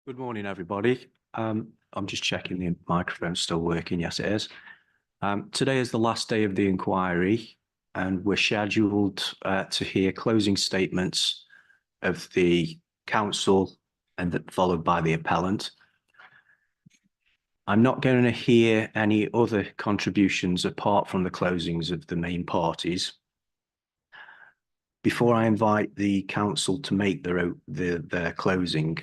Good morning, everybody. I'm just checking the microphone's still working. Yes, it is. Today is the last day of the inquiry, and we're scheduled to hear closing statements of the counsel and followed by the appellant. I'm not going to hear any other contributions apart from the closings of the main parties. Before I invite the counsel to make their closing,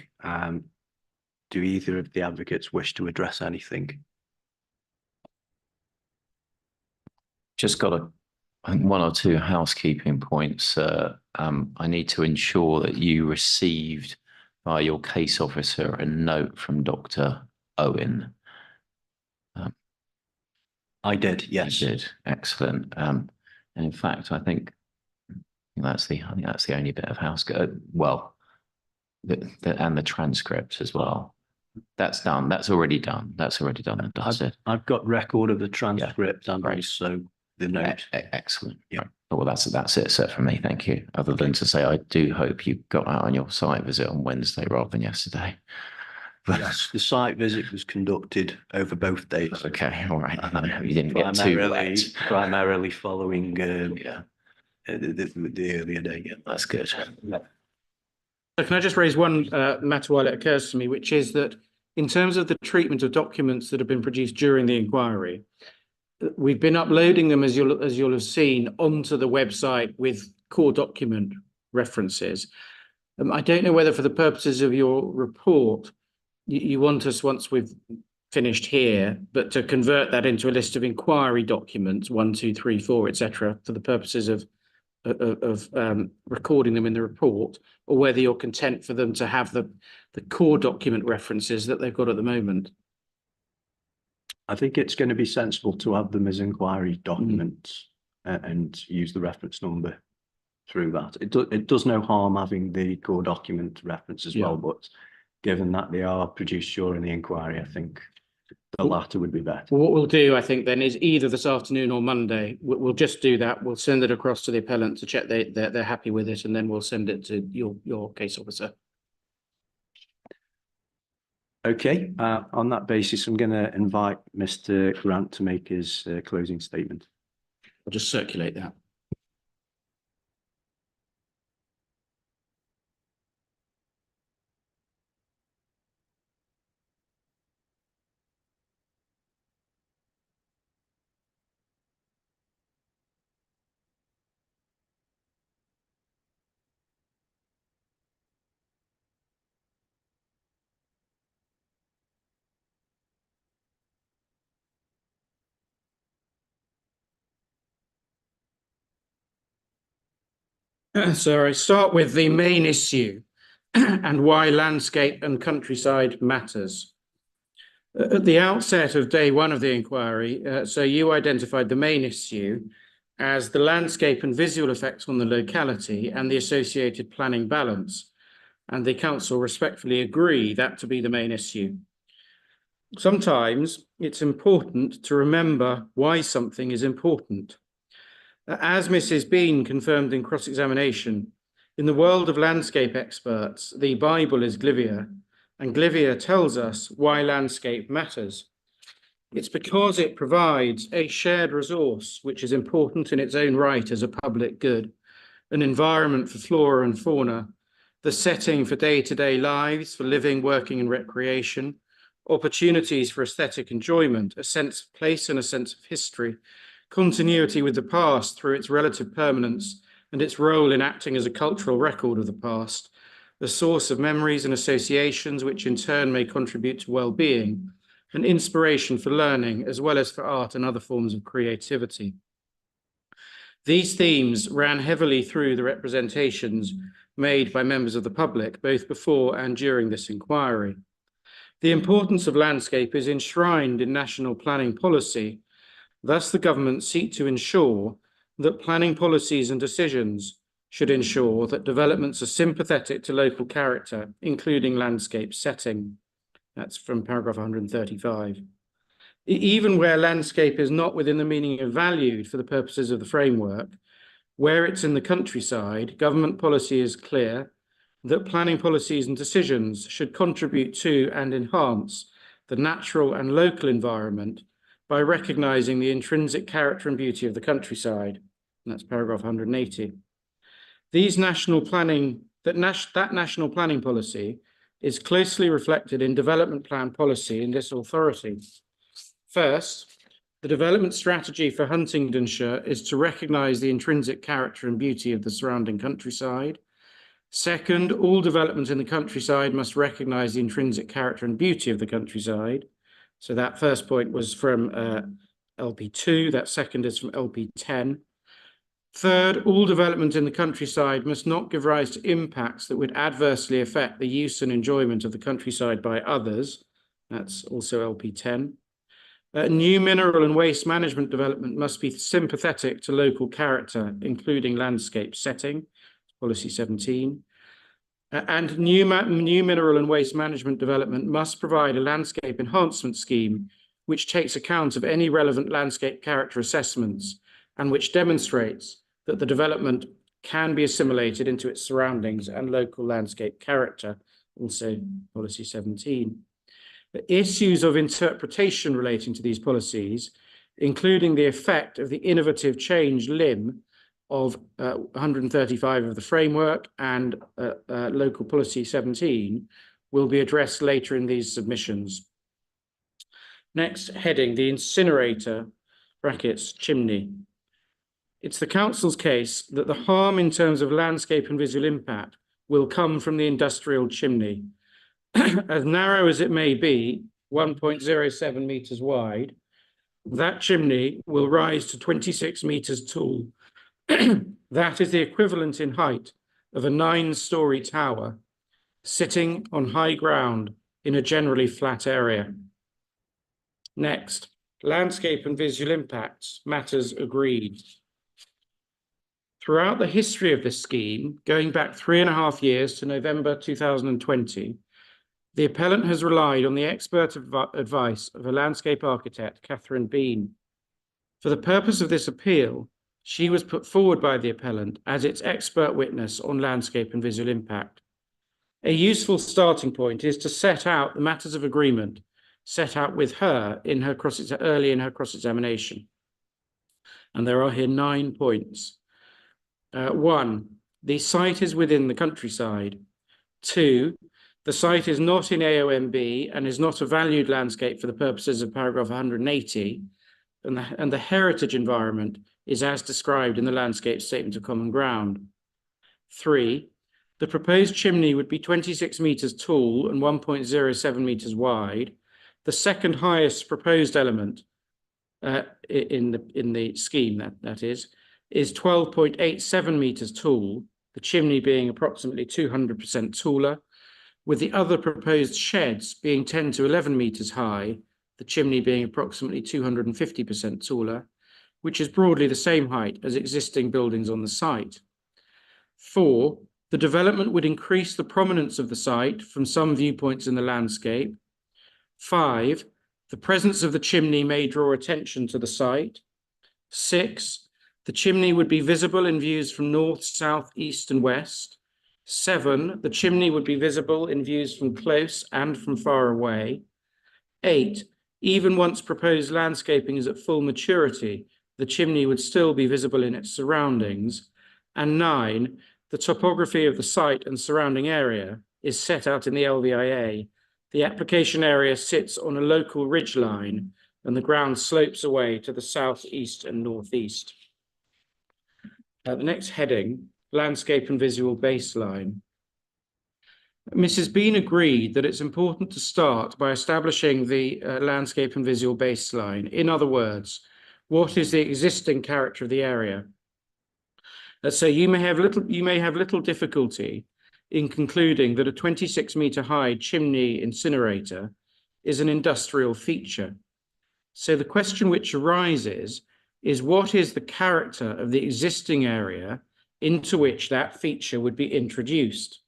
do either of the advocates wish to address anything? Just got I think one or two housekeeping points. I need to ensure that you received by your case officer a note from Dr. Owen. I did, yes. You did, excellent. And in fact, I think that's the only bit of well, and the transcript as well. That's done. That's already done. That's already done and dusted. I've got record of the transcript and also the note. Excellent. Yeah. Well, that's it, sir, for me. Thank you. Other than to say, I do hope you got out on your site visit on Wednesday rather than yesterday. Yes, the site visit was conducted over both days. Okay, all right. You didn't get too wet. Primarily following the earlier day. Yeah, that's good. So can I just raise one matter while it occurs to me, which is that in terms of the treatment of documents that have been produced during the inquiry, we've been uploading them, as you'll have seen, onto the website with core document references. I don't know whether for the purposes of your report, you want us, once we've finished here, but to convert that into a list of inquiry documents, 1, 2, 3, 4, etc., for the purposes of recording them in the report, or whether you're content for them to have the core document references that they've got at the moment. I think it's going to be sensible to have them as inquiry documents and use the reference number through that. It does no harm having the core document reference as well, but given that they are produced during the inquiry, I think the latter would be better. Well, what we'll do, I think, then is either this afternoon or Monday, we'll just do that. We'll send it across to the appellant to check they're happy with it, and then we'll send it to your case officer. Okay, on that basis, I'm going to invite Mr. Grant to make his closing statement. I'll just circulate that. So I start with the main issue and why landscape and countryside matters. At the outset of day one of the inquiry, so you identified the main issue as the landscape and visual effects on the locality and the associated planning balance, and the council respectfully agree that to be the main issue. Sometimes it's important to remember why something is important. As Mrs. Bean confirmed in cross-examination, in the world of landscape experts, the Bible is Glivia, and Glivia tells us why landscape matters. It's because it provides a shared resource which is important in its own right as a public good, an environment for flora and fauna, the setting for day-to-day lives, for living, working and recreation, opportunities for aesthetic enjoyment, a sense of place and a sense of history, continuity with the past through its relative permanence and its role in acting as a cultural record of the past, the source of memories and associations which in turn may contribute to well-being, and inspiration for learning as well as for art and other forms of creativity. These themes ran heavily through the representations made by members of the public, both before and during this inquiry. The importance of landscape is enshrined in national planning policy. Thus, the government seek to ensure that planning policies and decisions should ensure that developments are sympathetic to local character, including landscape setting. That's from paragraph 135. Even where landscape is not within the meaning of valued for the purposes of the framework, where it's in the countryside, government policy is clear that planning policies and decisions should contribute to and enhance the natural and local environment by recognising the intrinsic character and beauty of the countryside. And that's paragraph 180. These national planning, that national planning policy is closely reflected in development plan policy in this authority. First, the development strategy for Huntingdonshire is to recognise the intrinsic character and beauty of the surrounding countryside. Second, all development in the countryside must recognise the intrinsic character and beauty of the countryside. So that first point was from LP2, that second is from LP10. Third, all development in the countryside must not give rise to impacts that would adversely affect the use and enjoyment of the countryside by others. That's also LP10. New mineral and waste management development must be sympathetic to local character, including landscape setting, policy 17. And new mineral and waste management development must provide a landscape enhancement scheme which takes account of any relevant landscape character assessments and which demonstrates that the development can be assimilated into its surroundings and local landscape character, also policy 17. The issues of interpretation relating to these policies, including the effect of the innovative change limb of 135 of the framework and local policy 17, will be addressed later in these submissions. Next heading, the incinerator, brackets, chimney. It's the council's case that the harm in terms of landscape and visual impact will come from the industrial chimney. As narrow as it may be, 1.07 metres wide, that chimney will rise to 26 metres tall. That is the equivalent in height of a 9-storey tower sitting on high ground in a generally flat area. Next, landscape and visual impacts, matters agreed. Throughout the history of this scheme, going back 3.5 years to November 2020, the appellant has relied on the expert advice of a landscape architect, Catherine Bean. For the purpose of this appeal, she was put forward by the appellant as its expert witness on landscape and visual impact. A useful starting point is to set out the matters of agreement set out with her in her early in her cross-examination. And there are here 9 points. 1, the site is within the countryside. 2, the site is not in AOMB and is not a valued landscape for the purposes of paragraph 180, and the heritage environment is as described in the landscape statement of common ground. 3, the proposed chimney would be 26 metres tall and 1.07 metres wide. The second highest proposed element in the scheme, that is 12.87 metres tall, the chimney being approximately 200% taller, with the other proposed sheds being 10 to 11 metres high, the chimney being approximately 250% taller, which is broadly the same height as existing buildings on the site. 4, the development would increase the prominence of the site from some viewpoints in the landscape. 5, the presence of the chimney may draw attention to the site. 6, the chimney would be visible in views from north, south, east, and west. 7, the chimney would be visible in views from close and from far away. 8, even once proposed landscaping is at full maturity, the chimney would still be visible in its surroundings. And 9, the topography of the site and surrounding area is set out in the LVIA. The application area sits on a local ridgeline and the ground slopes away to the south, east, and northeast. The next heading, landscape and visual baseline. Mrs. Bean agreed that it's important to start by establishing the landscape and visual baseline. In other words, what is the existing character of the area? So you may have little difficulty in concluding that a 26-metre high chimney incinerator is an industrial feature. So the question which arises is, what is the character of the existing area into which that feature would be introduced?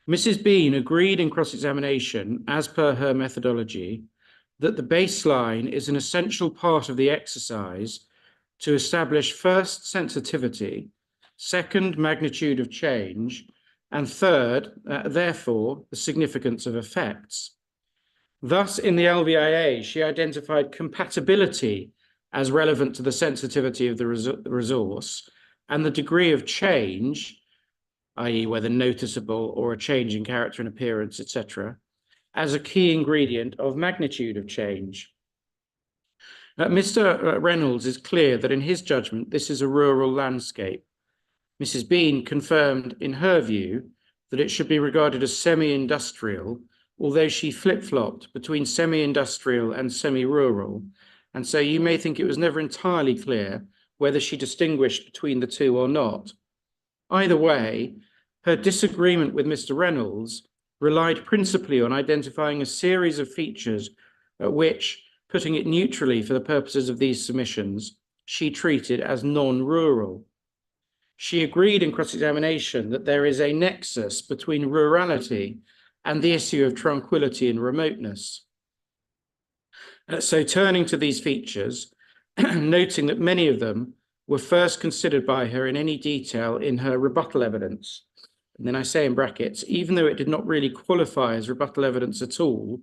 Mrs. Bean agreed in cross-examination, as per her methodology, that the baseline is an essential part of the exercise to establish first sensitivity, second magnitude of change, And third, therefore, the significance of effects. Thus, in the LVIA, she identified compatibility as relevant to the sensitivity of the resource and the degree of change, i.e. whether noticeable or a change in character and appearance, etc., as a key ingredient of magnitude of change. Mr. Reynolds is clear that in his judgment, this is a rural landscape. Mrs. Bean confirmed in her view that it should be regarded as semi-industrial, although she flip-flopped between semi-industrial and semi-rural, and so you may think it was never entirely clear whether she distinguished between the two or not. Either way, her disagreement with Mr. Reynolds relied principally on identifying a series of features which, putting it neutrally for the purposes of these submissions, she treated as non-rural. She agreed in cross-examination that there is a nexus between rurality and the issue of tranquility and remoteness. So turning to these features, noting that many of them were first considered by her in any detail in her rebuttal evidence. And then I say in brackets, even though it did not really qualify as rebuttal evidence at all,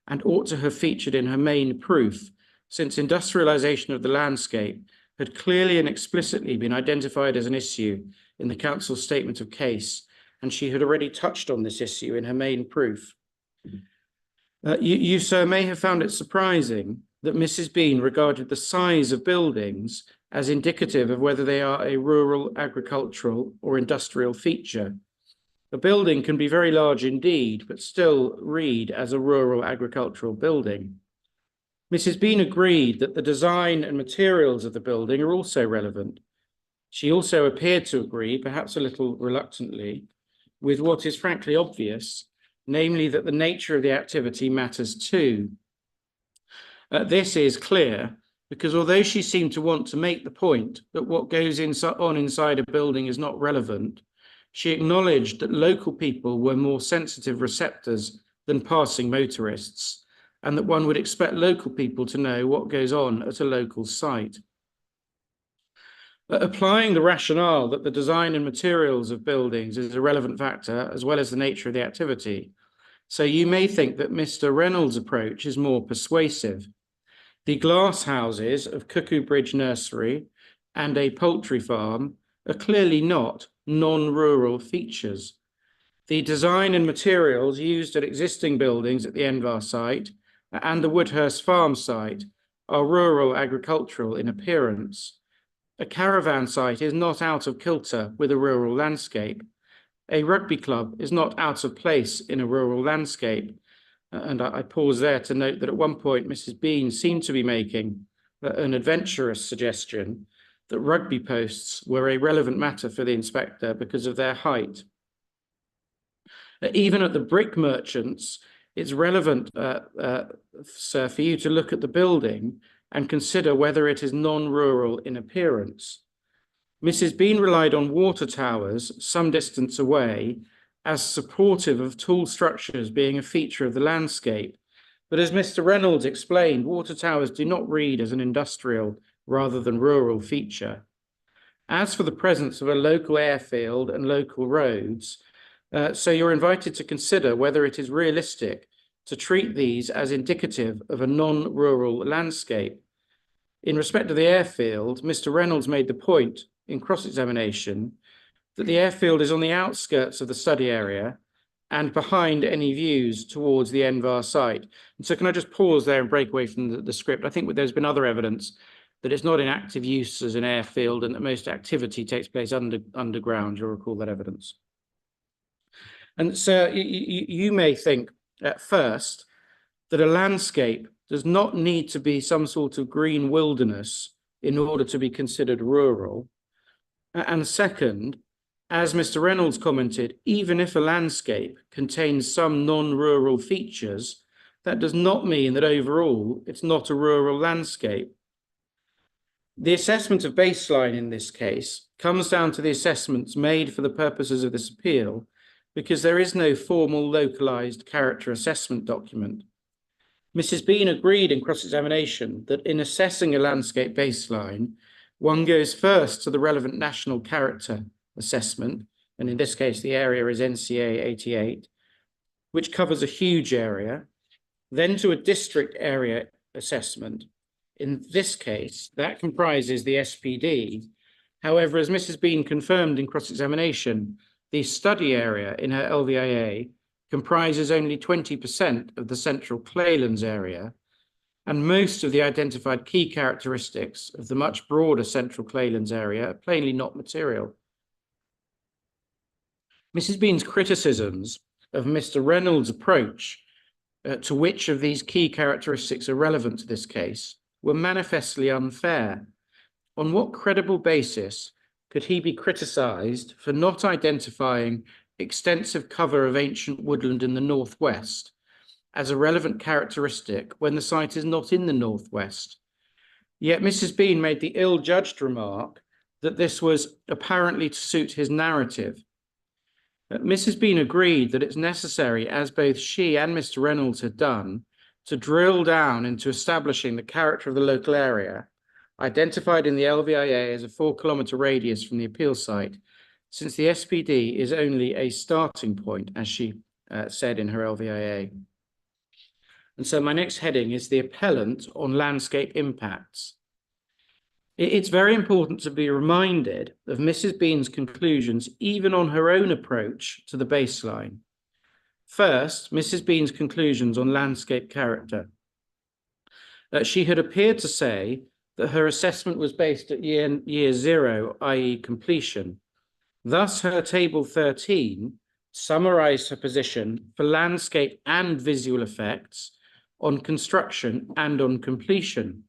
and ought to have featured in her main proof, since industrialization of the landscape had clearly and explicitly been identified as an issue in the council's statement of case, and she had already touched on this issue in her main proof. You, sir, may have found it surprising that Mrs. Bean regarded the size of buildings as indicative of whether they are a rural, agricultural, or industrial feature. A building can be very large indeed, but still read as a rural agricultural building. Mrs. Bean agreed that the design and materials of the building are also relevant. She also appeared to agree, perhaps a little reluctantly, with what is frankly obvious, namely that the nature of the activity matters too. This is clear because although she seemed to want to make the point that what goes on inside a building is not relevant, she acknowledged that local people were more sensitive receptors than passing motorists, and that one would expect local people to know what goes on at a local site. Applying the rationale that the design and materials of buildings is a relevant factor, as well as the nature of the activity, so you may think that Mr. Reynolds' approach is more persuasive. The glass houses of Cuckoo Bridge Nursery and a poultry farm are clearly not non-rural features. The design and materials used at existing buildings at the Envar site and the Woodhurst Farm site are rural agricultural in appearance. A caravan site is not out of kilter with a rural landscape. A rugby club is not out of place in a rural landscape. And I pause there to note that at one point Mrs. Bean seemed to be making an adventurous suggestion that rugby posts were a relevant matter for the inspector because of their height. Even at the brick merchants, it's relevant, sir, for you to look at the building and consider whether it is non-rural in appearance. Mrs. Bean relied on water towers some distance away as supportive of tall structures being a feature of the landscape. But as Mr. Reynolds explained, water towers do not read as an industrial rather than rural feature. As for the presence of a local airfield and local roads, so you're invited to consider whether it is realistic to treat these as indicative of a non-rural landscape. In respect to the airfield, Mr. Reynolds made the point in cross-examination that the airfield is on the outskirts of the study area and behind any views towards the Envar site. And so can I just pause there and break away from the script? I think there's been other evidence that it's not in active use as an airfield and that most activity takes place underground. You'll recall that evidence. And so you may think at first that a landscape does not need to be some sort of green wilderness in order to be considered rural. And second, as Mr. Reynolds commented, even if a landscape contains some non-rural features, that does not mean that overall it's not a rural landscape. The assessment of baseline in this case comes down to the assessments made for the purposes of this appeal, because there is no formal localized character assessment document. Mrs. Bean agreed in cross-examination that in assessing a landscape baseline, one goes first to the relevant national character assessment, and in this case, the area is NCA 88, which covers a huge area, then to a district area assessment. In this case, that comprises the SPD. However, as Mrs. Bean confirmed in cross-examination, the study area in her LVIA comprises only 20% of the central Claylands area, and most of the identified key characteristics of the much broader central Claylands area are plainly not material. Mrs. Bean's criticisms of Mr. Reynolds' approach to which of these key characteristics are relevant to this case were manifestly unfair. On what credible basis could he be criticised for not identifying extensive cover of ancient woodland in the northwest as a relevant characteristic when the site is not in the northwest? Yet Mrs. Bean made the ill-judged remark that this was apparently to suit his narrative. Mrs. Bean agreed that it's necessary, as both she and Mr. Reynolds had done, to drill down into establishing the character of the local area, identified in the LVIA as a 4-kilometre radius from the appeal site, since the SPD is only a starting point, as she said in her LVIA. And so my next heading is the appellant on landscape impacts. It's very important to be reminded of Mrs. Bean's conclusions, even on her own approach to the baseline. First, Mrs. Bean's conclusions on landscape character. She had appeared to say that her assessment was based at year 0, i.e. completion. Thus, her table 13 summarised her position for landscape and visual effects on construction and on completion.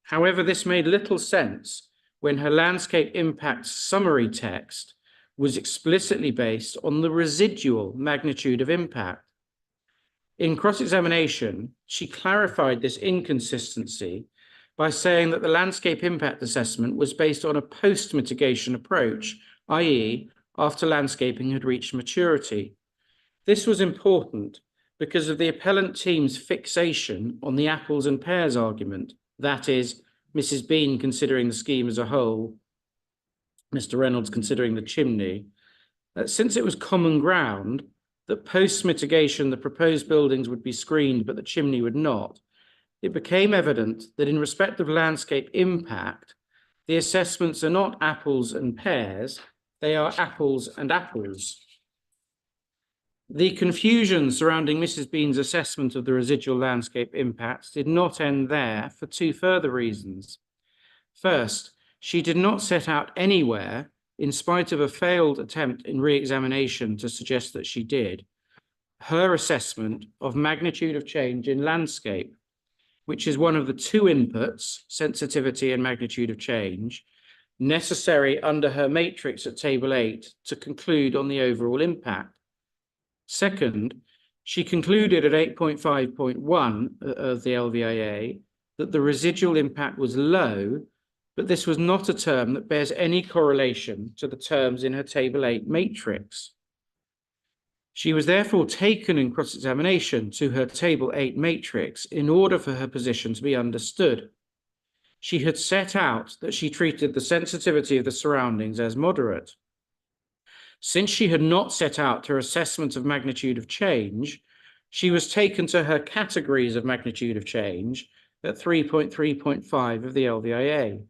However, this made little sense when her landscape impact summary text was explicitly based on the residual magnitude of impact. In cross-examination, she clarified this inconsistency by saying that the landscape impact assessment was based on a post-mitigation approach, i.e., after landscaping had reached maturity. This was important because of the appellant team's fixation on the apples and pears argument. That is, Mrs. Bean considering the scheme as a whole, Mr. Reynolds considering the chimney. Since it was common ground that post-mitigation the proposed buildings would be screened but the chimney would not, it became evident that in respect of landscape impact, the assessments are not apples and pears, they are apples and apples. The confusion surrounding Mrs. Bean's assessment of the residual landscape impacts did not end there for 2 further reasons. First, she did not set out anywhere, in spite of a failed attempt in re-examination to suggest that she did, her assessment of magnitude of change in landscape, which is one of the 2 inputs, sensitivity and magnitude of change, necessary under her matrix at table 8 to conclude on the overall impact. Second, she concluded at 8.5.1 of the LVIA that the residual impact was low, but this was not a term that bears any correlation to the terms in her table 8 matrix. She was therefore taken in cross-examination to her table 8 matrix in order for her position to be understood. She had set out that she treated the sensitivity of the surroundings as moderate. Since she had not set out her assessment of magnitude of change, she was taken to her categories of magnitude of change at 3.3.5 of the LVIA.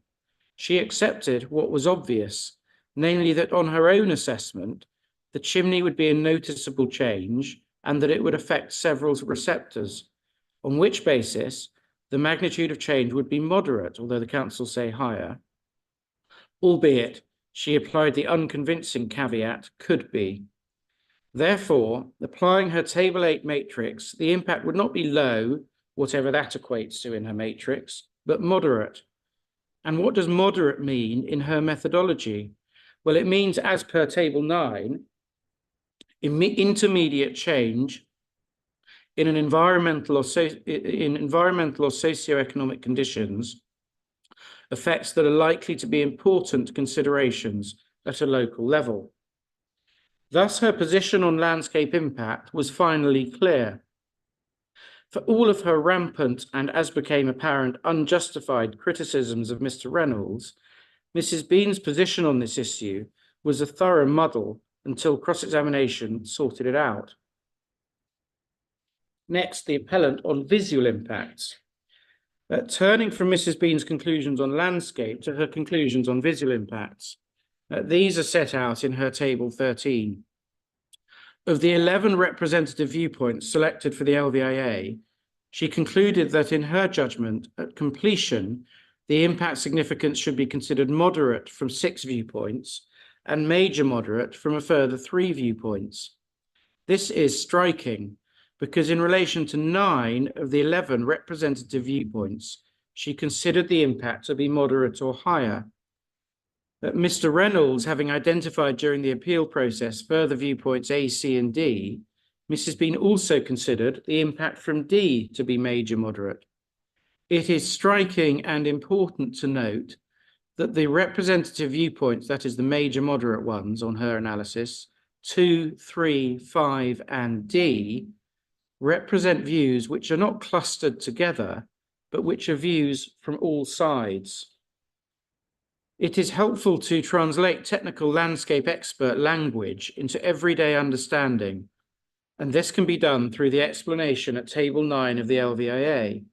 She accepted what was obvious, namely that on her own assessment, the chimney would be a noticeable change and that it would affect several receptors, on which basis the magnitude of change would be moderate, although the council say higher, albeit she applied the unconvincing caveat, could be. Therefore, applying her table 8 matrix, the impact would not be low, whatever that equates to in her matrix, but moderate. And what does moderate mean in her methodology? Well, it means, as per table 9, intermediate change in environmental or socioeconomic conditions, effects that are likely to be important considerations at a local level. Thus, her position on landscape impact was finally clear. For all of her rampant and, as became apparent, unjustified criticisms of Mr. Reynolds, Mrs. Bean's position on this issue was a thorough muddle until cross-examination sorted it out. Next, the appellant on visual impacts. Turning from Mrs. Bean's conclusions on landscape to her conclusions on visual impacts. These are set out in her table 13. Of the 11 representative viewpoints selected for the LVIA, she concluded that in her judgment, at completion, the impact significance should be considered moderate from 6 viewpoints and major moderate from a further 3 viewpoints. This is striking because in relation to 9 of the 11 representative viewpoints, she considered the impact to be moderate or higher. Mr. Reynolds, having identified during the appeal process further viewpoints A, C, and D, Mrs. Bean also considered the impact from D to be major moderate. It is striking and important to note that the representative viewpoints, that is the major moderate ones on her analysis, 2, 3, 5, and D, represent views which are not clustered together, but which are views from all sides. It is helpful to translate technical landscape expert language into everyday understanding, and this can be done through the explanation at Table 9 of the LVIA.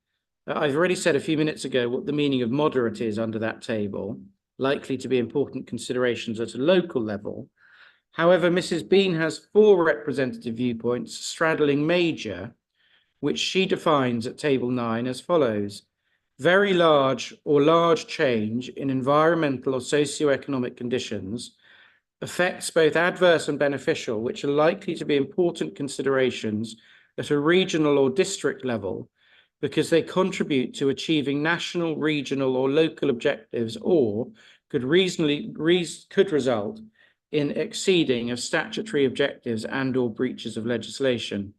I've already said a few minutes ago what the meaning of moderate is under that table, likely to be important considerations at a local level. However, Mrs. Bean has 4 representative viewpoints straddling major, which she defines at Table 9 as follows. Very large or large change in environmental or socioeconomic conditions affects both adverse and beneficial, which are likely to be important considerations at a regional or district level because they contribute to achieving national, regional, or local objectives, or could result in exceeding of statutory objectives and/or breaches of legislation.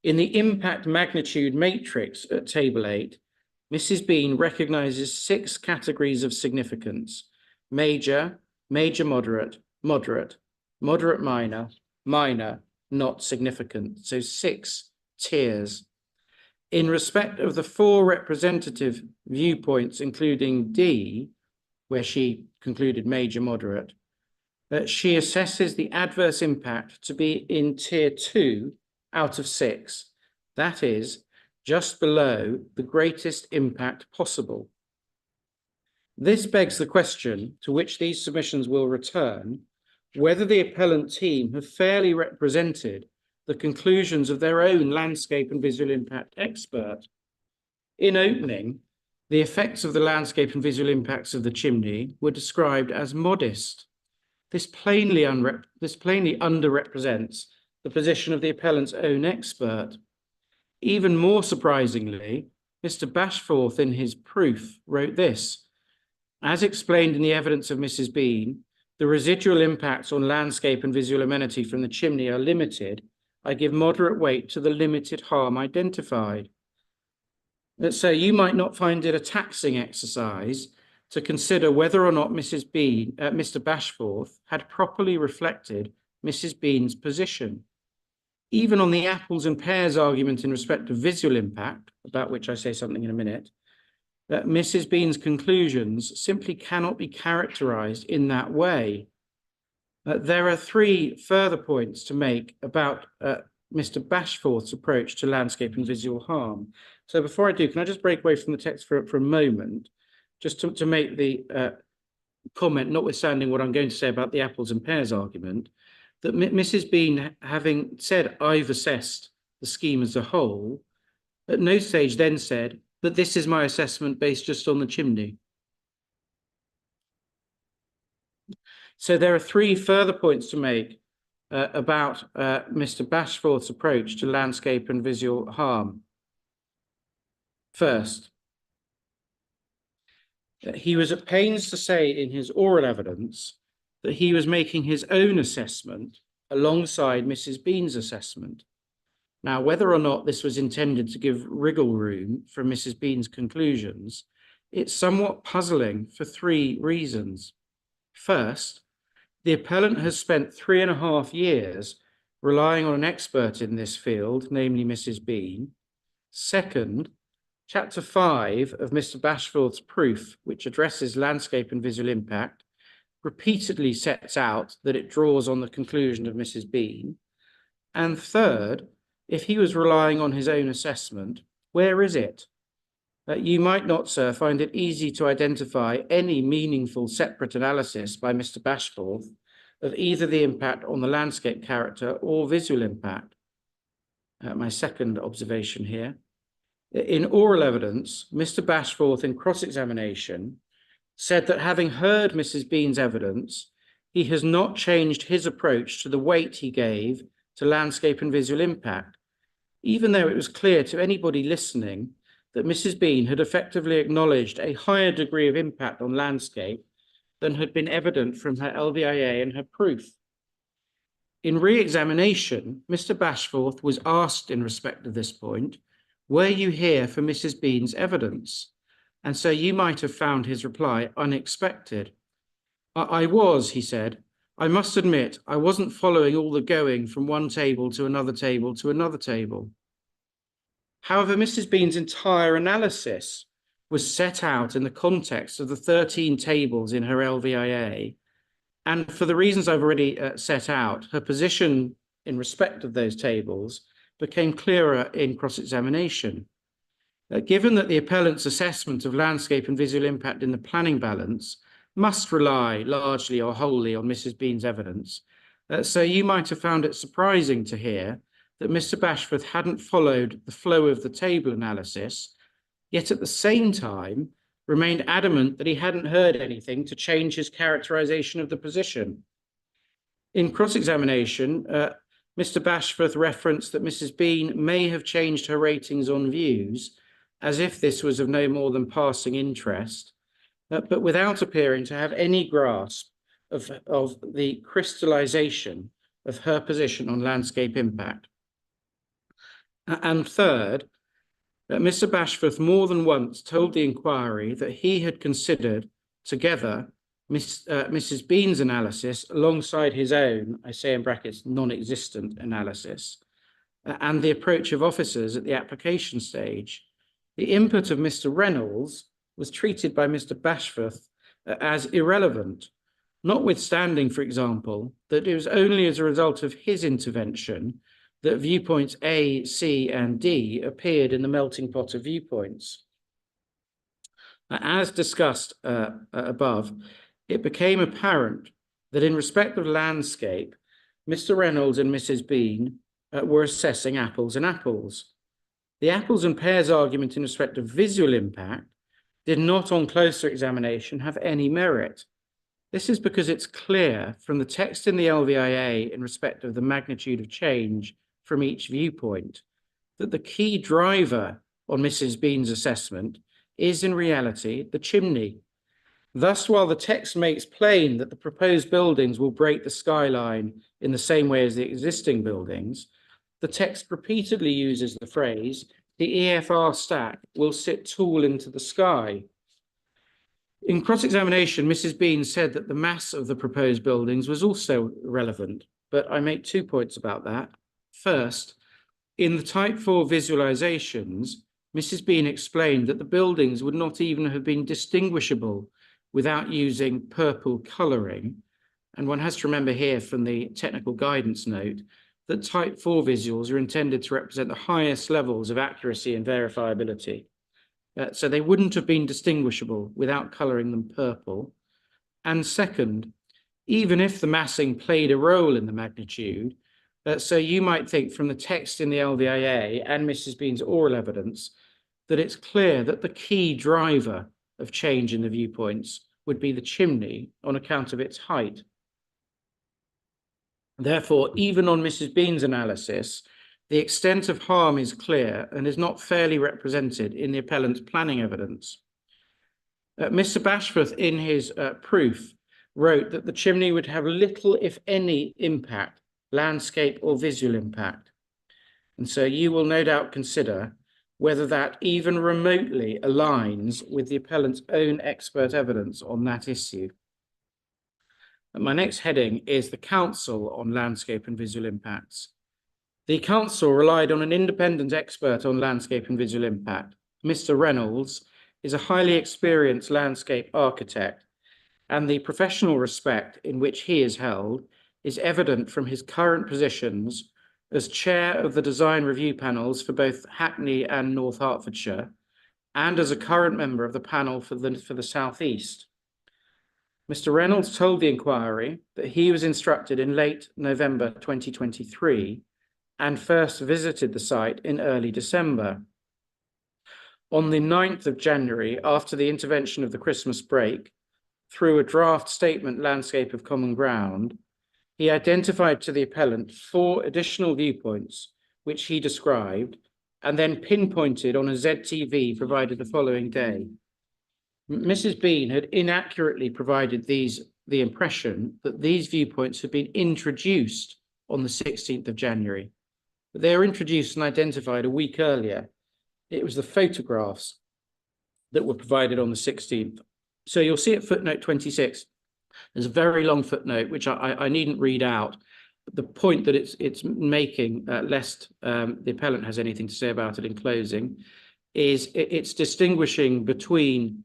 In the impact magnitude matrix at Table 8, Mrs. Bean recognises 6 categories of significance: major, major moderate, moderate, moderate minor, minor, not significant. So 6 tiers. In respect of the 4 representative viewpoints, including D, where she concluded major moderate, she assesses the adverse impact to be in tier 2 out of 6. That is, just below the greatest impact possible. This begs the question, to which these submissions will return, whether the appellant team have fairly represented the conclusions of their own landscape and visual impact expert. In opening, the effects of the landscape and visual impacts of the chimney were described as modest. This plainly underrepresents the position of the appellant's own expert. Even more surprisingly, Mr. Bashforth in his proof wrote this: as explained in the evidence of Mrs. Bean, the residual impacts on landscape and visual amenity from the chimney are limited. I give moderate weight to the limited harm identified. So you might not find it a taxing exercise to consider whether or not Mr. Bashforth had properly reflected Mrs. Bean's position. Even on the apples and pears argument in respect of visual impact, about which I say something in a minute, that Mrs. Bean's conclusions simply cannot be characterized in that way. There are 3 further points to make about Mr. Bashforth's approach to landscape and visual harm. So before I do, can I just break away from the text for a moment, just to make the comment, notwithstanding what I'm going to say about the apples and pears argument, that Mrs. Bean, having said, I've assessed the scheme as a whole, at no stage then said, but this is my assessment based just on the chimney. So there are 3 further points to make about Mr. Bashforth's approach to landscape and visual harm. First, he was at pains to say in his oral evidence that he was making his own assessment alongside Mrs. Bean's assessment. Now, whether or not this was intended to give wriggle room for Mrs. Bean's conclusions, it's somewhat puzzling for 3 reasons. First, the appellant has spent 3.5 years relying on an expert in this field, namely Mrs. Bean. Second, Chapter 5 of Mr. Bashforth's proof, which addresses landscape and visual impact, repeatedly sets out that it draws on the conclusion of Mrs. Bean? And third, if he was relying on his own assessment, where is it? You might not, sir, find it easy to identify any meaningful separate analysis by Mr. Bashforth of either the impact on the landscape character or visual impact. My second observation here. In oral evidence, Mr. Bashforth in cross-examination said that having heard Mrs. Bean's evidence, he has not changed his approach to the weight he gave to landscape and visual impact, even though it was clear to anybody listening that Mrs. Bean had effectively acknowledged a higher degree of impact on landscape than had been evident from her LVIA and her proof. In re-examination, Mr. Bashforth was asked in respect of this point, were you here for Mrs. Bean's evidence? And so you might have found his reply unexpected. I was, he said. I must admit, I wasn't following all the going from one table to another table to another table. However, Mrs. Bean's entire analysis was set out in the context of the 13 tables in her LVIA. And for the reasons I've already set out, her position in respect of those tables became clearer in cross-examination. Given that the appellant's assessment of landscape and visual impact in the planning balance must rely largely or wholly on Mrs. Bean's evidence, so you might have found it surprising to hear that Mr. Bashforth hadn't followed the flow of the table analysis, yet at the same time remained adamant that he hadn't heard anything to change his characterization of the position. In cross-examination, Mr. Bashforth referenced that Mrs. Bean may have changed her ratings on views as if this was of no more than passing interest, but without appearing to have any grasp of the crystallization of her position on landscape impact. And third, Mr. Bashforth more than once told the inquiry that he had considered together Mrs. Bean's analysis alongside his own, I say in brackets, non-existent analysis, and the approach of officers at the application stage. The input of Mr. Reynolds was treated by Mr. Bashforth as irrelevant, notwithstanding, for example, that it was only as a result of his intervention that viewpoints A, C, and D appeared in the melting pot of viewpoints. As discussed above, it became apparent that in respect of landscape, Mr. Reynolds and Mrs. Bean were assessing apples and apples. The apples and pears argument in respect of visual impact did not on closer examination have any merit. This is because it's clear from the text in the LVIA in respect of the magnitude of change from each viewpoint that the key driver on Mrs. Bean's assessment is in reality the chimney. Thus, while the text makes plain that the proposed buildings will break the skyline in the same way as the existing buildings, the text repeatedly uses the phrase, the EFR stack will sit tall into the sky. In cross-examination, Mrs. Bean said that the mass of the proposed buildings was also relevant, but I make 2 points about that. First, in the Type 4 visualizations, Mrs. Bean explained that the buildings would not even have been distinguishable without using purple colouring. And one has to remember here from the technical guidance note that Type 4 visuals are intended to represent the highest levels of accuracy and verifiability. So they wouldn't have been distinguishable without colouring them purple. And second, even if the massing played a role in the magnitude, so you might think from the text in the LVIA and Mrs. Bean's oral evidence that it's clear that the key driver of change in the viewpoints would be the chimney on account of its height. Therefore, even on Mrs. Bean's analysis, the extent of harm is clear and is not fairly represented in the appellant's planning evidence. Mr. Bashforth, in his proof, wrote that the chimney would have little, if any, impact, landscape or visual impact. And so you will no doubt consider whether that even remotely aligns with the appellant's own expert evidence on that issue. And my next heading is the Council on Landscape and Visual Impacts. The Council relied on an independent expert on landscape and visual impact. Mr. Reynolds is a highly experienced landscape architect and the professional respect in which he is held is evident from his current positions as chair of the design review panels for both Hackney and North Hertfordshire, and as a current member of the panel for the South East. Mr. Reynolds told the inquiry that he was instructed in late November 2023 and first visited the site in early December. On the 9th of January, after the intervention of the Christmas break, through a draft statement landscape of common ground, he identified to the appellant 4 additional viewpoints, which he described, and then pinpointed on a ZTV provided the following day. Mrs. Bean had inaccurately provided the impression that these viewpoints had been introduced on the 16th of January. But they were introduced and identified a week earlier. It was the photographs that were provided on the 16th. So you'll see at footnote 26, there's a very long footnote, which I needn't read out. But the point that it's making, lest the appellant has anything to say about it in closing, is it's distinguishing between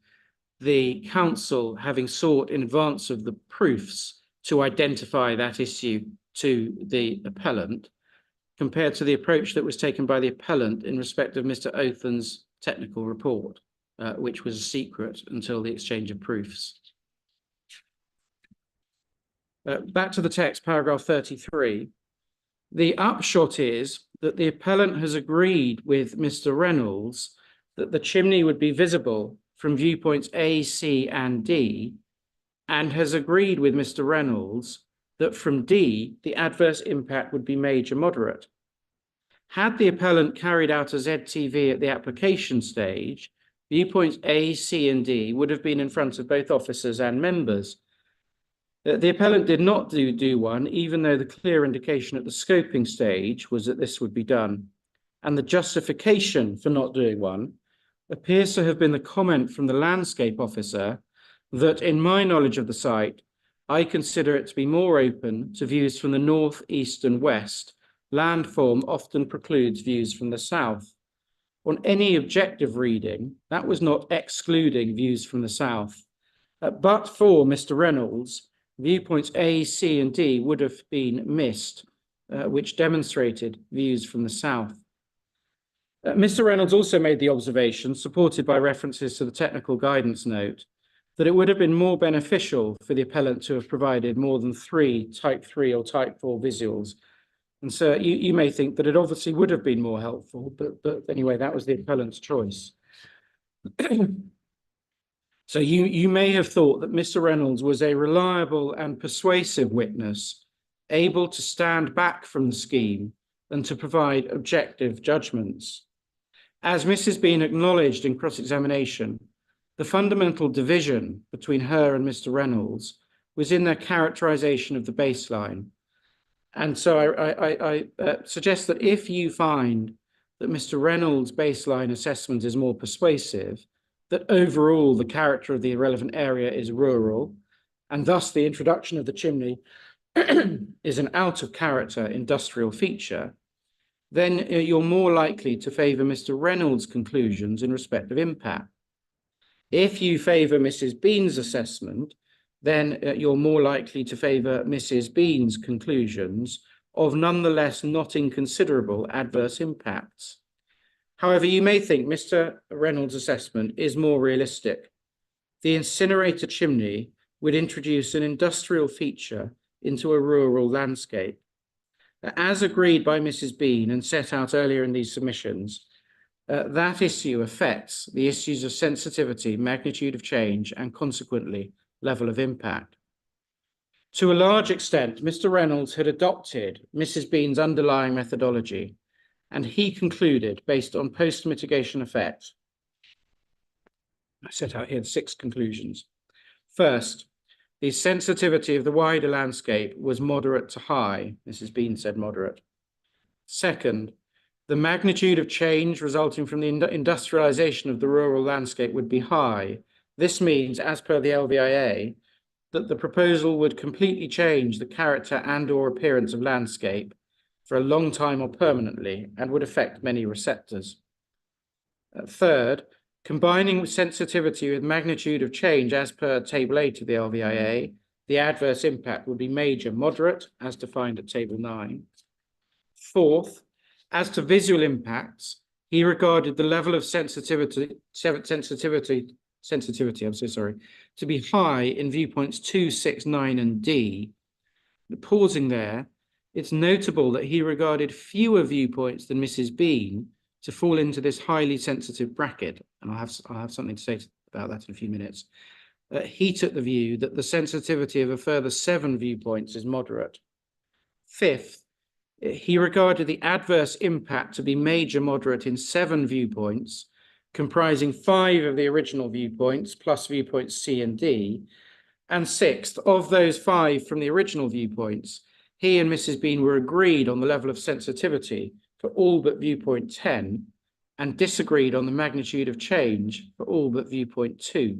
the counsel having sought in advance of the proofs to identify that issue to the appellant, compared to the approach that was taken by the appellant in respect of Mr. Othen's technical report, which was a secret until the exchange of proofs. Back to the text, paragraph 33. The upshot is that the appellant has agreed with Mr. Reynolds that the chimney would be visible from viewpoints A, C, and D, and has agreed with Mr. Reynolds that from D, the adverse impact would be major moderate. Had the appellant carried out a ZTV at the application stage, viewpoints A, C, and D would have been in front of both officers and members. The appellant did not do one, even though the clear indication at the scoping stage was that this would be done. And the justification for not doing one appears to have been the comment from the landscape officer that, in my knowledge of the site, I consider it to be more open to views from the north, east, and west. Landform often precludes views from the south. On any objective reading, that was not excluding views from the south. But for Mr. Reynolds, viewpoints A, C, and D would have been missed, which demonstrated views from the south. Mr. Reynolds also made the observation, supported by references to the technical guidance note, that it would have been more beneficial for the appellant to have provided more than 3 type 3 or type 4 visuals. And so you may think that it obviously would have been more helpful, but anyway, that was the appellant's choice. So you may have thought that Mr. Reynolds was a reliable and persuasive witness, able to stand back from the scheme and to provide objective judgments. As Mrs. Bean acknowledged in cross-examination, the fundamental division between her and Mr. Reynolds was in their characterization of the baseline. And so I suggest that if you find that Mr. Reynolds' baseline assessment is more persuasive, that overall the character of the relevant area is rural, and thus the introduction of the chimney is an out-of-character industrial feature, then you're more likely to favour Mr. Reynolds' conclusions in respect of impact. If you favour Mrs. Bean's assessment, then you're more likely to favour Mrs. Bean's conclusions of nonetheless not inconsiderable adverse impacts. However, you may think Mr. Reynolds' assessment is more realistic. The incinerator chimney would introduce an industrial feature into a rural landscape. As agreed by Mrs. Bean and set out earlier in these submissions, that issue affects the issues of sensitivity, magnitude of change, and consequently, level of impact. To a large extent, Mr. Reynolds had adopted Mrs. Bean's underlying methodology, and he concluded, based on post-mitigation effects, I set out here 6 conclusions. First, the sensitivity of the wider landscape was moderate to high. Mrs. Bean said moderate. Second, the magnitude of change resulting from the industrialization of the rural landscape would be high. This means, as per the LVIA, that the proposal would completely change the character and/or appearance of landscape for a long time or permanently, and would affect many receptors. Third, Combining sensitivity with magnitude of change as per Table 8 of the LVIA, the adverse impact would be major, moderate, as defined at Table 9. Fourth, as to visual impacts, he regarded the level of sensitivity, to be high in viewpoints 2, 6, 9, and D. Pausing there, it's notable that he regarded fewer viewpoints than Mrs. Bean to fall into this highly sensitive bracket, and I'll have something to say about that in a few minutes. He took the view that the sensitivity of a further 7 viewpoints is moderate. Fifth, he regarded the adverse impact to be major moderate in 7 viewpoints, comprising 5 of the original viewpoints plus viewpoints C and D. And sixth, of those 5 from the original viewpoints, he and Mrs. Bean were agreed on the level of sensitivity for all but viewpoint 10 and disagreed on the magnitude of change for all but viewpoint 2.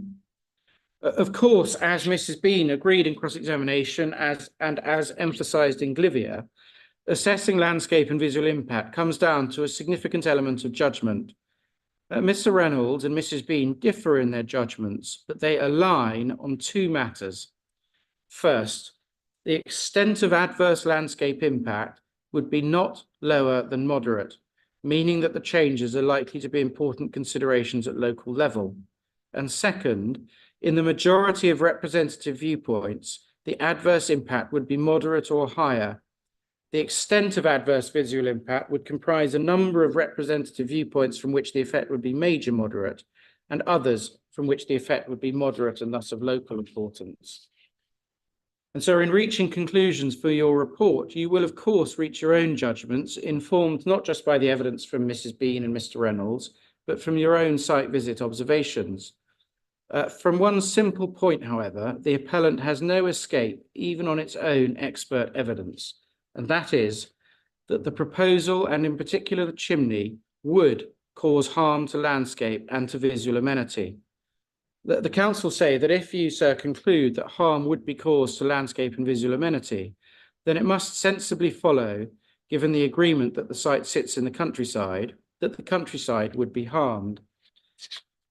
Of course, as Mrs. Bean agreed in cross-examination and as emphasised in Glivia, assessing landscape and visual impact comes down to a significant element of judgment. Mr. Reynolds and Mrs. Bean differ in their judgments, but they align on 2 matters. First, the extent of adverse landscape impact would be not lower than moderate, meaning that the changes are likely to be important considerations at local level. And second, in the majority of representative viewpoints, the adverse impact would be moderate or higher. The extent of adverse visual impact would comprise a number of representative viewpoints from which the effect would be major moderate, and others from which the effect would be moderate and thus of local importance. And so in reaching conclusions for your report, you will of course reach your own judgments, informed not just by the evidence from Mrs. Bean and Mr. Reynolds, but from your own site visit observations. From one simple point, however, the appellant has no escape, even on its own expert evidence, and that is that the proposal, and in particular the chimney, would cause harm to landscape and to visual amenity. The council say that if you, sir, conclude that harm would be caused to landscape and visual amenity, then it must sensibly follow, given the agreement that the site sits in the countryside, that the countryside would be harmed.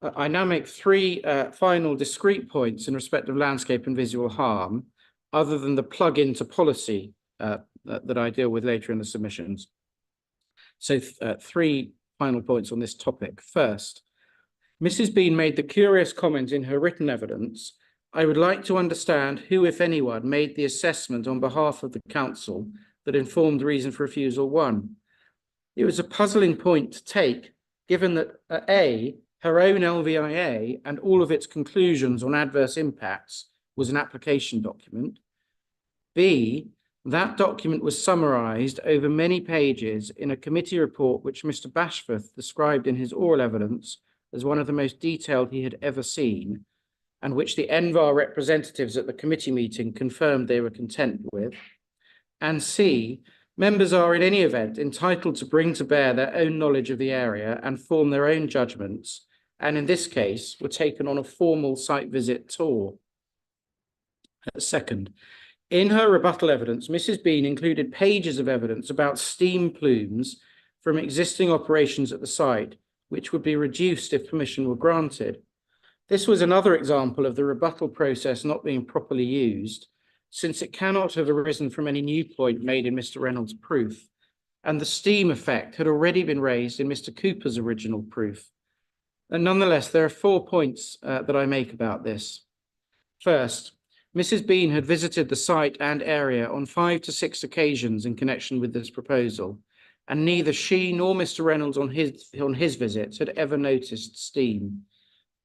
I now make 3 final discrete points in respect of landscape and visual harm, other than the plug into policy that I deal with later in the submissions. So 3 final points on this topic. First, Mrs. Bean made the curious comment in her written evidence, "I would like to understand who, if anyone, made the assessment on behalf of the council that informed the reason for refusal 1. It was a puzzling point to take, given that A, her own LVIA and all of its conclusions on adverse impacts was an application document. B, that document was summarised over many pages in a committee report which Mr. Bashforth described in his oral evidence as one of the most detailed he had ever seen, and which the NVAR representatives at the committee meeting confirmed they were content with. And C, members are in any event entitled to bring to bear their own knowledge of the area and form their own judgments, and in this case were taken on a formal site visit tour. Second, in her rebuttal evidence, Mrs. Bean included pages of evidence about steam plumes from existing operations at the site, which would be reduced if permission were granted. This was another example of the rebuttal process not being properly used, since it cannot have arisen from any new point made in Mr. Reynolds' proof, and the steam effect had already been raised in Mr. Cooper's original proof. And nonetheless, there are 4 points that I make about this. First, Mrs. Bean had visited the site and area on 5 to 6 occasions in connection with this proposal, and neither she nor Mr. Reynolds on his visits had ever noticed steam.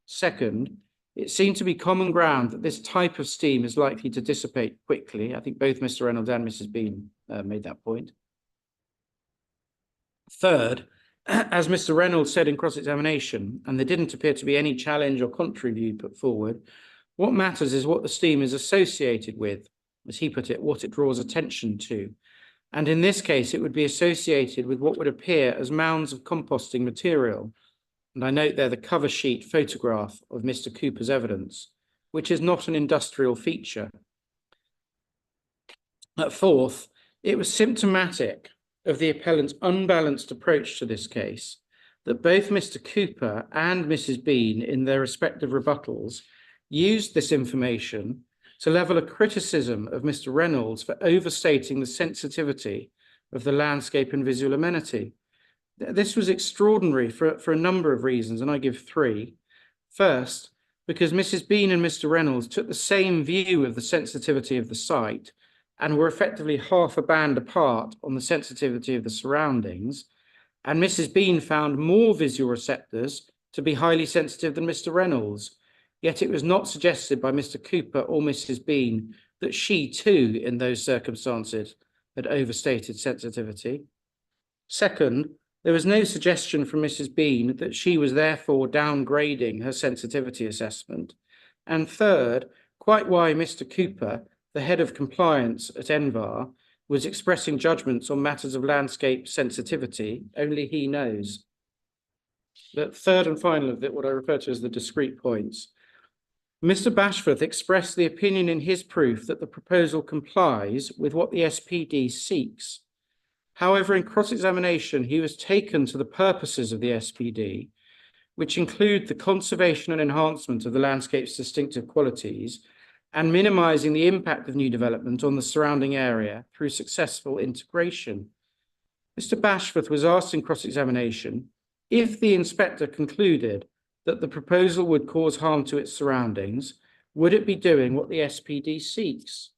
Second, it seemed to be common ground that this type of steam is likely to dissipate quickly. I think both Mr. Reynolds and Mrs. Bean made that point. Third, as Mr. Reynolds said in cross-examination, and there didn't appear to be any challenge or contrary view put forward, what matters is what the steam is associated with, as he put it, what it draws attention to. And in this case, it would be associated with what would appear as mounds of composting material. And I note there the cover sheet photograph of Mr. Cooper's evidence, which is not an industrial feature. Fourth, it was symptomatic of the appellant's unbalanced approach to this case that both Mr. Cooper and Mrs. Bean, in their respective rebuttals, used this information to level a criticism of Mr. Reynolds for overstating the sensitivity of the landscape and visual amenity. This was extraordinary for a number of reasons, and I give three. First, because Mrs. Bean and Mr. Reynolds took the same view of the sensitivity of the site and were effectively half a band apart on the sensitivity of the surroundings, and Mrs. Bean found more visual receptors to be highly sensitive than Mr. Reynolds, yet it was not suggested by Mr. Cooper or Mrs. Bean that she too, in those circumstances, had overstated sensitivity. Second, there was no suggestion from Mrs. Bean that she was therefore downgrading her sensitivity assessment. And third, quite why Mr. Cooper, the head of compliance at NVAR, was expressing judgments on matters of landscape sensitivity, only he knows. The third and final of what I refer to as the discrete points. Mr. Bashforth expressed the opinion in his proof that the proposal complies with what the SPD seeks. However, in cross-examination, he was taken to the purposes of the SPD, which include the conservation and enhancement of the landscape's distinctive qualities and minimizing the impact of new development on the surrounding area through successful integration. Mr. Bashforth was asked in cross-examination if the inspector concluded that the proposal would cause harm to its surroundings, would it be doing what the SPD seeks?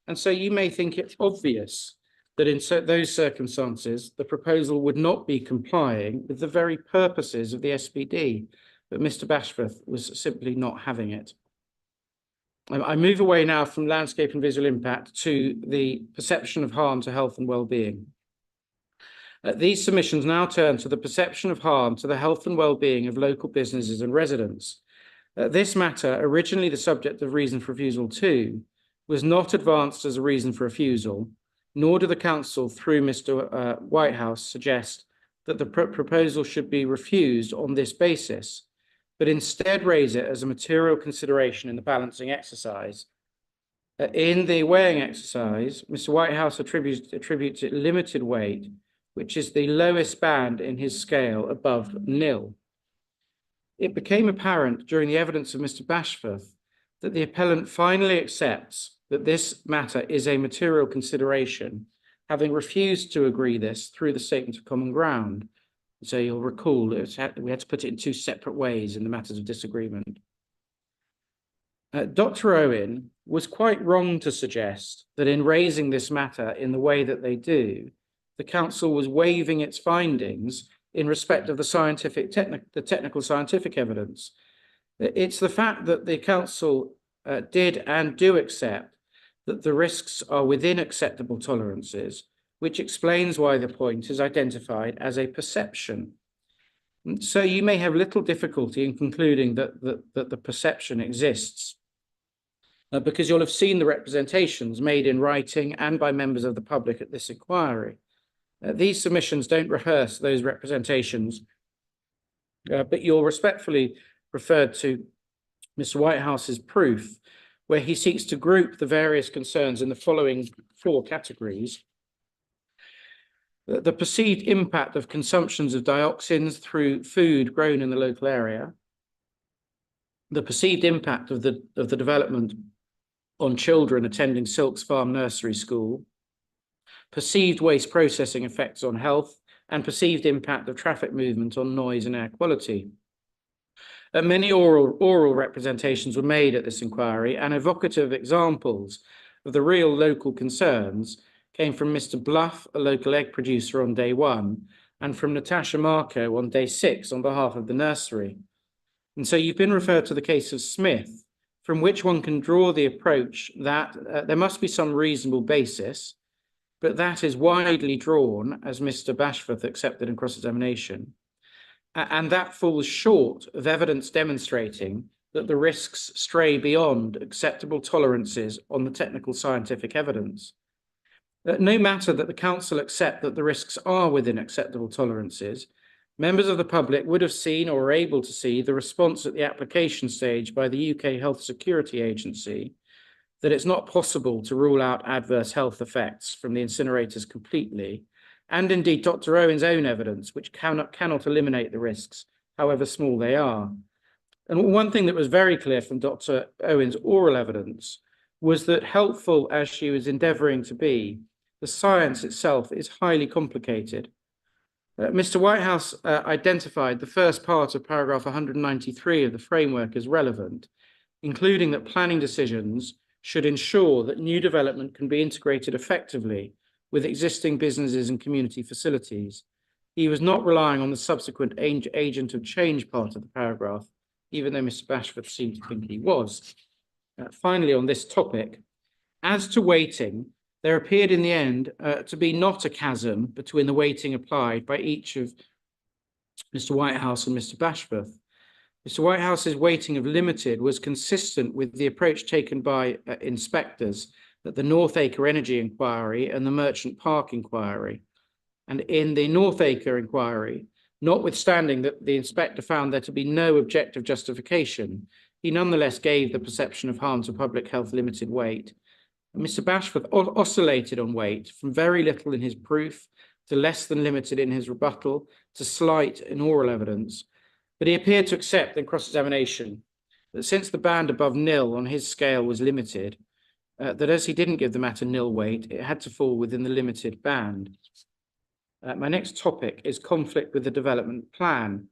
And so you may think it obvious that in those circumstances, the proposal would not be complying with the very purposes of the SPD, but Mr. Bashforth was simply not having it. I move away now from landscape and visual impact to the perception of harm to health and well-being. These submissions now turn to the perception of harm to the health and well-being of local businesses and residents. This matter, originally the subject of reason for refusal 2, was not advanced as a reason for refusal, nor do the council, through Mr. Whitehouse, suggest that the proposal should be refused on this basis, but instead raise it as a material consideration in the balancing exercise. In the weighing exercise, Mr. Whitehouse attributes it limited weight, which is the lowest band in his scale above nil. It became apparent during the evidence of Mr. Bashforth that the appellant finally accepts that this matter is a material consideration, having refused to agree this through the statement of common ground. So you'll recall we had to put it in two separate ways in the matters of disagreement. Dr. Owen was quite wrong to suggest that in raising this matter in the way that they do, the council was waiving its findings in respect of the technical scientific evidence. It's the fact that the council did and do accept that the risks are within acceptable tolerances, which explains why the point is identified as a perception. So you may have little difficulty in concluding that the perception exists, because you'll have seen the representations made in writing and by members of the public at this inquiry. These submissions don't rehearse those representations, but you're respectfully referred to Mr. Whitehouse's proof, where he seeks to group the various concerns in the following 4 categories. The perceived impact of consumptions of dioxins through food grown in the local area, the perceived impact of the development on children attending Silks Farm Nursery School, perceived waste processing effects on health, and perceived impact of traffic movement on noise and air quality. Many oral representations were made at this inquiry, and evocative examples of the real local concerns came from Mr. Bluff, a local egg producer, on day 1, and from Natasha Marco on day 6 on behalf of the nursery. And so you've been referred to the case of Smith, from which one can draw the approach that there must be some reasonable basis, but that is widely drawn, as Mr. Bashforth accepted in cross-examination, and that falls short of evidence demonstrating that the risks stray beyond acceptable tolerances on the technical scientific evidence. No matter that the council accept that the risks are within acceptable tolerances, members of the public would have seen or were able to see the response at the application stage by the UK Health Security Agency that it's not possible to rule out adverse health effects from the incinerators completely, and indeed Dr. Owen's own evidence, which cannot eliminate the risks, however small they are. And one thing that was very clear from Dr. Owen's oral evidence was that, helpful as she was endeavouring to be, the science itself is highly complicated. Mr. Whitehouse identified the first part of paragraph 193 of the framework as relevant, including that planning decisions should ensure that new development can be integrated effectively with existing businesses and community facilities. He was not relying on the subsequent agent of change part of the paragraph, even though Mr. Bashforth seemed to think he was. Finally, on this topic, as to weighting, there appeared in the end to be not a chasm between the weighting applied by each of Mr. Whitehouse and Mr. Bashforth. Mr. Whitehouse's weighting of limited was consistent with the approach taken by inspectors at the Northacre Energy Inquiry and the Merchant Park Inquiry. And in the Northacre Inquiry, notwithstanding that the inspector found there to be no objective justification, he nonetheless gave the perception of harm to public health limited weight. And Mr. Bashforth oscillated on weight from very little in his proof to less than limited in his rebuttal to slight in oral evidence. But he appeared to accept in cross-examination that since the band above nil on his scale was limited, that as he didn't give the matter nil weight, it had to fall within the limited band. My next topic is conflict with the development plan.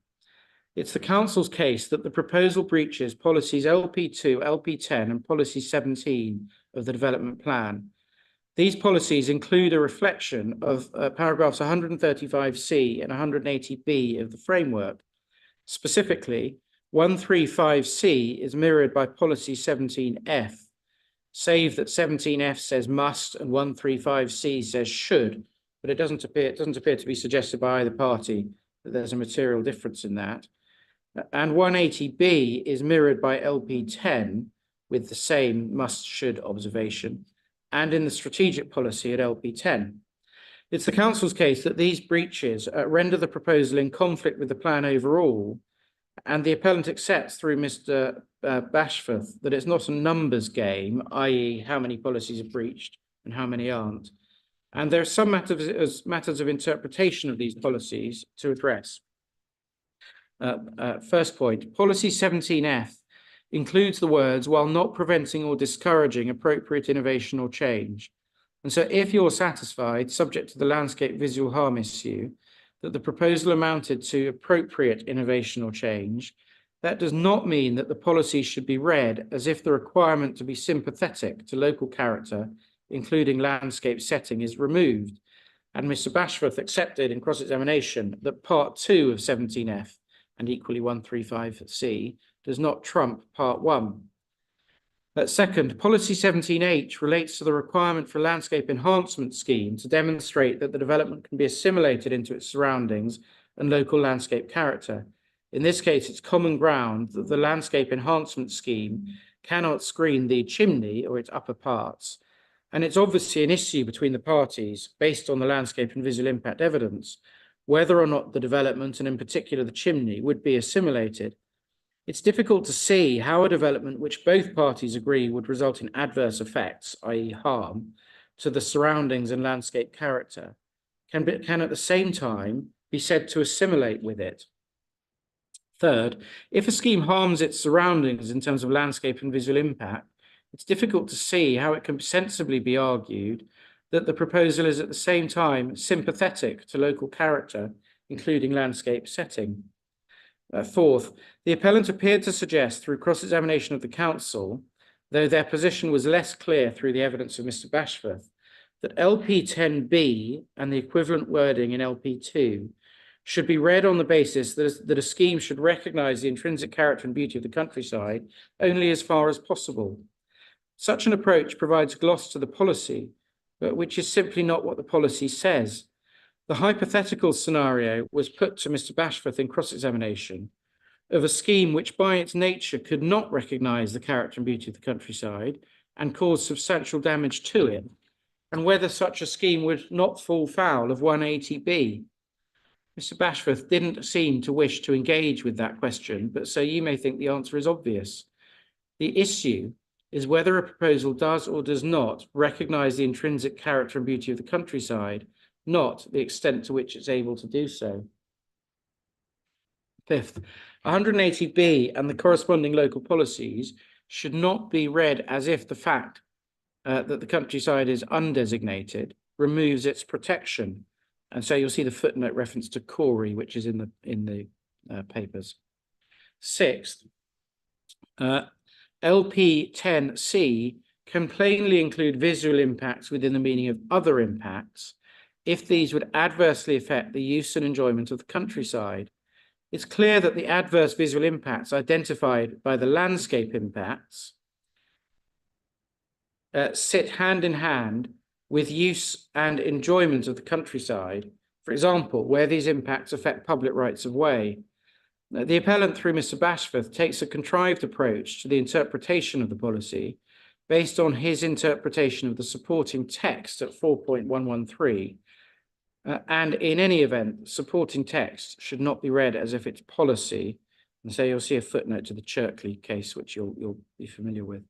It's the council's case that the proposal breaches policies LP2, LP10 and policy 17 of the development plan. These policies include a reflection of paragraphs 135C and 180B of the framework. Specifically, 135C is mirrored by policy 17F, save that 17F says must and 135C says should, but it doesn't appear to be suggested by either party that there's a material difference in that. And 180B is mirrored by LP10 with the same must-should observation, and in the strategic policy at LP10. It's the council's case that these breaches render the proposal in conflict with the plan overall, and the appellant accepts through Mr. Bashforth that it's not a numbers game, i.e. how many policies are breached and how many aren't. And there are some matters of interpretation of these policies to address. First point, policy 17F includes the words while not preventing or discouraging appropriate innovation or change. And so if you're satisfied, subject to the landscape visual harm issue, that the proposal amounted to appropriate innovation or change, that does not mean that the policy should be read as if the requirement to be sympathetic to local character, including landscape setting, is removed. And Mr. Bashforth accepted in cross-examination that part 2 of 17F and equally 135C does not trump part 1. Second, policy 17H relates to the requirement for a landscape enhancement scheme to demonstrate that the development can be assimilated into its surroundings and local landscape character. In this case, it's common ground that the landscape enhancement scheme cannot screen the chimney or its upper parts. And it's obviously an issue between the parties based on the landscape and visual impact evidence, whether or not the development, and in particular the chimney, would be assimilated. It's difficult to see how a development which both parties agree would result in adverse effects, i.e. harm, to the surroundings and landscape character, can at the same time be said to assimilate with it. Third, if a scheme harms its surroundings in terms of landscape and visual impact, it's difficult to see how it can sensibly be argued that the proposal is at the same time sympathetic to local character, including landscape setting. Fourth, the appellant appeared to suggest through cross-examination of the council, though their position was less clear through the evidence of Mr. Bashforth, that LP10B and the equivalent wording in LP2 should be read on the basis that a scheme should recognise the intrinsic character and beauty of the countryside only as far as possible. Such an approach provides gloss to the policy, but which is simply not what the policy says. The hypothetical scenario was put to Mr. Bashforth in cross-examination of a scheme which by its nature could not recognise the character and beauty of the countryside and cause substantial damage to it, and whether such a scheme would not fall foul of 180B. Mr. Bashforth didn't seem to wish to engage with that question, but so you may think the answer is obvious. The issue is whether a proposal does or does not recognise the intrinsic character and beauty of the countryside not the extent to which it's able to do so. Fifth, 180B and the corresponding local policies should not be read as if the fact that the countryside is undesignated removes its protection. And so you'll see the footnote reference to Corey, which is in the papers. Sixth, LP 10C can plainly include visual impacts within the meaning of other impacts if these would adversely affect the use and enjoyment of the countryside. It's clear that the adverse visual impacts identified by the landscape impacts sit hand in hand with use and enjoyment of the countryside, for example, where these impacts affect public rights of way. The appellant, through Mr. Bashforth, takes a contrived approach to the interpretation of the policy based on his interpretation of the supporting text at 4.113. And in any event, supporting text should not be read as if it's policy. And so you'll see a footnote to the Cherkley case, which you'll be familiar with.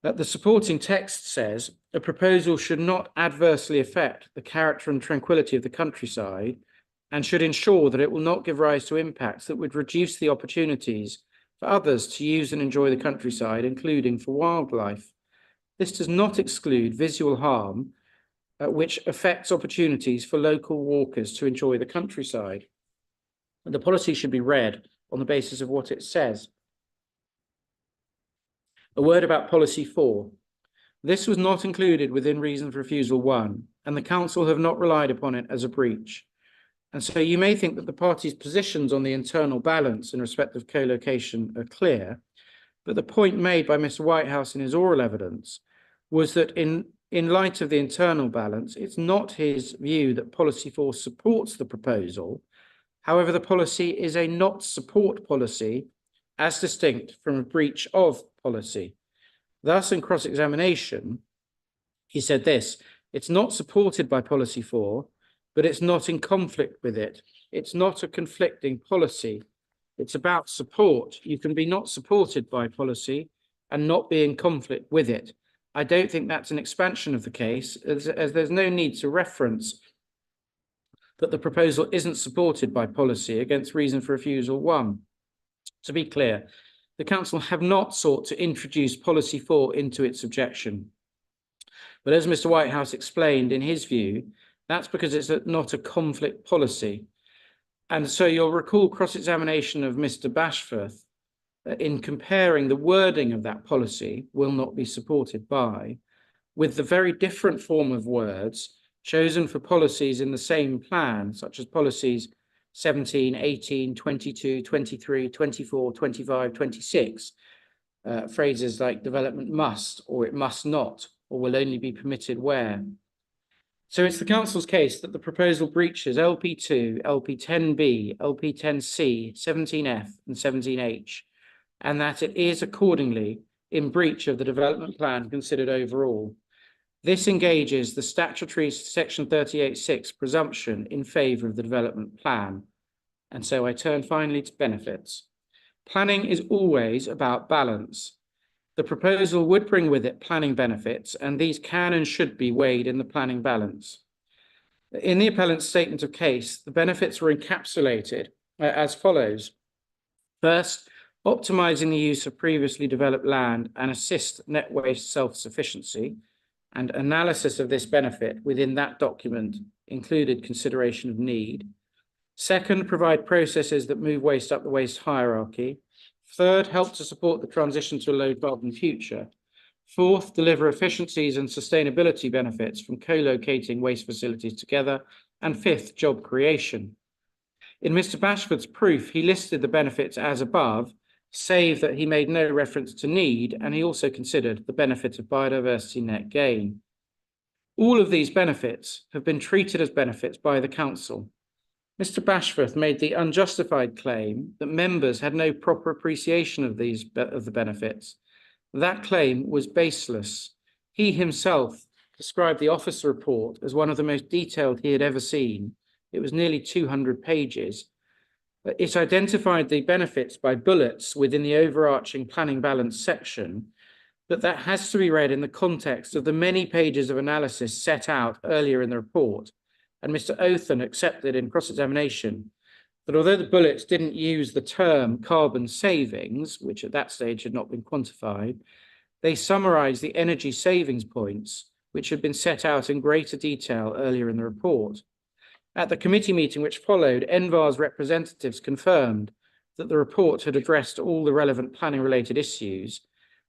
That the supporting text says a proposal should not adversely affect the character and tranquility of the countryside and should ensure that it will not give rise to impacts that would reduce the opportunities for others to use and enjoy the countryside, including for wildlife. This does not exclude visual harm, which affects opportunities for local walkers to enjoy the countryside. And the policy should be read on the basis of what it says. A word about policy 4. This was not included within reason for refusal 1, and the council have not relied upon it as a breach. And so you may think that the parties' positions on the internal balance in respect of co-location are clear, but the point made by Mr. Whitehouse in his oral evidence was that in light of the internal balance, it's not his view that policy 4 supports the proposal. However, the policy is a not support policy as distinct from a breach of policy. Thus, in cross-examination, he said this: it's not supported by policy 4, but it's not in conflict with it. It's not a conflicting policy. It's about support. You can be not supported by policy and not be in conflict with it. I don't think that's an expansion of the case, as there's no need to reference that the proposal isn't supported by policy against reason for refusal 1. To be clear, the council have not sought to introduce policy 4 into its objection. But as Mr. Whitehouse explained, in his view, that's because it's not a conflict policy. And so you'll recall cross-examination of Mr. Bashforth in comparing the wording of that policy will not be supported by with the very different form of words chosen for policies in the same plan, such as policies 17, 18, 22, 23, 24, 25, 26. Phrases like development must, or it must not, or will only be permitted where. So it's the council's case that the proposal breaches LP2, LP10B, LP10C, 17F and 17H, and that it is accordingly in breach of the development plan considered overall. This engages the statutory section 38(6) presumption in favour of the development plan. And so I turn finally to benefits. Planning is always about balance. The proposal would bring with it planning benefits, and these can and should be weighed in the planning balance. In the appellant's statement of case, the benefits were encapsulated as follows. First, optimising the use of previously developed land and assist net waste self-sufficiency, and analysis of this benefit within that document included consideration of need. Second, provide processes that move waste up the waste hierarchy. Third, help to support the transition to a low carbon future. Fourth, deliver efficiencies and sustainability benefits from co-locating waste facilities together. And fifth, job creation. In Mr. Bashforth's proof, he listed the benefits as above, save that he made no reference to need, and he also considered the benefit of biodiversity net gain. All of these benefits have been treated as benefits by the council. Mr. Bashforth made the unjustified claim that members had no proper appreciation of the benefits. That claim was baseless. He himself described the officer report as one of the most detailed he had ever seen. It was nearly 200 pages. It identified the benefits by bullets within the overarching planning balance section, but that has to be read in the context of the many pages of analysis set out earlier in the report. and Mr. Othen accepted in cross-examination that although the bullets didn't use the term carbon savings, which at that stage had not been quantified, they summarised the energy savings points, which had been set out in greater detail earlier in the report. At the committee meeting which followed, NVAR's representatives confirmed that the report had addressed all the relevant planning-related issues,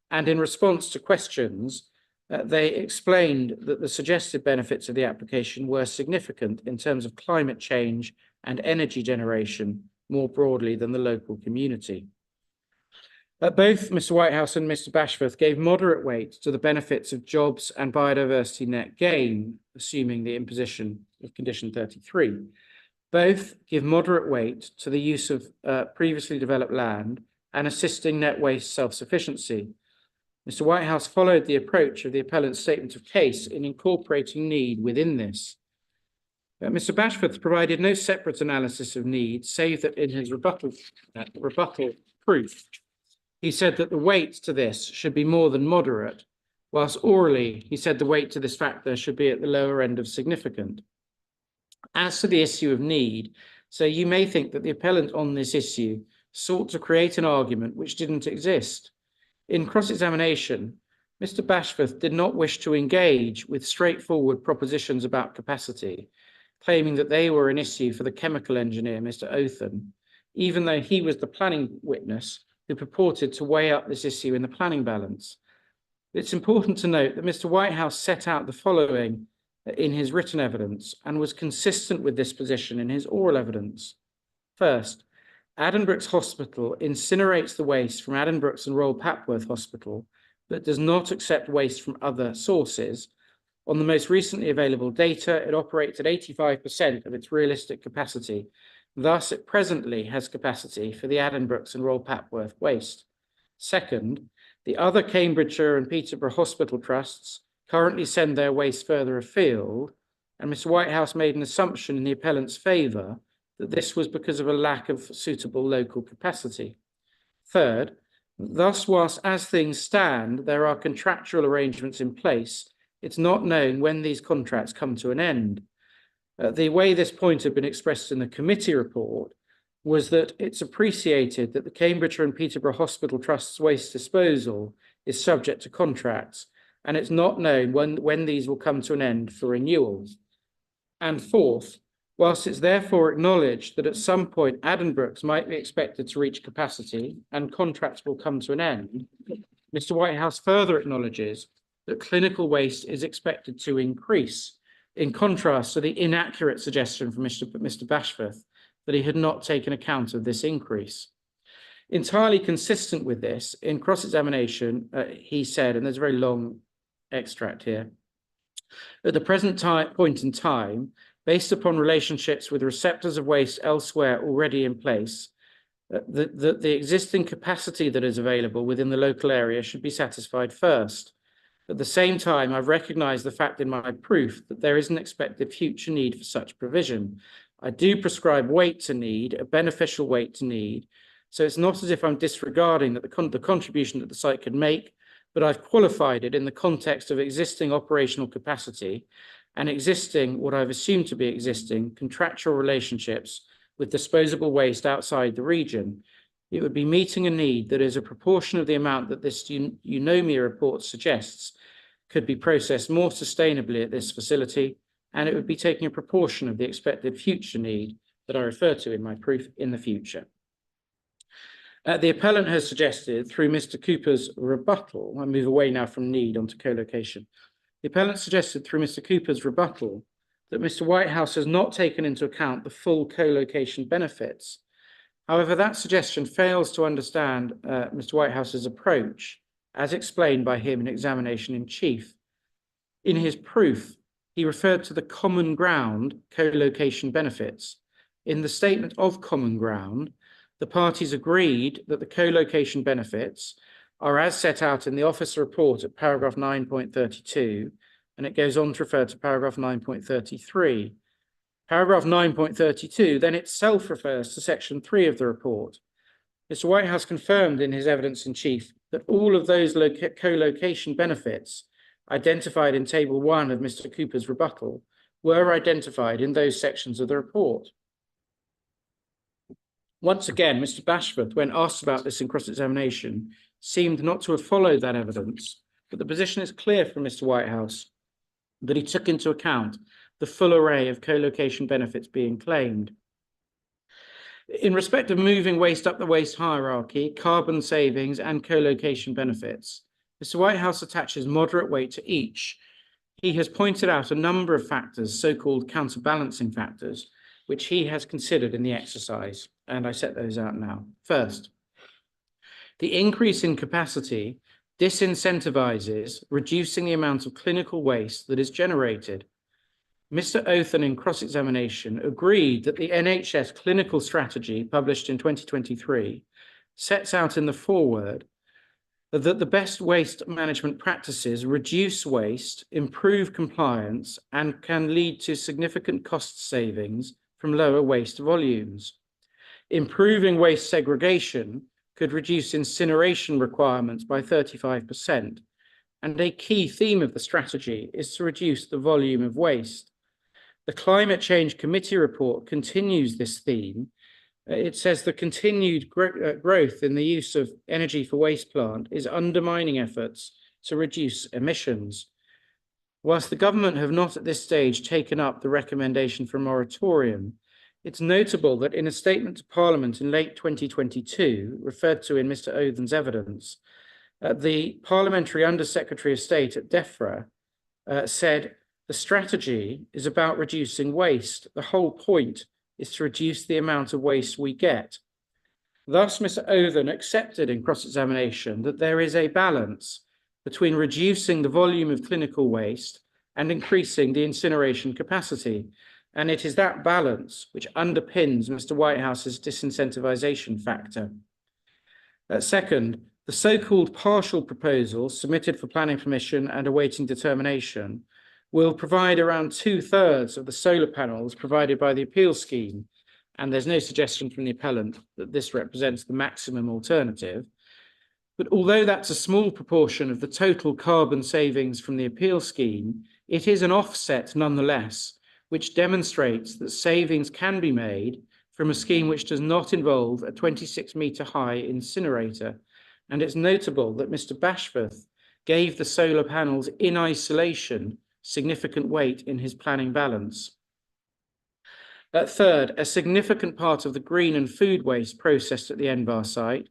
and in response to questions, they explained that the suggested benefits of the application were significant in terms of climate change and energy generation more broadly than the local community. Both Mr. Whitehouse and Mr. Bashforth gave moderate weight to the benefits of jobs and biodiversity net gain, assuming the imposition of condition 33. Both give moderate weight to the use of previously developed land and assisting net waste self-sufficiency. Mr. Whitehouse followed the approach of the appellant's statement of case in incorporating need within this. Mr. Bashforth provided no separate analysis of need, save that in his rebuttal proof, he said that the weight to this should be more than moderate, whilst orally he said the weight to this factor should be at the lower end of significant. As to the issue of need, so you may think that the appellant on this issue sought to create an argument which didn't exist. In cross-examination, Mr. Bashforth did not wish to engage with straightforward propositions about capacity, claiming that they were an issue for the chemical engineer, Mr. Othen, even though he was the planning witness who purported to weigh up this issue in the planning balance. It's important to note that Mr. Whitehouse set out the following in his written evidence and was consistent with this position in his oral evidence. First, Addenbrooke's Hospital incinerates the waste from Addenbrooke's and Royal Papworth Hospital, but does not accept waste from other sources. On the most recently available data, it operates at 85% of its realistic capacity. Thus, it presently has capacity for the Addenbrooke's and Royal Papworth waste. Second, the other Cambridgeshire and Peterborough hospital trusts currently send their waste further afield, and Mr. Whitehouse made an assumption in the appellant's favour that this was because of a lack of suitable local capacity. Third, thus, whilst as things stand, there are contractual arrangements in place, it's not known when these contracts come to an end. The way this point had been expressed in the committee report was that it's appreciated that the Cambridgeshire and Peterborough Hospital Trust's waste disposal is subject to contracts, and it's not known when these will come to an end for renewals. And fourth, whilst it's therefore acknowledged that at some point Addenbrooke's might be expected to reach capacity and contracts will come to an end, Mr. Whitehouse further acknowledges that clinical waste is expected to increase, in contrast to the inaccurate suggestion from Mr. Bashforth that he had not taken account of this increase. Entirely consistent with this, in cross-examination, he said, and there's a very long extract here, at the present point in time, based upon relationships with receptors of waste elsewhere already in place, the existing capacity that is available within the local area should be satisfied first. At the same time, I've recognised the fact in my proof that there is an expected future need for such provision. I do prescribe weight to need, a beneficial weight to need, so it's not as if I'm disregarding that the contribution that the site could make, but I've qualified it in the context of existing operational capacity and existing, what I've assumed to be existing, contractual relationships with disposable waste outside the region. It would be meeting a need that is a proportion of the amount that this UNOMIA report suggests could be processed more sustainably at this facility, and it would be taking a proportion of the expected future need that I refer to in my proof in the future. The appellant has suggested, through Mr. Cooper's rebuttal, I move away now from need onto co-location. The appellant suggested through Mr. Cooper's rebuttal that Mr. Whitehouse has not taken into account the full co-location benefits. However, that suggestion fails to understand Mr. Whitehouse's approach, as explained by him in examination in chief. In his proof, he referred to the common ground co-location benefits. In the statement of common ground, the parties agreed that the co-location benefits are as set out in the officer report at paragraph 9.32, and it goes on to refer to paragraph 9.33. Paragraph 9.32 then itself refers to section 3 of the report. Mr. Whitehouse confirmed in his evidence in chief that all of those co-location benefits identified in table 1 of Mr. Cooper's rebuttal were identified in those sections of the report. Once again, Mr. Bashforth, when asked about this in cross-examination, seemed not to have followed that evidence, but the position is clear from Mr. Whitehouse that he took into account the full array of co-location benefits being claimed. In respect of moving waste up the waste hierarchy, carbon savings and co-location benefits, Mr. Whitehouse attaches moderate weight to each. He has pointed out a number of factors, so-called counterbalancing factors, which he has considered in the exercise, and I set those out now. First, the increase in capacity disincentivizes reducing the amount of clinical waste that is generated. Mr. Othen in cross-examination agreed that the NHS clinical strategy published in 2023 sets out in the foreword that the best waste management practices reduce waste, improve compliance, and can lead to significant cost savings from lower waste volumes. Improving waste segregation could reduce incineration requirements by 35%, and a key theme of the strategy is to reduce the volume of waste. The Climate Change Committee report continues this theme. It says the continued growth in the use of energy for waste plant is undermining efforts to reduce emissions. Whilst the government have not at this stage taken up the recommendation for a moratorium, it's notable that in a statement to Parliament in late 2022, referred to in Mr. Othen's evidence, the Parliamentary Under-Secretary of State at DEFRA said, the strategy is about reducing waste. The whole point is to reduce the amount of waste we get. Thus, Mr. Othen accepted in cross-examination that there is a balance between reducing the volume of clinical waste and increasing the incineration capacity. And it is that balance which underpins Mr. Whitehouse's disincentivization factor. Second, the so-called partial proposal submitted for planning permission and awaiting determination will provide around 2/3 of the solar panels provided by the appeal scheme, and there's no suggestion from the appellant that this represents the maximum alternative. But although that's a small proportion of the total carbon savings from the appeal scheme, it is an offset nonetheless, which demonstrates that savings can be made from a scheme which does not involve a 26-metre high incinerator. And it's notable that Mr. Bashforth gave the solar panels in isolation significant weight in his planning balance. Third, a significant part of the green and food waste processed at the NBAR site,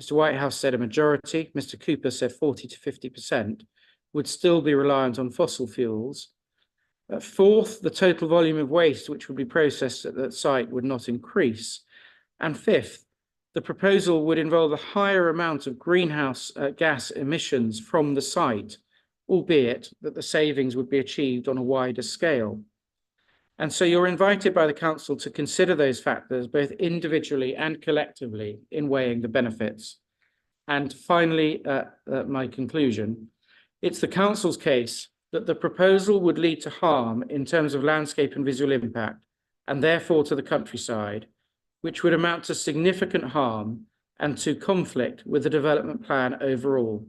Mr. Whitehouse said a majority, Mr. Cooper said 40 to 50%, would still be reliant on fossil fuels. Fourth, the total volume of waste which would be processed at that site would not increase. And fifth, the proposal would involve a higher amount of greenhouse gas emissions from the site, albeit that the savings would be achieved on a wider scale. And so you're invited by the council to consider those factors both individually and collectively in weighing the benefits. And finally, my conclusion, it's the council's case that the proposal would lead to harm in terms of landscape and visual impact, and therefore to the countryside, which would amount to significant harm and to conflict with the development plan overall.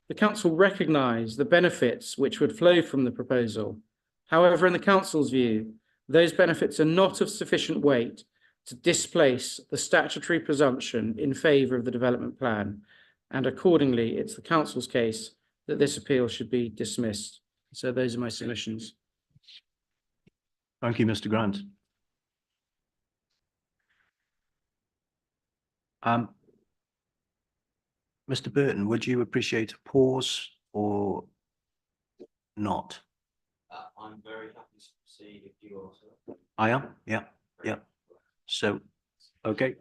The council recognised the benefits which would flow from the proposal. However, in the council's view, those benefits are not of sufficient weight to displace the statutory presumption in favour of the development plan, and accordingly, it's the council's case that this appeal should be dismissed. So those are my submissions. Thank you, Mr. Grant. Mr. Burton, would you appreciate a pause or not? I'm very happy to proceed if you are. I am, yeah, yeah. So, okay.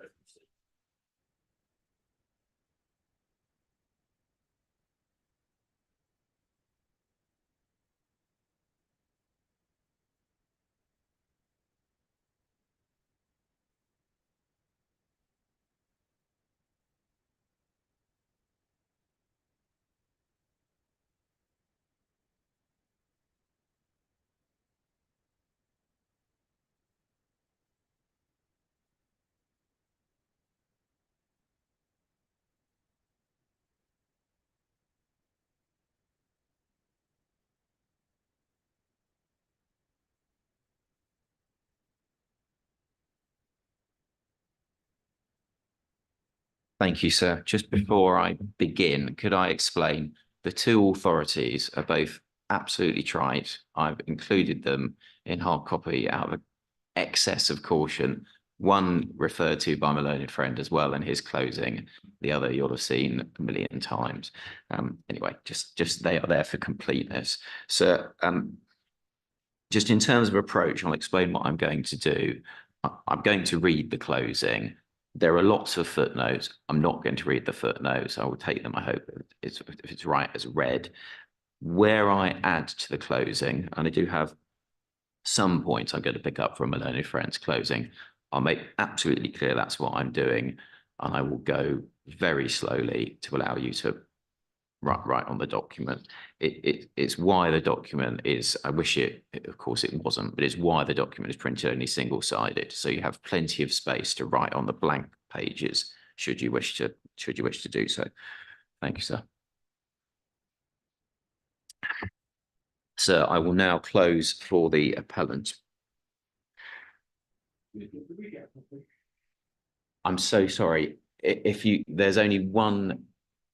Thank you, sir. Just before I begin, could I explain the two authorities are both absolutely trite. I've included them in hard copy out of excess of caution. One referred to by my learned friend as well in his closing. The other you'll have seen a million times. Anyway, just they are there for completeness. So just in terms of approach, I'll explain what I'm going to do. I'm going to read the closing. There are lots of footnotes. I'm not going to read the footnotes. I will take them, I hope, if it's right, as read. Where I add to the closing, and I do have some points I'm going to pick up from a learned friend's closing, I'll make absolutely clear that's what I'm doing, and I will go very slowly to allow you to write on the document. It's why the document is, I wish of course it wasn't, but it's why the document is printed only single-sided, so you have plenty of space to write on the blank pages should you wish to do so. Thank you, sir. So I will now close for the appellant. I'm so sorry. There's only one,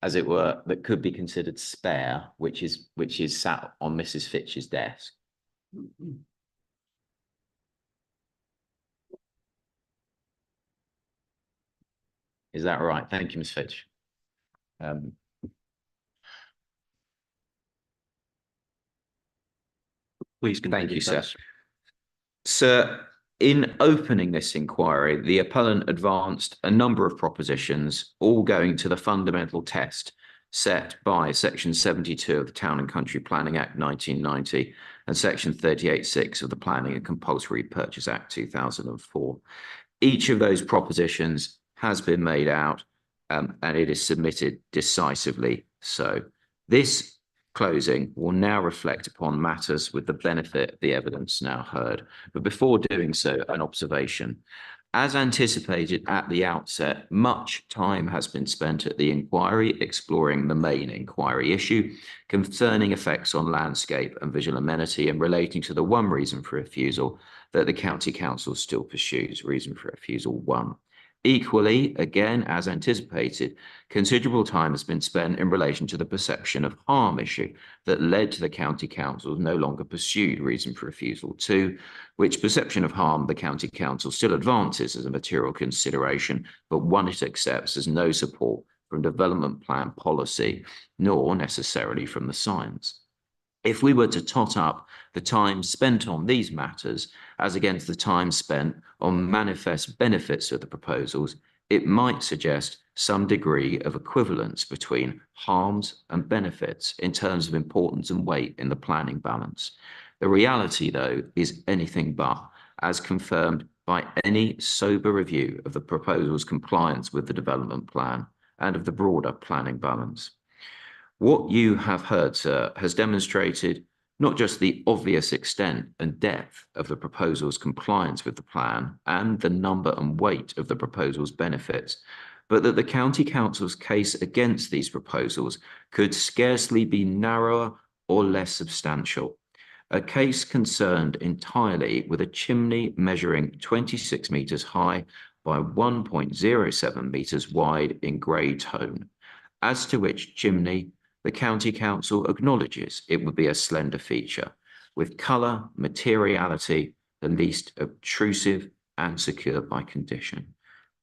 as it were, that could be considered spare, which is sat on Mrs. Fitch's desk. Is that right? Thank you, Ms. Fitch. Please continue. Thank you, sir. Sir, in opening this inquiry, the appellant advanced a number of propositions, all going to the fundamental test set by Section 72 of the Town and Country Planning Act 1990 and Section 38(6) of the Planning and Compulsory Purchase Act 2004. Each of those propositions has been made out, and it is submitted decisively so. This closing will now reflect upon matters with the benefit of the evidence now heard. But before doing so, an observation. As anticipated at the outset, much time has been spent at the inquiry exploring the main inquiry issue concerning effects on landscape and visual amenity and relating to the one reason for refusal that the County Council still pursues, reason for refusal 1. Equally, again, as anticipated, considerable time has been spent in relation to the perception of harm issue that led to the County Council no longer pursued reason for refusal 2, which perception of harm the County Council still advances as a material consideration, but one it accepts as no support from development plan policy, nor necessarily from the science. If we were to tot up the time spent on these matters as against the time spent on manifest benefits of the proposals, it might suggest some degree of equivalence between harms and benefits in terms of importance and weight in the planning balance. The reality, though, is anything but, as confirmed by any sober review of the proposal's compliance with the development plan and of the broader planning balance. What you have heard, sir, has demonstrated not just the obvious extent and depth of the proposal's compliance with the plan and the number and weight of the proposal's benefits, but that the County Council's case against these proposals could scarcely be narrower or less substantial. A case concerned entirely with a chimney measuring 26 metres high by 1.07 metres wide in grey tone, as to which chimney the County Council acknowledges it would be a slender feature, with colour, materiality, the least obtrusive and secured by condition.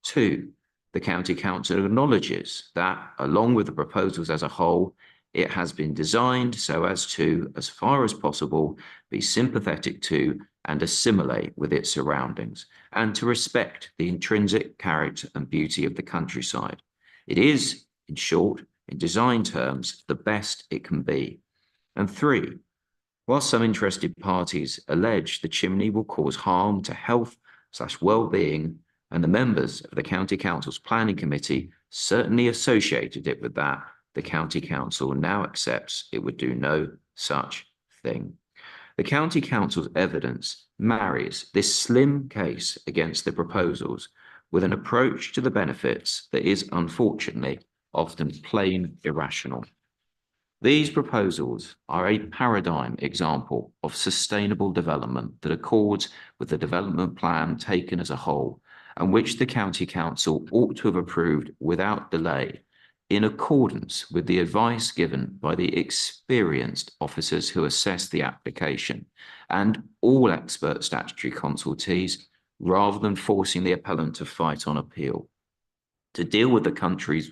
2, the County Council acknowledges that, along with the proposals as a whole, it has been designed so as to, as far as possible, be sympathetic to and assimilate with its surroundings, and to respect the intrinsic character and beauty of the countryside. It is, in short, in design terms, the best it can be. And 3, whilst some interested parties allege the chimney will cause harm to health/well-being, and the members of the County Council's Planning Committee certainly associated it with that, the County Council now accepts it would do no such thing. The County Council's evidence marries this slim case against the proposals with an approach to the benefits that is, unfortunately, often plain irrational. These proposals are a paradigm example of sustainable development that accords with the development plan taken as a whole and which the County Council ought to have approved without delay in accordance with the advice given by the experienced officers who assess the application and all expert statutory consultees, rather than forcing the appellant to fight on appeal. To deal with the county's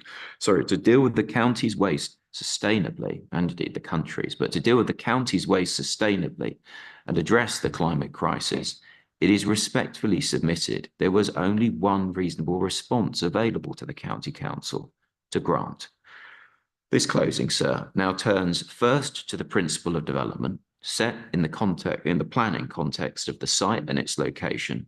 waste sustainably, and indeed the country's, but to deal with the county's waste sustainably and address the climate crisis, it is respectfully submitted there was only one reasonable response available to the County Council to grant. This closing, sir, now turns first to the principle of development set in the planning context of the site and its location,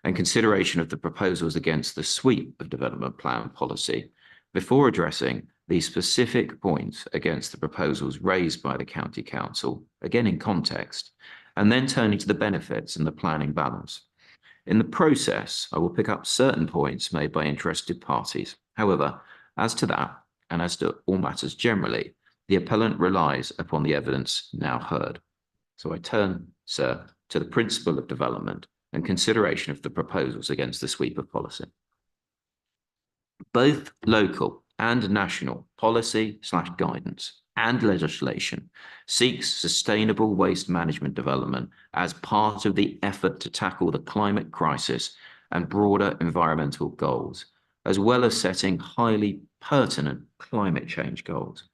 and consideration of the proposals against the sweep of development plan policy, before addressing the specific points against the proposals raised by the County Council, again in context, and then turning to the benefits and the planning balance. In the process, I will pick up certain points made by interested parties. However, as to that, and as to all matters generally, the appellant relies upon the evidence now heard. So I turn, sir, to the principle of development and consideration of the proposals against the sweep of policy. Both local and national policy/guidance and legislation seeks sustainable waste management development as part of the effort to tackle the climate crisis and broader environmental goals, as well as setting highly pertinent climate change goals.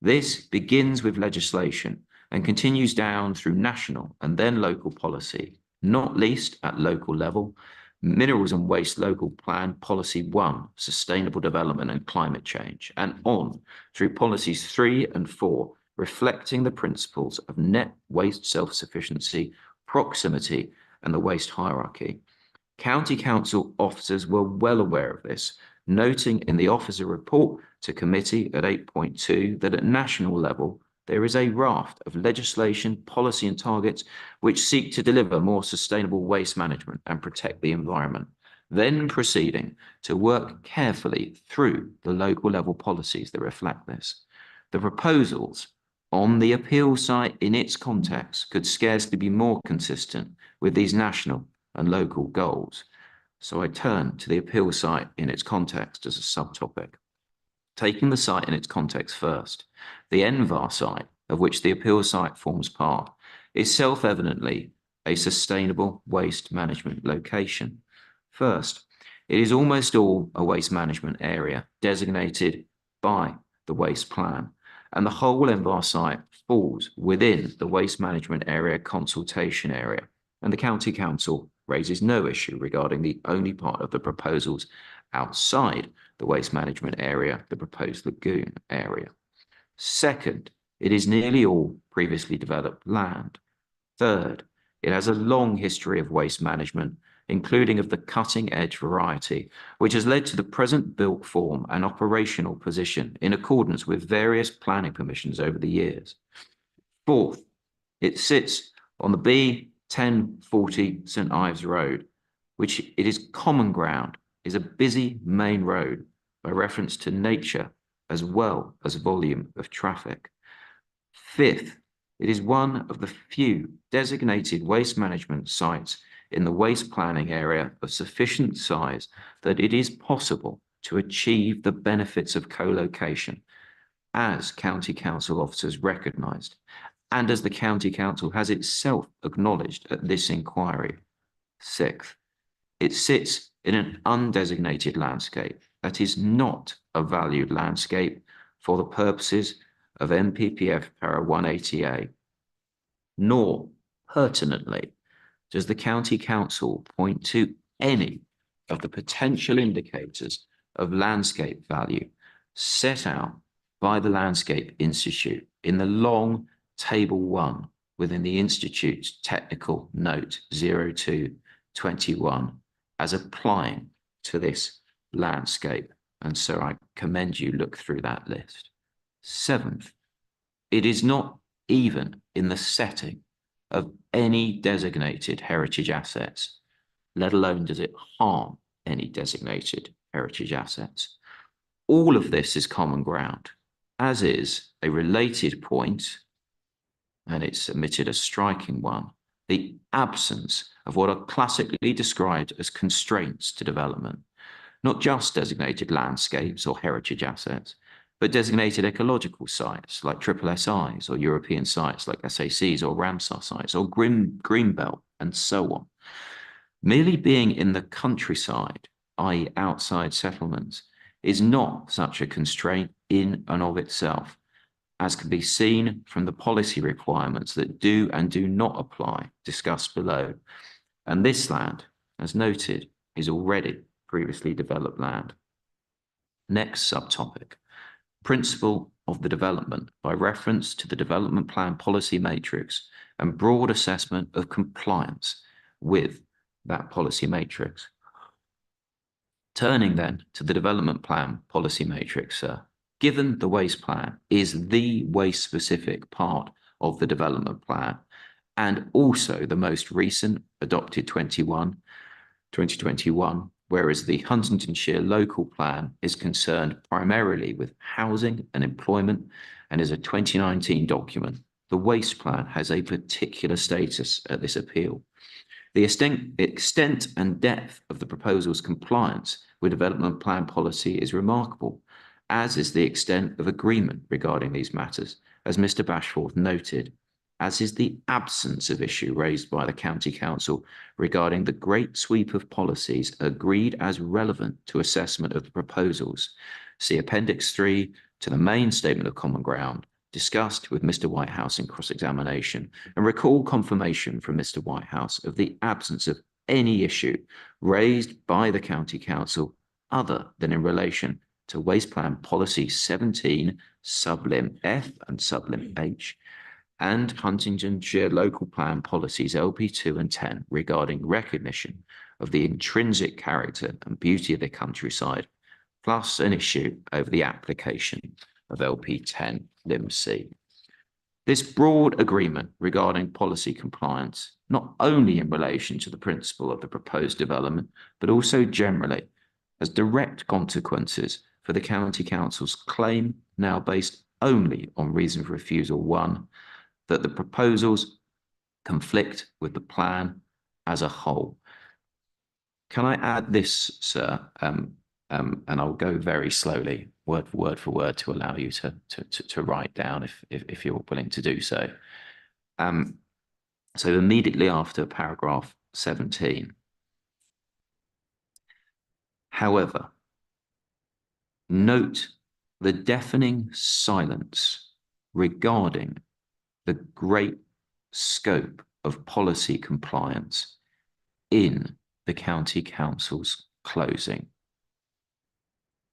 This begins with legislation and continues down through national and then local policy, not least at local level, Minerals and Waste Local Plan Policy 1, Sustainable Development and Climate Change, and on through policies 3 and 4, reflecting the principles of net waste self-sufficiency, proximity, and the waste hierarchy. County Council officers were well aware of this, noting in the officer report to committee at 8.2 that at national level, there is a raft of legislation, policy and targets which seek to deliver more sustainable waste management and protect the environment, then proceeding to work carefully through the local level policies that reflect this. The proposals on the appeal site in its context could scarcely be more consistent with these national and local goals. So I turn to the appeal site in its context as a subtopic. Taking the site in its context first, the NVAR site, of which the appeal site forms part, is self-evidently a sustainable waste management location. First, it is almost all a waste management area designated by the waste plan, and the whole NVAR site falls within the waste management area consultation area, and the County Council raises no issue regarding the only part of the proposals outside the waste management area, the proposed lagoon area. Second, it is nearly all previously developed land. Third, it has a long history of waste management, including of the cutting-edge variety, which has led to the present built form and operational position in accordance with various planning permissions over the years. Fourth, it sits on the B1040 St Ives Road, which it is common ground, is a busy main road by reference to nature as well as volume of traffic. Fifth, it is one of the few designated waste management sites in the waste planning area of sufficient size that it is possible to achieve the benefits of co-location, as County Council officers recognised, and as the County Council has itself acknowledged at this inquiry. Sixth, it sits in an undesignated landscape that is not a valued landscape for the purposes of NPPF Para 180A, nor pertinently does the County Council point to any of the potential indicators of landscape value set out by the Landscape Institute in the long Table 1 within the Institute's Technical Note 0221 as applying to this landscape. And so I commend you look through that list. Seventh, it is not even in the setting of any designated heritage assets, let alone does it harm any designated heritage assets. All of this is common ground, as is a related point, and it's submitted a striking one, the absence of what are classically described as constraints to development, not just designated landscapes or heritage assets, but designated ecological sites like SSIs or European sites like SACs or Ramsar sites or Greenbelt and so on. Merely being in the countryside, i.e. outside settlements, is not such a constraint in and of itself, as can be seen from the policy requirements that do and do not apply discussed below. And this land, as noted, is already previously developed land. Next subtopic, principle of the development by reference to the development plan policy matrix and broad assessment of compliance with that policy matrix. Turning then to the development plan policy matrix, given the waste plan is the waste specific part of the development plan and also the most recent adopted 2021, whereas the Huntingdonshire local plan is concerned primarily with housing and employment and is a 2019 document. The waste plan has a particular status at this appeal. The extent and depth of the proposal's compliance with development plan policy is remarkable, as is the extent of agreement regarding these matters, as Mr. Bashforth noted, as is the absence of issue raised by the County Council regarding the great sweep of policies agreed as relevant to assessment of the proposals. See Appendix 3 to the main statement of common ground discussed with Mr. Whitehouse in cross-examination, and recall confirmation from Mr. Whitehouse of the absence of any issue raised by the County Council other than in relation to Waste Plan Policy 17, Sublim F and Sublim H, and Huntingdonshire Local Plan Policies LP2 and 10 regarding recognition of the intrinsic character and beauty of the countryside, plus an issue over the application of LP10 Lim C. This broad agreement regarding policy compliance, not only in relation to the principle of the proposed development, but also generally, has direct consequences for the County Council's claim, now based only on reason for refusal 1, that the proposals conflict with the plan as a whole. Can I add this, sir? And I'll go very slowly, word for word, to allow you to write down if you're willing to do so. So immediately after paragraph 17. However, note the deafening silence regarding the great scope of policy compliance in the County Council's closing,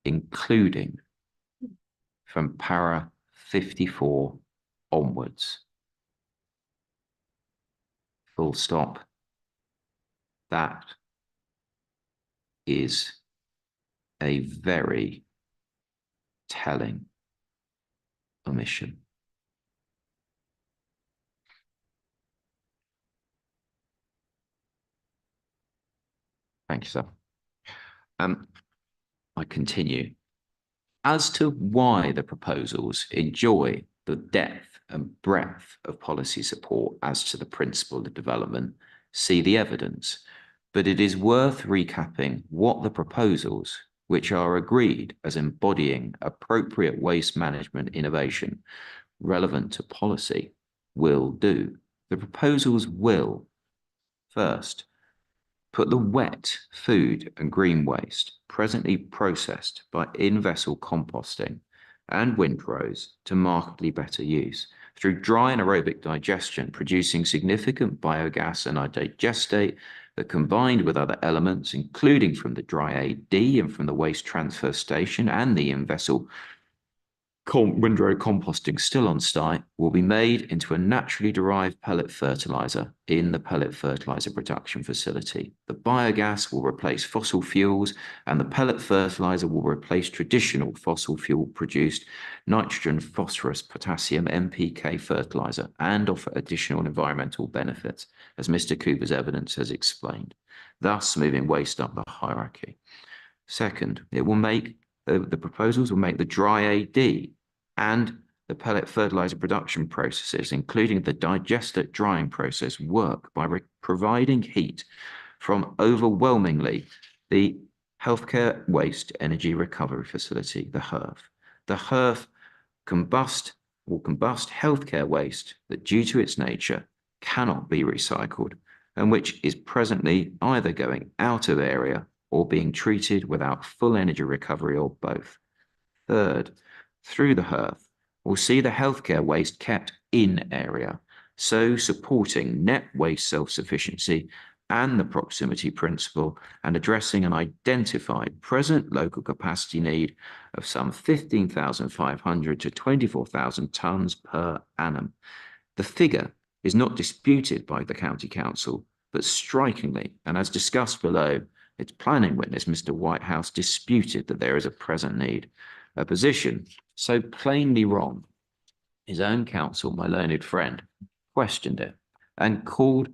including from para 54 onwards. Full stop. That is a very telling omission. Thank you, sir. I continue. As to why the proposals enjoy the depth and breadth of policy support as to the principle of development, see the evidence, but it is worth recapping what the proposals, which are agreed as embodying appropriate waste management innovation relevant to policy, will do. The proposals will, first, put the wet food and green waste presently processed by in-vessel composting and windrows to markedly better use through dry anaerobic digestion, producing significant biogas and digestate that, combined with other elements, including from the dry AD and from the waste transfer station and the in-vessel windrow composting still on site, will be made into a naturally derived pellet fertilizer in the pellet fertilizer production facility. The biogas will replace fossil fuels and the pellet fertilizer will replace traditional fossil fuel produced nitrogen, phosphorus, potassium, NPK fertilizer and offer additional environmental benefits, as Mr. Cooper's evidence has explained, thus moving waste up the hierarchy. Second, it will make the proposals will make the dry AD and the pellet fertilizer production processes, including the digester drying process, work by providing heat from overwhelmingly the Healthcare Waste Energy Recovery Facility, the HERF. The HERF will combust healthcare waste that, due to its nature, cannot be recycled, and which is presently either going out of area or being treated without full energy recovery, or both. Third, through the HERF, we'll see the healthcare waste kept in area, so supporting net waste self-sufficiency and the proximity principle, and addressing an identified present local capacity need of some 15,500 to 24,000 tonnes per annum. The figure is not disputed by the County Council, but strikingly, and as discussed below, its planning witness, Mr. Whitehouse, disputed that there is a present need, a position so plainly wrong. His own counsel, my learned friend, questioned it and called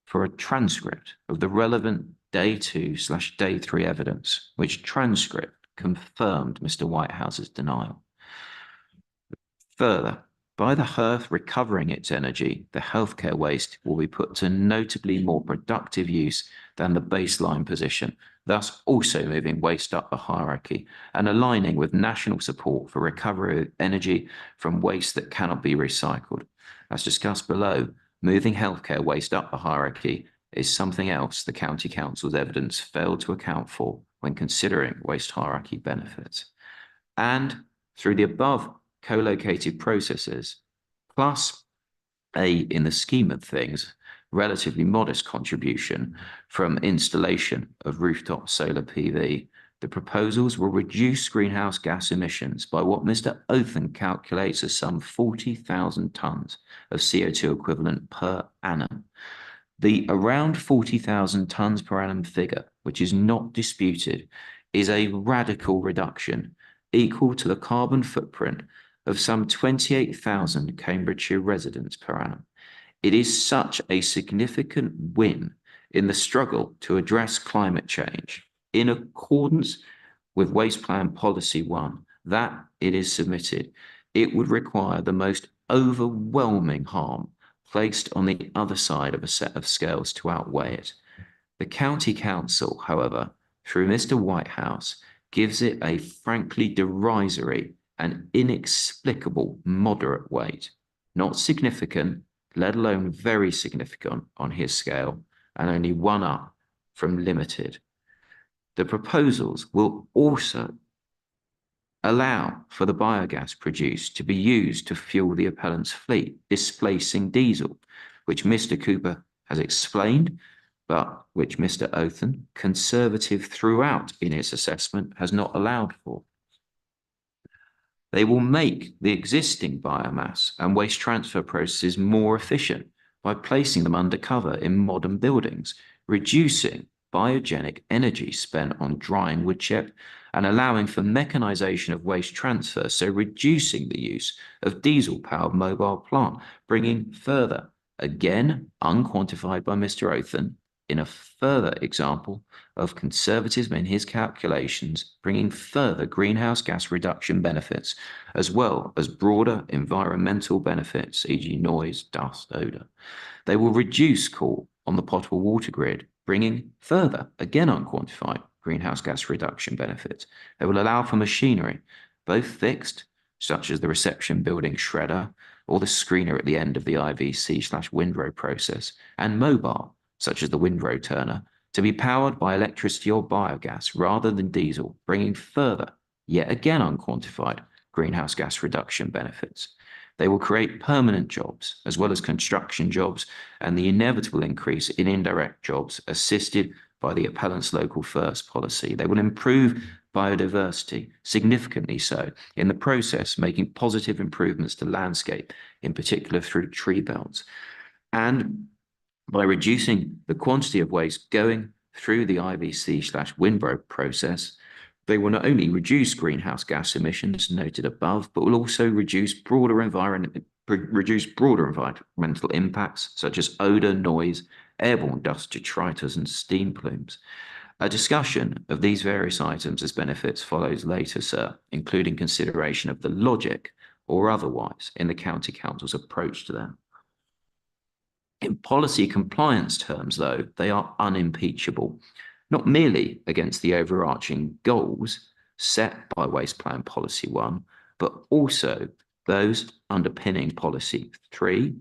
for a transcript of the relevant day 2/day 3 evidence, which transcript confirmed Mr. Whitehouse's denial. Further, by the HERF recovering its energy, the healthcare waste will be put to notably more productive use than the baseline position, thus also moving waste up the hierarchy and aligning with national support for recovery of energy from waste that cannot be recycled. As discussed below, moving healthcare waste up the hierarchy is something else the County Council's evidence failed to account for when considering waste hierarchy benefits. And through the above co-located processes, plus in the scheme of things, relatively modest contribution from installation of rooftop solar PV, the proposals will reduce greenhouse gas emissions by what Mr. Othen calculates as some 40,000 tonnes of CO2 equivalent per annum. The around 40,000 tonnes per annum figure, which is not disputed, is a radical reduction equal to the carbon footprint of some 28,000 Cambridgeshire residents per annum. It is such a significant win in the struggle to address climate change, in accordance with Waste Plan Policy 1, that it is submitted. It would require the most overwhelming harm placed on the other side of a set of scales to outweigh it. The County Council, however, through Mr. Whitehouse, gives it a frankly derisory and inexplicable moderate weight, not significant, let alone very significant on his scale, and only one up from limited. The proposals will also allow for the biogas produced to be used to fuel the appellant's fleet, displacing diesel, which Mr. Cooper has explained, but which Mr. Othen, conservative throughout in his assessment, has not allowed for. They will make the existing biomass and waste transfer processes more efficient by placing them undercover in modern buildings, reducing biogenic energy spent on drying wood chip and allowing for mechanization of waste transfer, so reducing the use of diesel-powered mobile plant, bringing further, again unquantified by Mr. Othen, in a further example of conservatism in his calculations, bringing further greenhouse gas reduction benefits, as well as broader environmental benefits, e.g. noise, dust, odour. They will reduce call on the potable water grid, bringing further, again unquantified, greenhouse gas reduction benefits. They will allow for machinery, both fixed, such as the reception building shredder or the screener at the end of the IVC/windrow process, and mobile, such as the windrow turner, to be powered by electricity or biogas rather than diesel, bringing further, yet again unquantified, greenhouse gas reduction benefits. They will create permanent jobs as well as construction jobs and the inevitable increase in indirect jobs assisted by the appellant's local first policy. They will improve biodiversity, significantly so, in the process making positive improvements to landscape, in particular through tree belts. And by reducing the quantity of waste going through the IVC/windrow process, they will not only reduce greenhouse gas emissions noted above, but will also reduce broader environmental impacts such as odour, noise, airborne dust, detritus, and steam plumes. A discussion of these various items as benefits follows later, sir, including consideration of the logic or otherwise in the County Council's approach to them. In policy compliance terms, though, they are unimpeachable, not merely against the overarching goals set by Waste Plan Policy 1, but also those underpinning Policy 3,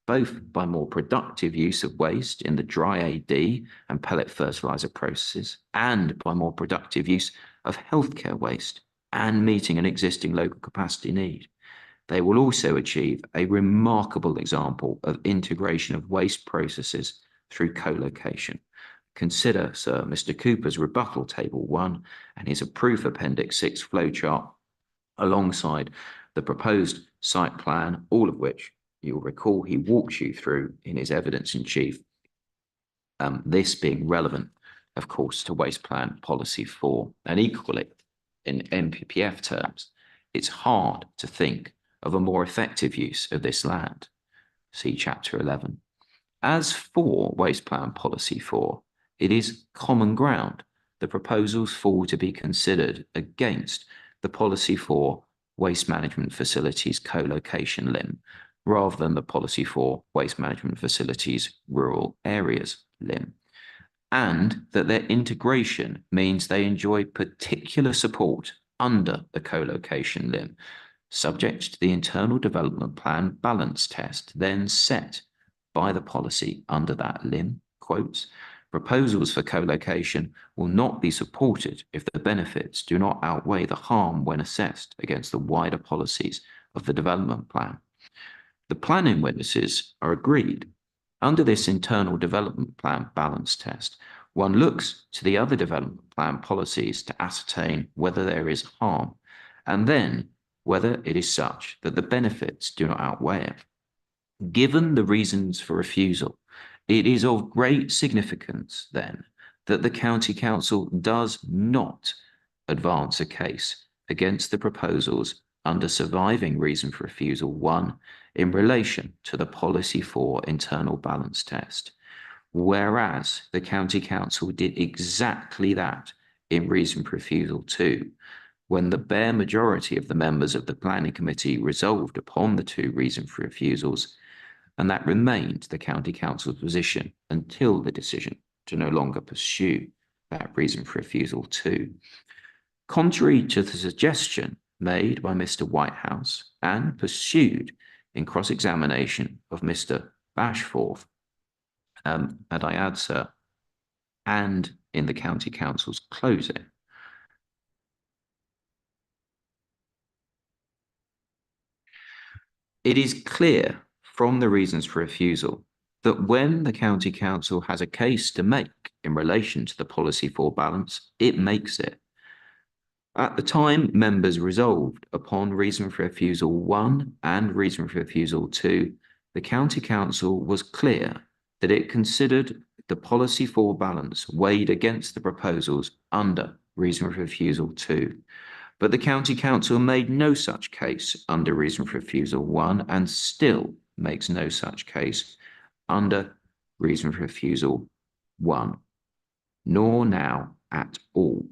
both by more productive use of waste in the dry AD and pellet fertiliser processes, and by more productive use of healthcare waste and meeting an existing local capacity need. They will also achieve a remarkable example of integration of waste processes through co-location. Consider Sir Mr. Cooper's rebuttal table 1 and his approved Appendix 6 flowchart alongside the proposed site plan, all of which you'll recall he walks you through in his evidence in chief. This being relevant, of course, to Waste Plan Policy 4. And equally, in NPPF terms, it's hard to think of a more effective use of this land. See Chapter 11. As for Waste Plan Policy 4, it is common ground. The proposals fall to be considered against the Policy 4 Waste Management Facilities co-location limb, rather than the Policy 4 Waste Management Facilities rural areas limb, and that their integration means they enjoy particular support under the co-location limb, subject to the internal development plan balance test then set by the policy under that limb. Quotes, proposals for co-location will not be supported if the benefits do not outweigh the harm when assessed against the wider policies of the development plan. The planning witnesses are agreed. Under this internal development plan balance test, one looks to the other development plan policies to ascertain whether there is harm, and then whether it is such that the benefits do not outweigh it. Given the reasons for refusal, it is of great significance, then, that the County Council does not advance a case against the proposals under surviving reason for refusal 1 in relation to the Policy 4 internal balance test, whereas the County Council did exactly that in reason for refusal 2, when the bare majority of the members of the Planning Committee resolved upon the 2 reason for refusals, and that remained the County Council's position until the decision to no longer pursue that reason for refusal 2. Contrary to the suggestion made by Mr. Whitehouse and pursued in cross-examination of Mr. Bashforth, and I add, sir, and in the County Council's closing, it is clear from the reasons for refusal that when the County Council has a case to make in relation to the Policy 4 balance, it makes it. At the time members resolved upon reason for refusal 1 and reason for refusal 2, the County Council was clear that it considered the Policy 4 balance weighed against the proposals under reason for refusal 2. But the County Council made no such case under reason for refusal 1 and still makes no such case under reason for refusal 1, nor now at all.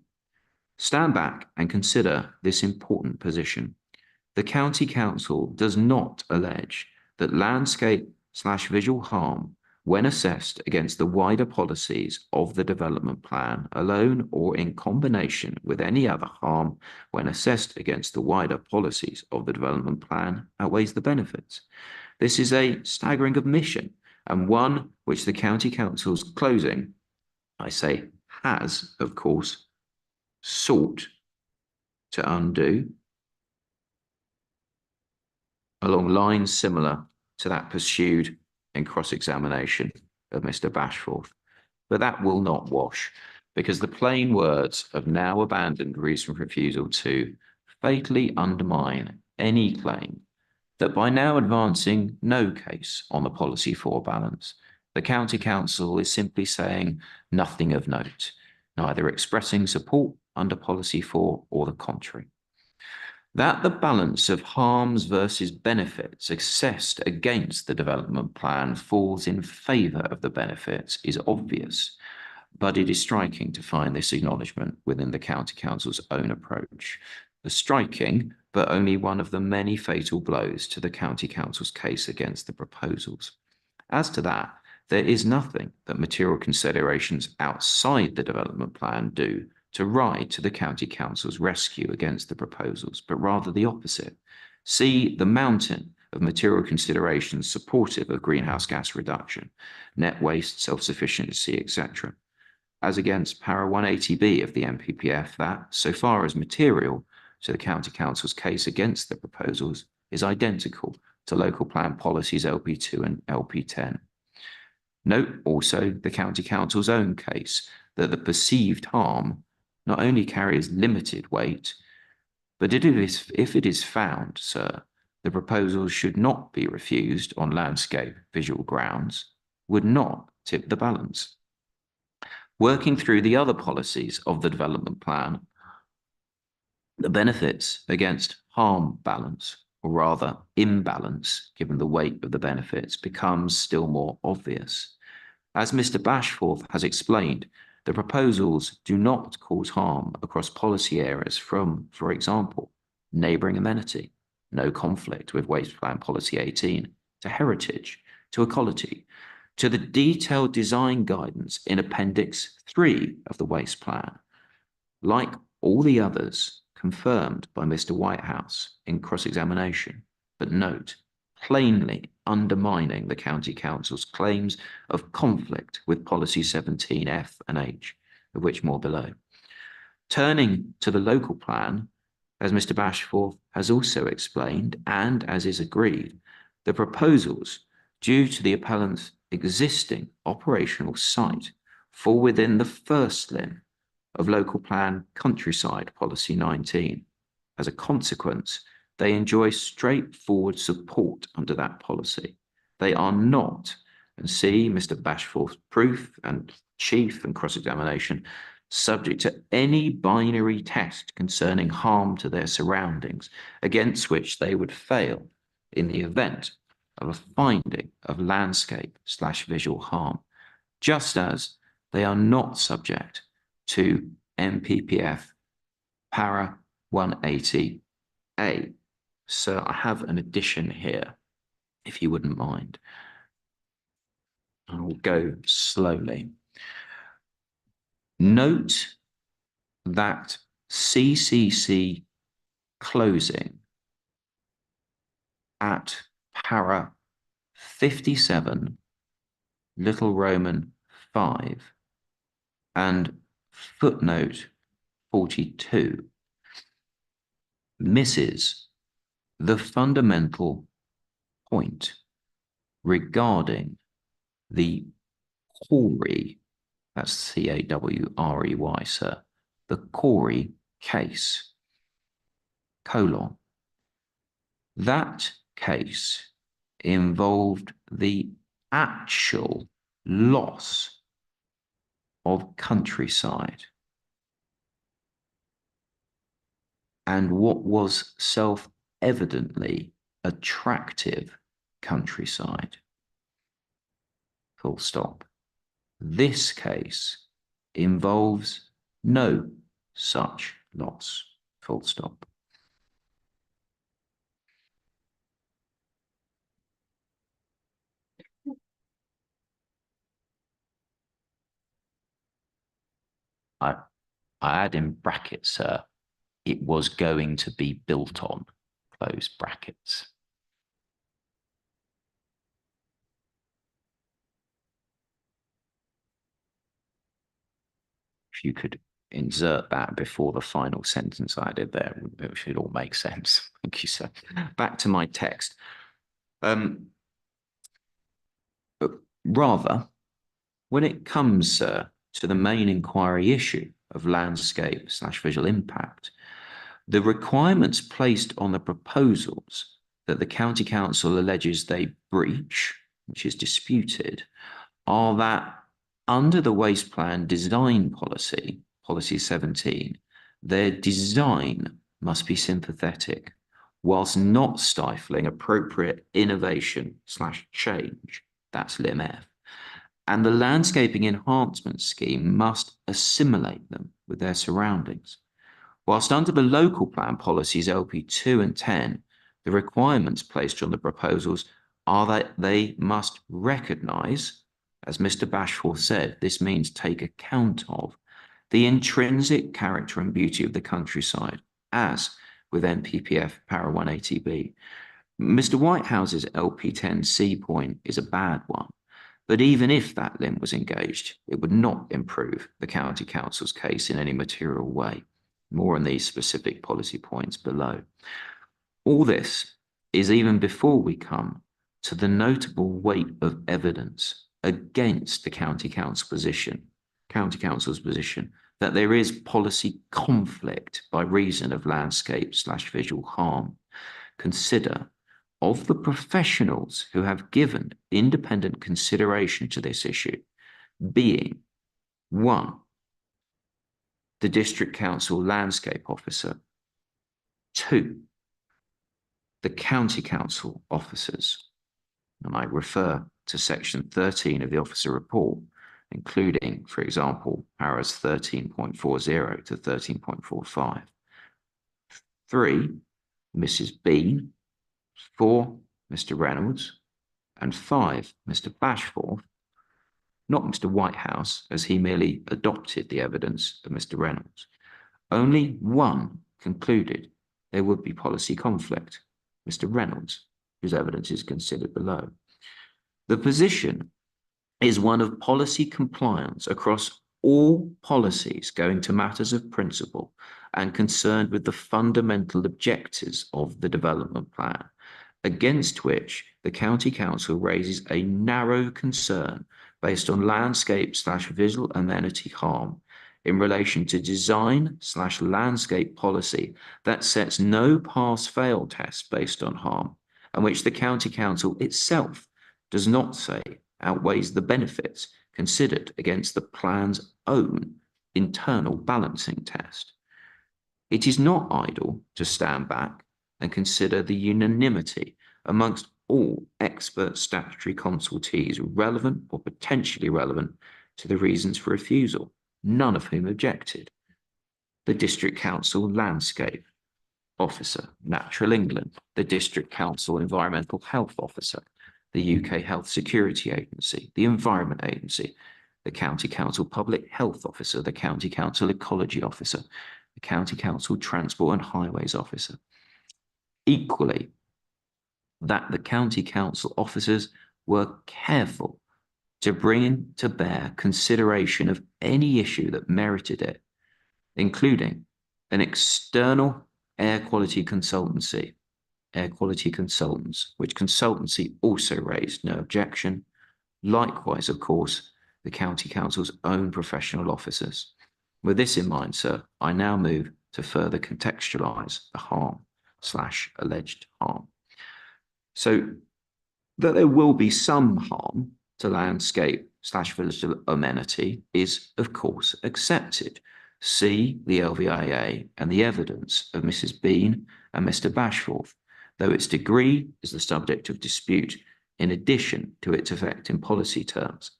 Stand back and consider this important position. The County Council does not allege that landscape/visual harm, when assessed against the wider policies of the development plan alone or in combination with any other harm when assessed against the wider policies of the development plan, outweighs the benefits. This is a staggering admission, and one which the County Council's closing, I say has, of course, sought to undo along lines similar to that pursued in cross-examination of Mr. Bashforth. But that will not wash, because the plain words of now abandoned reason for refusal 2 fatally undermine any claim that by now advancing no case on the Policy 4 balance, the County Council is simply saying nothing of note, neither expressing support under Policy 4 or the contrary. That the balance of harms versus benefits assessed against the development plan falls in favour of the benefits is obvious, but it is striking to find this acknowledgement within the County Council's own approach. The striking, but only one of the many fatal blows to the County Council's case against the proposals. As to that, there is nothing that material considerations outside the development plan do to ride to the County Council's rescue against the proposals, but rather the opposite. See the mountain of material considerations supportive of greenhouse gas reduction, net waste, self-sufficiency, etc., as against para 180B of the NPPF that, so far as material to the County Council's case against the proposals, is identical to local plan policies LP2 and LP10. Note also the County Council's own case that the perceived harm not only carries limited weight, but if it is found, sir, the proposals should not be refused on landscape visual grounds, would not tip the balance. Working through the other policies of the development plan, the benefits against harm balance, or rather imbalance, given the weight of the benefits, becomes still more obvious. As Mr. Bashforth has explained, the proposals do not cause harm across policy areas from, for example, neighbouring amenity, no conflict with Waste Plan Policy 18, to heritage, to ecology, to the detailed design guidance in Appendix 3 of the Waste Plan. Like all the others confirmed by Mr. Whitehouse in cross-examination, but note, plainly undermining the County Council's claims of conflict with Policy 17F and H, of which more below. Turning to the local plan, as Mr. Bashforth has also explained, and as is agreed, the proposals, due to the appellant's existing operational site, fall within the first limb of Local Plan Countryside Policy 19. As a consequence, they enjoy straightforward support under that policy. They are not, and see Mr. Bashforth's proof and chief and cross-examination, subject to any binary test concerning harm to their surroundings, against which they would fail in the event of a finding of landscape/visual harm, just as they are not subject to NPPF para 180A. So I have an addition here, if you wouldn't mind. I will go slowly. Note that CCC closing at para 57, little Roman 5, and footnote 42 misses the fundamental point regarding the Corey, that's C-A-W-R-E-Y, sir, the Corey case, colon. That case involved the actual loss of countryside and what was self-evidently attractive countryside. Full stop. This case involves no such loss. Full stop. I add in brackets, sir, it was going to be built on, close brackets. If you could insert that before the final sentence I did there, it should all make sense. Thank you, sir. Back to my text. Rather, when it comes, sir, to the main inquiry issue of landscape/visual impact, the requirements placed on the proposals that the County Council alleges they breach, which is disputed, are that under the Waste Plan Design Policy, Policy 17, their design must be sympathetic, whilst not stifling appropriate innovation/change, that's Lim F. And the landscaping enhancement scheme must assimilate them with their surroundings. Whilst under the local plan policies LP2 and 10, the requirements placed on the proposals are that they must recognise, as Mr. Bashforth said, this means take account of the intrinsic character and beauty of the countryside, as with NPPF Para 180B. Mr. Whitehouse's LP10C point is a bad one, but even if that limb was engaged, it would not improve the County Council's case in any material way. More on these specific policy points below. All this is even before we come to the notable weight of evidence against the County Council's position that there is policy conflict by reason of landscape/visual harm. Consider, of the professionals who have given independent consideration to this issue, being 1, the District Council Landscape Officer, 2, the County Council officers, and I refer to section 13 of the officer report, including, for example, paras 13.40 to 13.45. 3, Mrs. Bean, 4, Mr. Reynolds, and 5, Mr. Bashforth, not Mr. Whitehouse, as he merely adopted the evidence of Mr. Reynolds. Only 1 concluded there would be policy conflict, Mr. Reynolds, whose evidence is considered below. The position is one of policy compliance across all policies going to matters of principle and concerned with the fundamental objectives of the development plan, against which the County Council raises a narrow concern based on landscape/visual amenity harm in relation to design/landscape policy that sets no pass-fail test based on harm, and which the County Council itself does not say outweighs the benefits considered against the plan's own internal balancing test. It is not idle to stand back and consider the unanimity amongst all expert statutory consultees relevant or potentially relevant to the reasons for refusal, none of whom objected. The District Council Landscape Officer, Natural England, the District Council Environmental Health Officer, the UK Health Security Agency, the Environment Agency, the County Council Public Health Officer, the County Council Ecology Officer, the County Council Transport and Highways Officer. Equally, that the County Council officers were careful to bring to bear consideration of any issue that merited it, including an external air quality consultancy, air quality consultants, which consultancy also raised no objection. Likewise, of course, the County Council's own professional officers. With this in mind, sir, I now move to further contextualise the harm/alleged harm. So that there will be some harm to landscape/visual amenity is, of course, accepted. See the LVIA and the evidence of Mrs. Bean and Mr. Bashforth, though its degree is the subject of dispute in addition to its effect in policy terms.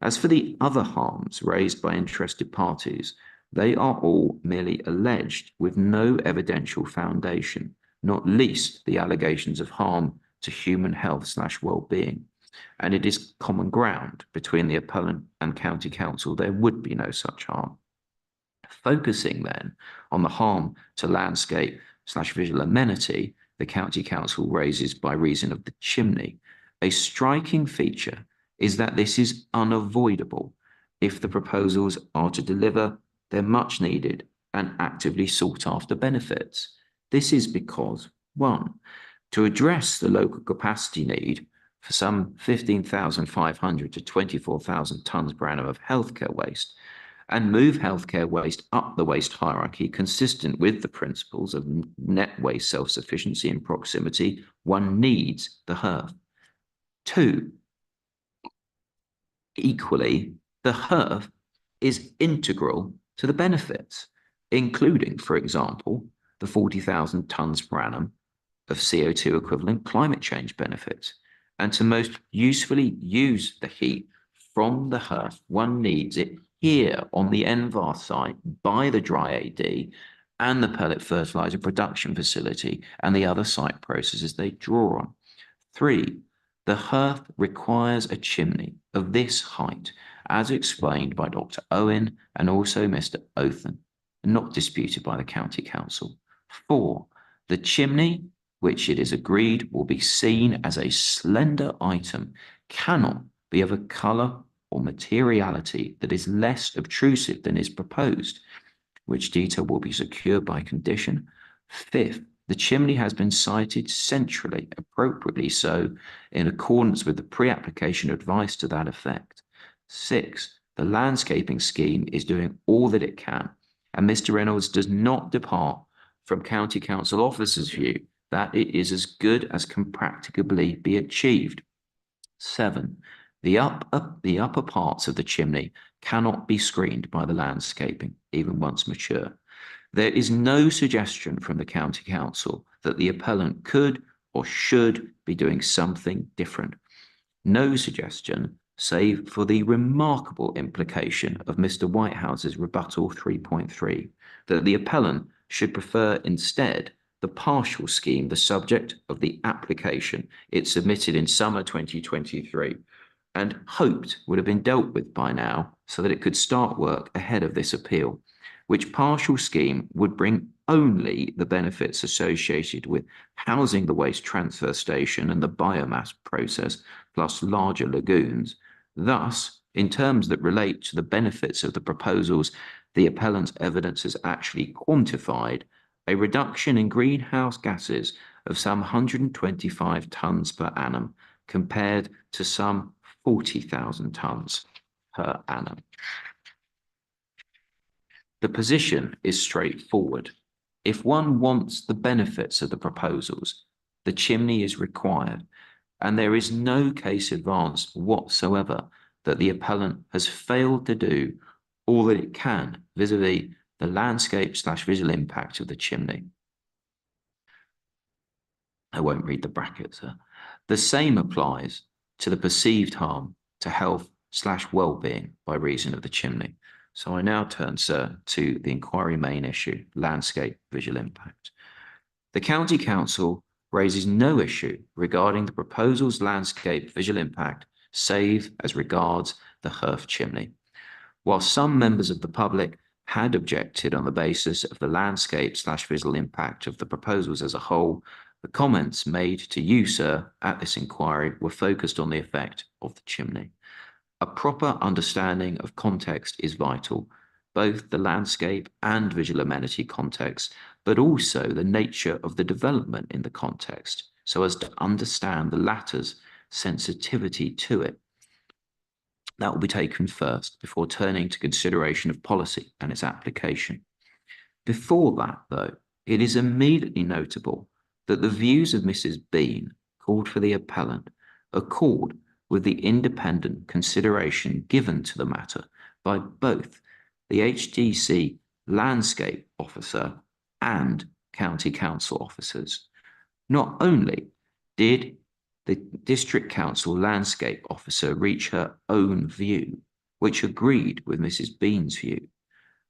As for the other harms raised by interested parties, they are all merely alleged with no evidential foundation, not least the allegations of harm to human health/well-being. And it is common ground between the appellant and County Council there would be no such harm. Focusing then on the harm to landscape/visual amenity, the County Council raises by reason of the chimney. A striking feature is that this is unavoidable if the proposals are to deliver their much needed and actively sought after benefits. This is because, 1, to address the local capacity need for some 15,500 to 24,000 tonnes per annum of healthcare waste and move healthcare waste up the waste hierarchy consistent with the principles of net waste self-sufficiency and proximity, one needs the hearth. 2, equally, the hearth is integral to the benefits, including, for example, the 40,000 tonnes per annum of CO2 equivalent climate change benefits. And to most usefully use the heat from the hearth, one needs it here on the NVAR site by the dry AD and the pellet fertilizer production facility and the other site processes they draw on. 3, the hearth requires a chimney of this height, as explained by Dr. Owen and also Mr. Othen, not disputed by the County Council. 4, the chimney, which it is agreed will be seen as a slender item, cannot be of a colour or materiality that is less obtrusive than is proposed, which detail will be secured by condition. 5th, the chimney has been sited centrally, appropriately so, in accordance with the pre-application advice to that effect. 6, the landscaping scheme is doing all that it can, and Mr. Reynolds does not depart from County Council officers' view that it is as good as can practicably be achieved. 7, the upper parts of the chimney cannot be screened by the landscaping, even once mature. There is no suggestion from the County Council that the appellant could or should be doing something different. No suggestion, save for the remarkable implication of Mr. Whitehouse's rebuttal 3.3, that the appellant should prefer instead the partial scheme, the subject of the application it submitted in summer 2023, and hoped would have been dealt with by now so that it could start work ahead of this appeal, which partial scheme would bring only the benefits associated with housing the waste transfer station and the biomass process, plus larger lagoons. Thus, in terms that relate to the benefits of the proposals, the appellant's evidence has actually quantified a reduction in greenhouse gases of some 125 tonnes per annum compared to some 40,000 tonnes per annum. The position is straightforward. If one wants the benefits of the proposals, the chimney is required, and there is no case advanced whatsoever that the appellant has failed to do all that it can vis-a-vis the landscape/visual impact of the chimney. I won't read the brackets. The same applies to the perceived harm to health/well-being by reason of the chimney. So I now turn, sir, to the inquiry main issue, landscape visual impact. The County Council raises no issue regarding the proposal's landscape visual impact, save as regards the hearth chimney. While some members of the public had objected on the basis of the landscape/visual impact of the proposals as a whole, the comments made to you, sir, at this inquiry were focused on the effect of the chimney. A proper understanding of context is vital, both the landscape and visual amenity context, but also the nature of the development in the context, so as to understand the latter's sensitivity to it. That will be taken first before turning to consideration of policy and its application. Before that, though, it is immediately notable that the views of Mrs. Bean, called for the appellant, accord with the independent consideration given to the matter by both the HDC landscape officer and County Council officers. Not only did the District Council landscape officer reach her own view, which agreed with Mrs. Bean's view,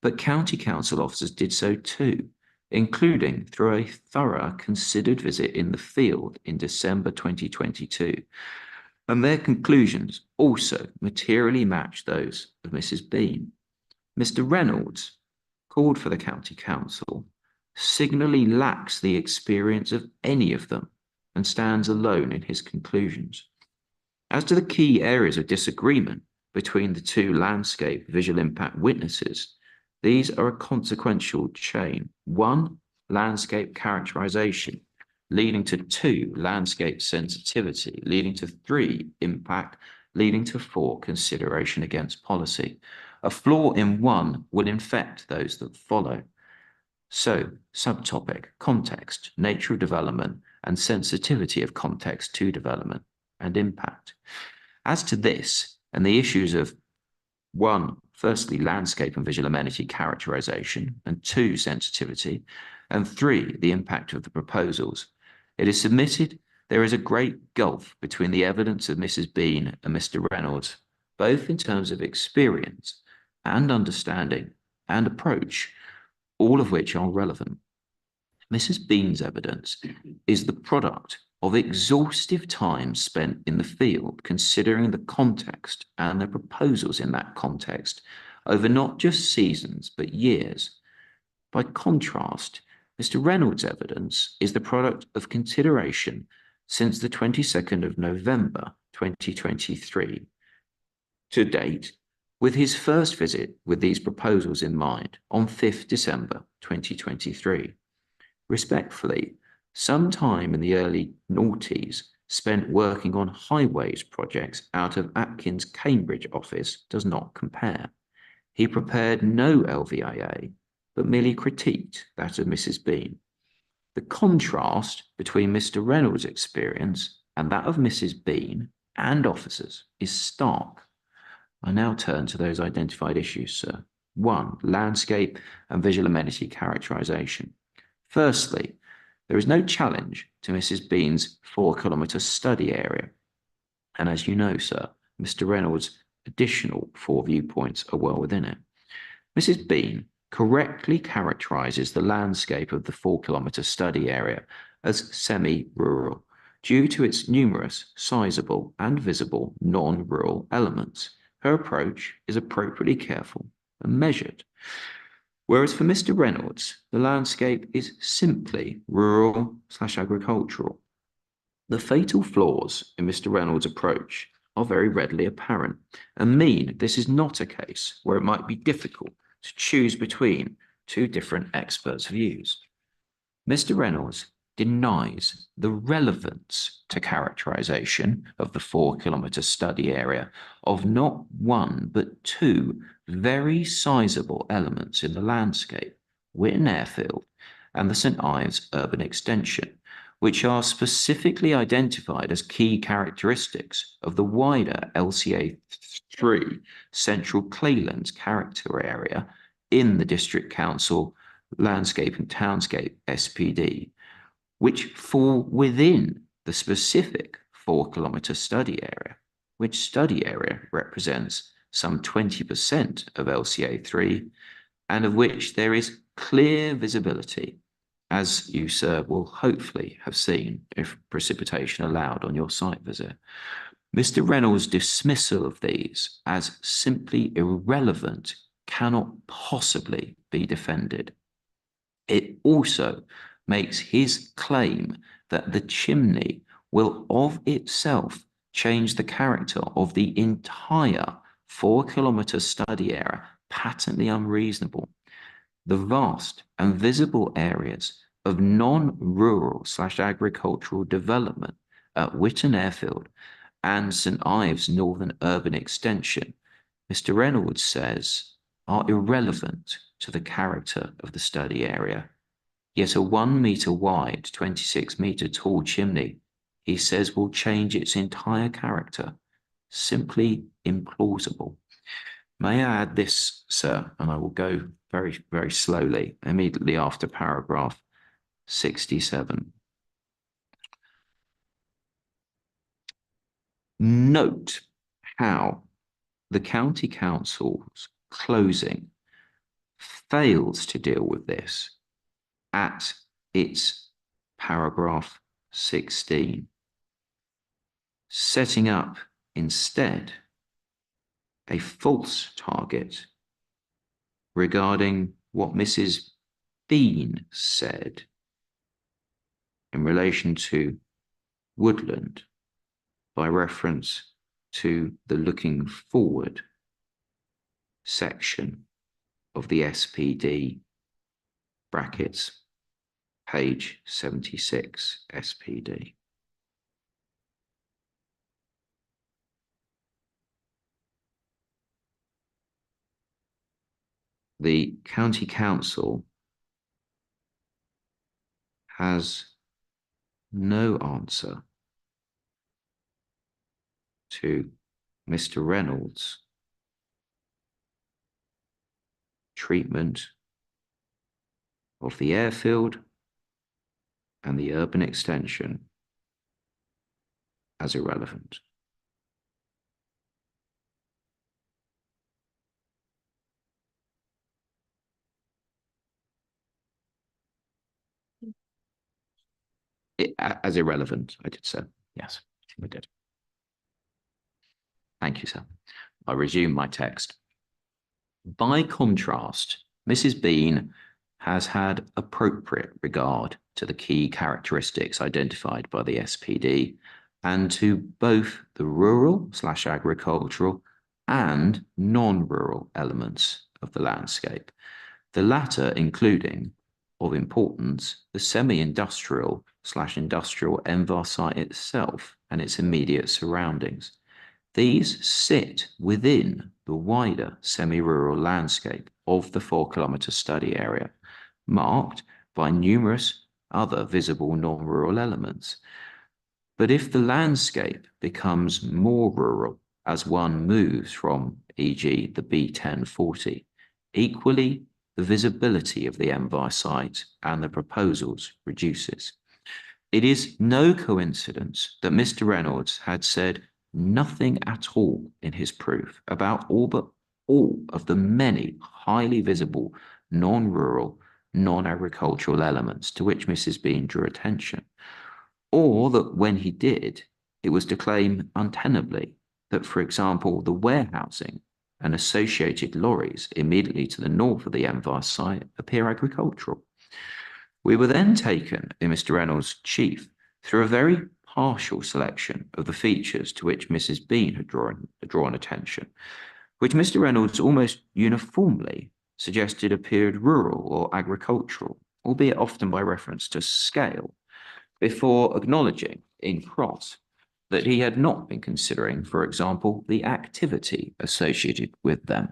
but County Council officers did so too, including through a thorough considered visit in the field in December 2022. And their conclusions also materially match those of Mrs. Bean. Mr. Reynolds, called for the County Council, signally lacks the experience of any of them and stands alone in his conclusions. As to the key areas of disagreement between the two landscape visual impact witnesses, these are a consequential chain. 1, landscape characterization, leading to 2, landscape sensitivity, leading to 3, impact, leading to 4, consideration against policy. A flaw in one will infect those that follow. So, subtopic, context, nature of development, and sensitivity of context to development and impact. As to this, and the issues of 1, firstly, landscape and visual amenity characterization, and 2, sensitivity, and 3, the impact of the proposals, it is submitted there is a great gulf between the evidence of Mrs. Bean and Mr. Reynolds, both in terms of experience and understanding and approach, all of which are relevant. Mrs. Bean's evidence is the product of exhaustive time spent in the field, considering the context and the proposals in that context over not just seasons, but years. By contrast, Mr. Reynolds' evidence is the product of consideration since the 22nd of November, 2023 to date, with his first visit with these proposals in mind on 5th December, 2023. Respectfully, some time in the early noughties spent working on highways projects out of Atkins' Cambridge office does not compare. He prepared no LVIA, but merely critiqued that of Mrs. Bean. The contrast between Mr. Reynolds' experience and that of Mrs. Bean and officers is stark. I now turn to those identified issues, sir. 1. Landscape and visual amenity characterisation. Firstly, there is no challenge to Mrs. Bean's 4-kilometre study area. And as you know, sir, Mr. Reynolds' additional 4 viewpoints are well within it. Mrs. Bean correctly characterises the landscape of the 4-kilometre study area as semi-rural, due to its numerous, sizable and visible non-rural elements. Her approach is appropriately careful and measured. Whereas for Mr. Reynolds, the landscape is simply rural/agricultural. The fatal flaws in Mr. Reynolds' approach are very readily apparent and mean this is not a case where it might be difficult to choose between two different experts' views. Mr. Reynolds denies the relevance to characterisation of the 4-kilometre study area of not one but two very sizable elements in the landscape, Witton Airfield and the St Ives urban extension, which are specifically identified as key characteristics of the wider LCA 3 Central Claylands character area in the District Council Landscape and Townscape SPD, which fall within the specific 4-kilometre study area, which study area represents some 20% of LCA 3, and of which there is clear visibility, as you, sir, will hopefully have seen if precipitation allowed on your site visit. Mr. Reynolds' dismissal of these as simply irrelevant cannot possibly be defended. It also makes his claim that the chimney will of itself change the character of the entire 4-kilometre study area patently unreasonable. The vast and visible areas of non-rural/agricultural development at Witton Airfield and St Ives Northern Urban Extension, Mr. Reynolds says, are irrelevant to the character of the study area. Yet a 1 metre wide, 26 metre tall chimney, he says, will change its entire character. Simply implausible. May I add this, sir, and I will go very, very slowly, immediately after paragraph 67. Note how the County Council's closing fails to deal with this at its paragraph 16, setting up instead a false target regarding what Mrs. Bean said in relation to woodland by reference to the looking forward section of the SPD brackets, page 76 SPD. The County Council has no answer to Mr. Reynolds' treatment of the airfield and the urban extension as irrelevant. as irrelevant, I did so. Yes, we did. Thank you, sir. I resume my text. By contrast, Mrs. Bean has had appropriate regard to the key characteristics identified by the SPD and to both the rural/agricultural and non-rural elements of the landscape, the latter including, of importance, the semi-industrial/industrial Envar site itself and its immediate surroundings. These sit within the wider semi-rural landscape of the 4-kilometre study area, marked by numerous other visible non-rural elements. But if the landscape becomes more rural as one moves from, e.g., the B1040, equally the visibility of the Envar site and the proposals reduces. It is no coincidence that Mr. Reynolds had said nothing at all in his proof about all but all of the many highly visible non-rural, non-agricultural elements to which Mrs. Bean drew attention, or that when he did, it was to claim untenably that, for example, the warehousing and associated lorries immediately to the north of the Envar site appear agricultural. We were then taken in Mr. Reynolds' chief through a very partial selection of the features to which Mrs. Bean had drawn attention, which Mr. Reynolds almost uniformly suggested appeared rural or agricultural, albeit often by reference to scale, before acknowledging in cross that he had not been considering, for example, the activity associated with them,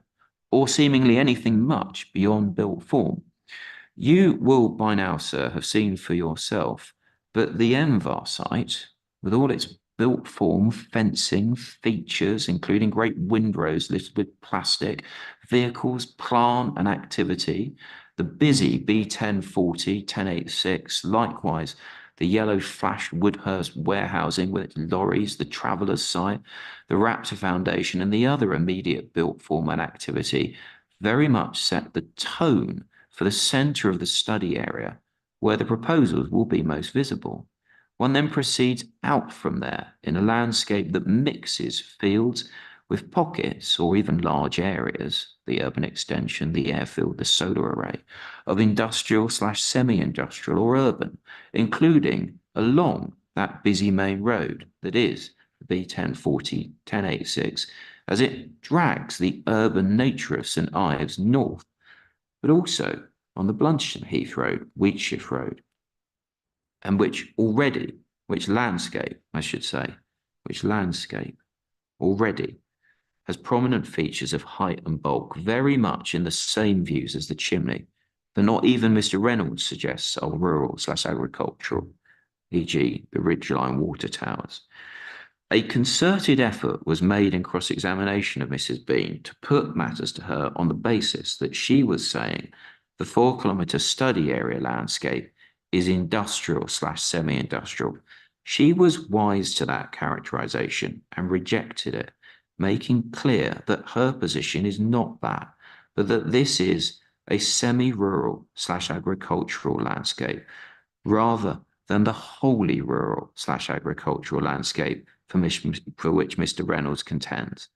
or seemingly anything much beyond built form. You will by now, sir, have seen for yourself that the Envar site, with all its built form, fencing, features, including great windrows littered with plastic, vehicles, plant and activity, the busy B1040, 1086, likewise the yellow flashed Woodhurst warehousing with its lorries, the Travellers site, the Raptor Foundation and the other immediate built form and activity very much set the tone for the centre of the study area where the proposals will be most visible. One then proceeds out from there in a landscape that mixes fields with pockets or even large areas, the urban extension, the airfield, the solar array, of industrial/semi-industrial or urban, including along that busy main road that is the B1040, 1086, as it drags the urban nature of St Ives north, but also on the Bluntsham Heath Road, Wheatshift Road, and which landscape already has prominent features of height and bulk, very much in the same views as the chimney, but not even Mr. Reynolds suggests are rural/agricultural, e.g. the ridgeline water towers. A concerted effort was made in cross-examination of Mrs. Bean to put matters to her on the basis that she was saying the 4-kilometre study area landscape is industrial/semi-industrial. She was wise to that characterization and rejected it, making clear that her position is not that, but that this is a semi-rural/agricultural landscape, rather than the wholly rural/agricultural landscape for which Mr. Reynolds contends.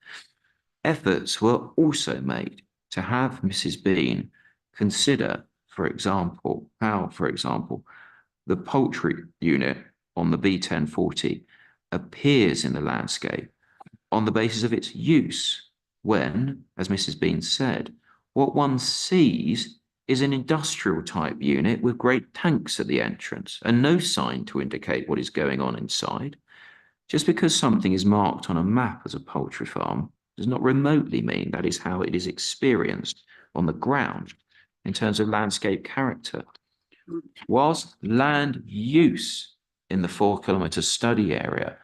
Efforts were also made to have Mrs. Bean consider, for example, how, the poultry unit on the B1040 appears in the landscape on the basis of its use, when, as Mrs. Bean said, what one sees is an industrial type unit with great tanks at the entrance and no sign to indicate what is going on inside. Just because something is marked on a map as a poultry farm does not remotely mean that is how it is experienced on the ground in terms of landscape character. Whilst land use in the 4-kilometre study area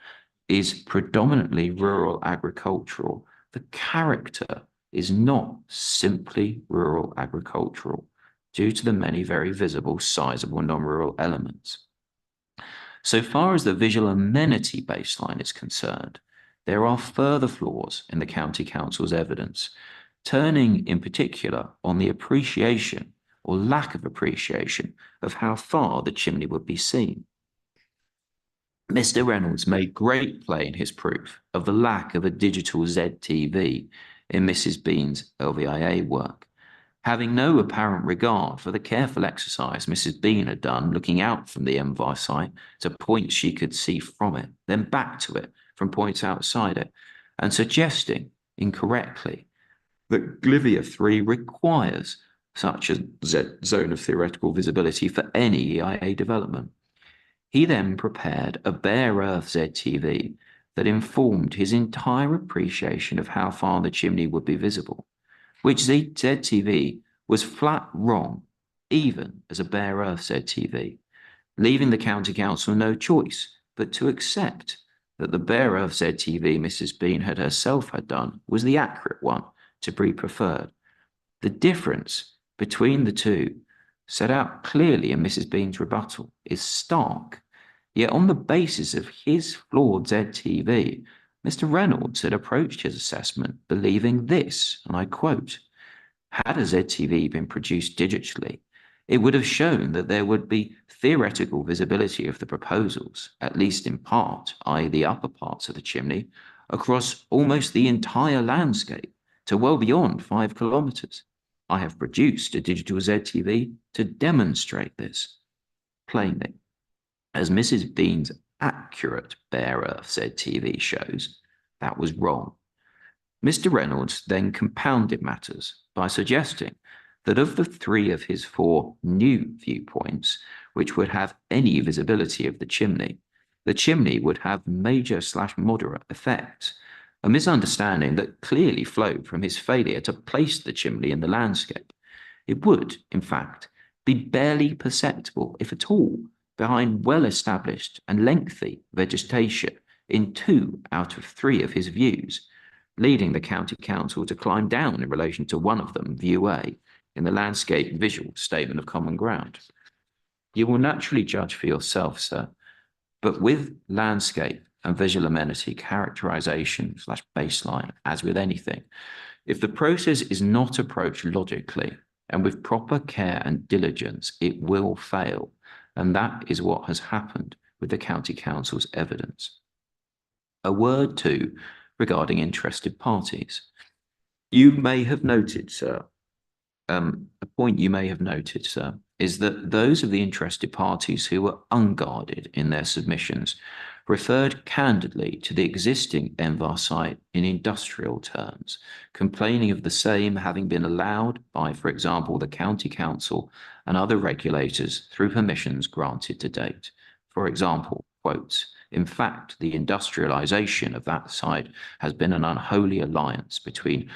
is predominantly rural agricultural, the character is not simply rural agricultural due to the many very visible, sizable non-rural elements. So far as the visual amenity baseline is concerned, there are further flaws in the County Council's evidence, turning in particular on the appreciation or lack of appreciation of how far the chimney would be seen. Mr. Reynolds made great play in his proof of the lack of a digital ZTV in Mrs. Bean's LVIA work, having no apparent regard for the careful exercise Mrs. Bean had done looking out from the MVI site to points she could see from it, then back to it from points outside it, and suggesting incorrectly that Glivia 3 requires such a zone of theoretical visibility for any EIA development. He then prepared a bare earth ZTV that informed his entire appreciation of how far the chimney would be visible, which ZTV was flat wrong, even as a bare earth ZTV, leaving the County Council no choice but to accept that the bare earth ZTV Mrs. Bean had herself done was the accurate one to be preferred. The difference between the two, set out clearly in Mrs. Bean's rebuttal, is stark. Yet on the basis of his flawed ZTV, Mr. Reynolds had approached his assessment believing this, and I quote, "Had a ZTV been produced digitally, it would have shown that there would be theoretical visibility of the proposals, at least in part, i.e. the upper parts of the chimney, across almost the entire landscape to well beyond 5 kilometres. I have produced a digital ZTV to demonstrate this plainly. As Mrs. Bean's accurate bare earth ZTV shows, that was wrong." Mr. Reynolds then compounded matters by suggesting that of the 3 of his 4 new viewpoints, which would have any visibility of the chimney would have major/moderate effects, a misunderstanding that clearly flowed from his failure to place the chimney in the landscape. It would, in fact, be barely perceptible, if at all, behind well-established and lengthy vegetation in 2 out of 3 of his views, leading the County Council to climb down in relation to one of them, View A, in the Landscape Visual Statement of Common Ground. You will naturally judge for yourself, sir, but with landscape and visual amenity characterization/baseline, as with anything, if the process is not approached logically and with proper care and diligence, it will fail. And that is what has happened with the County Council's evidence. A word too regarding interested parties. You may have noted, sir, a point you may have noted, sir, is that those of the interested parties who were unguarded in their submissions referred candidly to the existing MVAR site in industrial terms, complaining of the same having been allowed by, for example, the County Council and other regulators through permissions granted to date. For example, quotes, "In fact, the industrialisation of that site has been an unholy alliance between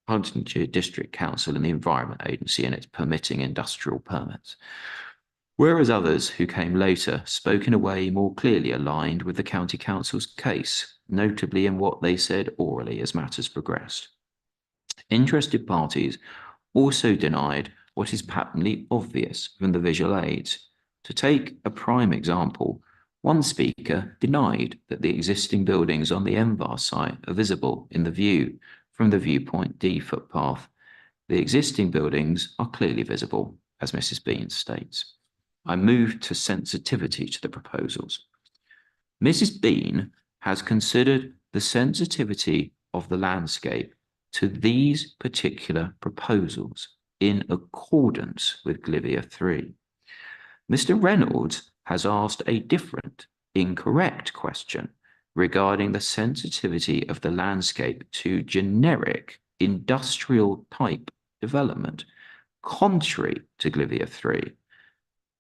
Huntingdon District Council and the Environment Agency in its permitting industrial permits." Whereas others who came later spoke in a way more clearly aligned with the County Council's case, notably in what they said orally as matters progressed. Interested parties also denied what is patently obvious from the visual aids. To take a prime example, one speaker denied that the existing buildings on the MVAR site are visible in the view from the viewpoint D footpath. The existing buildings are clearly visible, as Mrs. Bean states. I moved to sensitivity to the proposals. Mrs. Bean has considered the sensitivity of the landscape to these particular proposals in accordance with Glivia 3. Mr. Reynolds has asked a different, incorrect question regarding the sensitivity of the landscape to generic industrial type development, contrary to Glivia 3.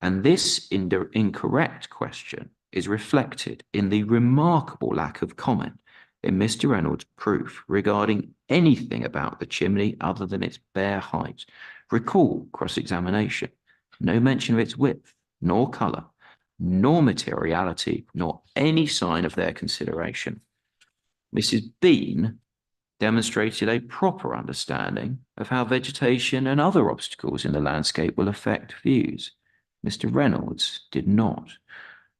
And this incorrect question is reflected in the remarkable lack of comment in Mr. Reynolds' proof regarding anything about the chimney other than its bare height. Recall cross-examination, no mention of its width, nor colour, nor materiality, nor any sign of their consideration. Mrs. Bean demonstrated a proper understanding of how vegetation and other obstacles in the landscape will affect views. Mr. Reynolds did not.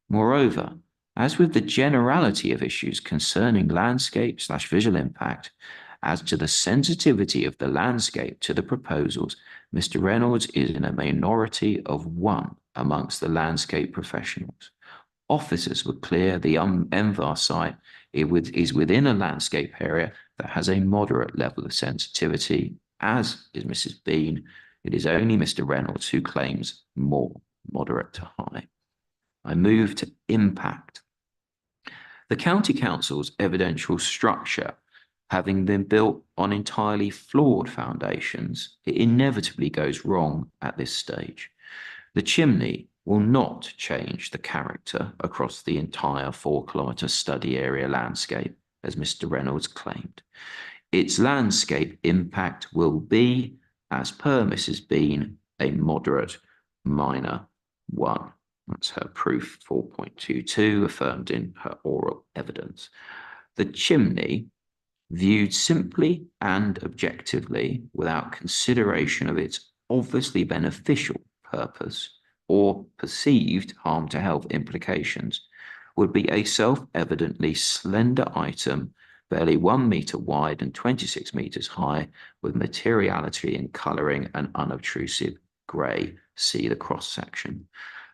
Moreover, as with the generality of issues concerning landscape/visual impact, as to the sensitivity of the landscape to the proposals, Mr. Reynolds is in a minority of one amongst the landscape professionals. Officers were clear the MVAR site is within a landscape area that has a moderate level of sensitivity, as is Mrs. Bean. It is only Mr. Reynolds who claims more moderate to high. I move to impact. The County Council's evidential structure, having been built on entirely flawed foundations, it inevitably goes wrong at this stage. The chimney will not change the character across the entire 4-kilometre study area landscape, as Mr. Reynolds claimed. Its landscape impact will be, as per Mrs. Bean, a moderate minor 1. That's her proof 4.22, affirmed in her oral evidence. The chimney, viewed simply and objectively without consideration of its obviously beneficial purpose or perceived harm to health implications, would be a self-evidently slender item, barely 1 metre wide and 26 metres high, with materiality in colouring and unobtrusive grey. See the cross-section.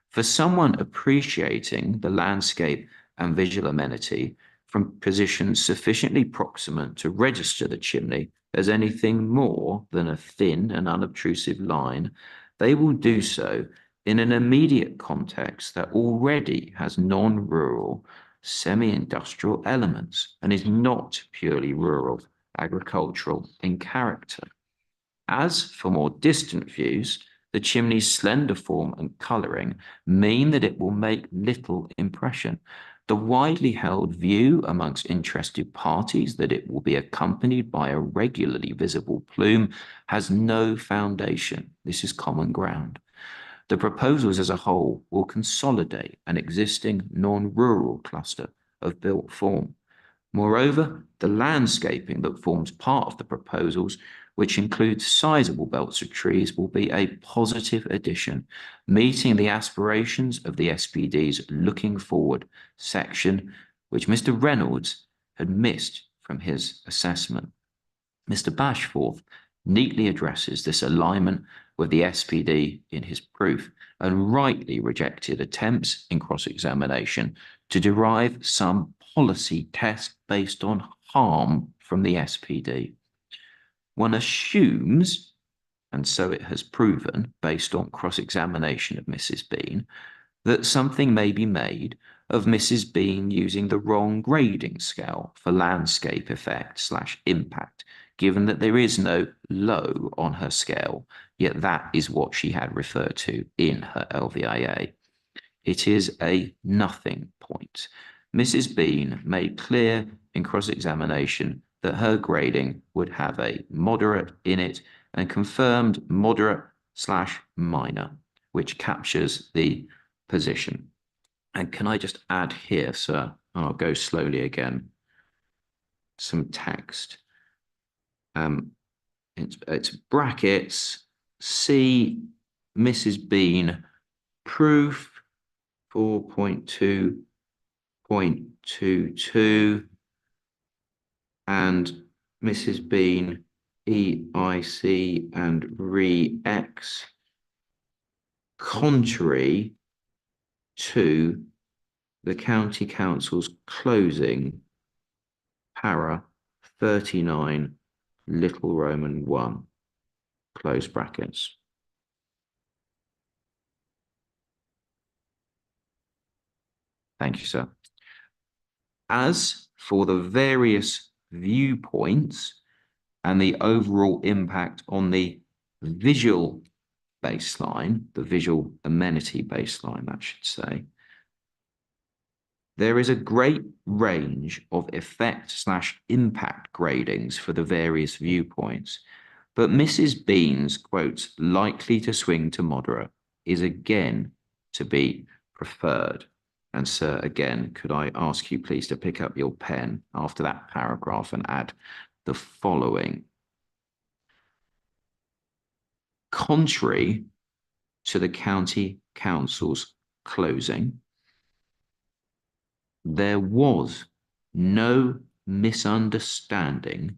For someone appreciating the landscape and visual amenity from positions sufficiently proximate to register the chimney as anything more than a thin and unobtrusive line, they will do so in an immediate context that already has non-rural, semi-industrial elements and is not purely rural, agricultural in character. As for more distant views, the chimney's slender form and colouring mean that it will make little impression. The widely held view amongst interested parties that it will be accompanied by a regularly visible plume has no foundation. This is common ground. The proposals as a whole will consolidate an existing non-rural cluster of built form. Moreover, the landscaping that forms part of the proposals, which includes sizable belts of trees, will be a positive addition, meeting the aspirations of the SPD's looking forward section, which Mr. Reynolds had missed from his assessment. Mr. Bashforth neatly addresses this alignment with the SPD in his proof and rightly rejected attempts in cross-examination to derive some policy test based on harm from the SPD. One assumes, and so it has proven based on cross-examination of Mrs. Bean, that something may be made of Mrs. Bean using the wrong grading scale for landscape effect / impact, given that there is no low on her scale, yet that is what she had referred to in her LVIA. It is a nothing point. Mrs. Bean made clear in cross-examination that her grading would have a moderate in it and confirmed moderate / minor, which captures the position. And can I just add here, sir, and I'll go slowly again, some text. It's brackets, C, Mrs. Bean, proof 4.2.22, and Mrs. Bean, EIC and Re-X, contrary to the County Council's closing para 39 little Roman 1, close brackets. Thank you, sir. As for the various viewpoints and the overall impact on the visual baseline, the visual amenity baseline, that should say, there is a great range of effect / impact gradings for the various viewpoints, but Mrs. Bean's, quotes, likely to swing to moderate is again to be preferred. And sir, again, could I ask you please to pick up your pen after that paragraph and add the following. Contrary to the County Council's closing, there was no misunderstanding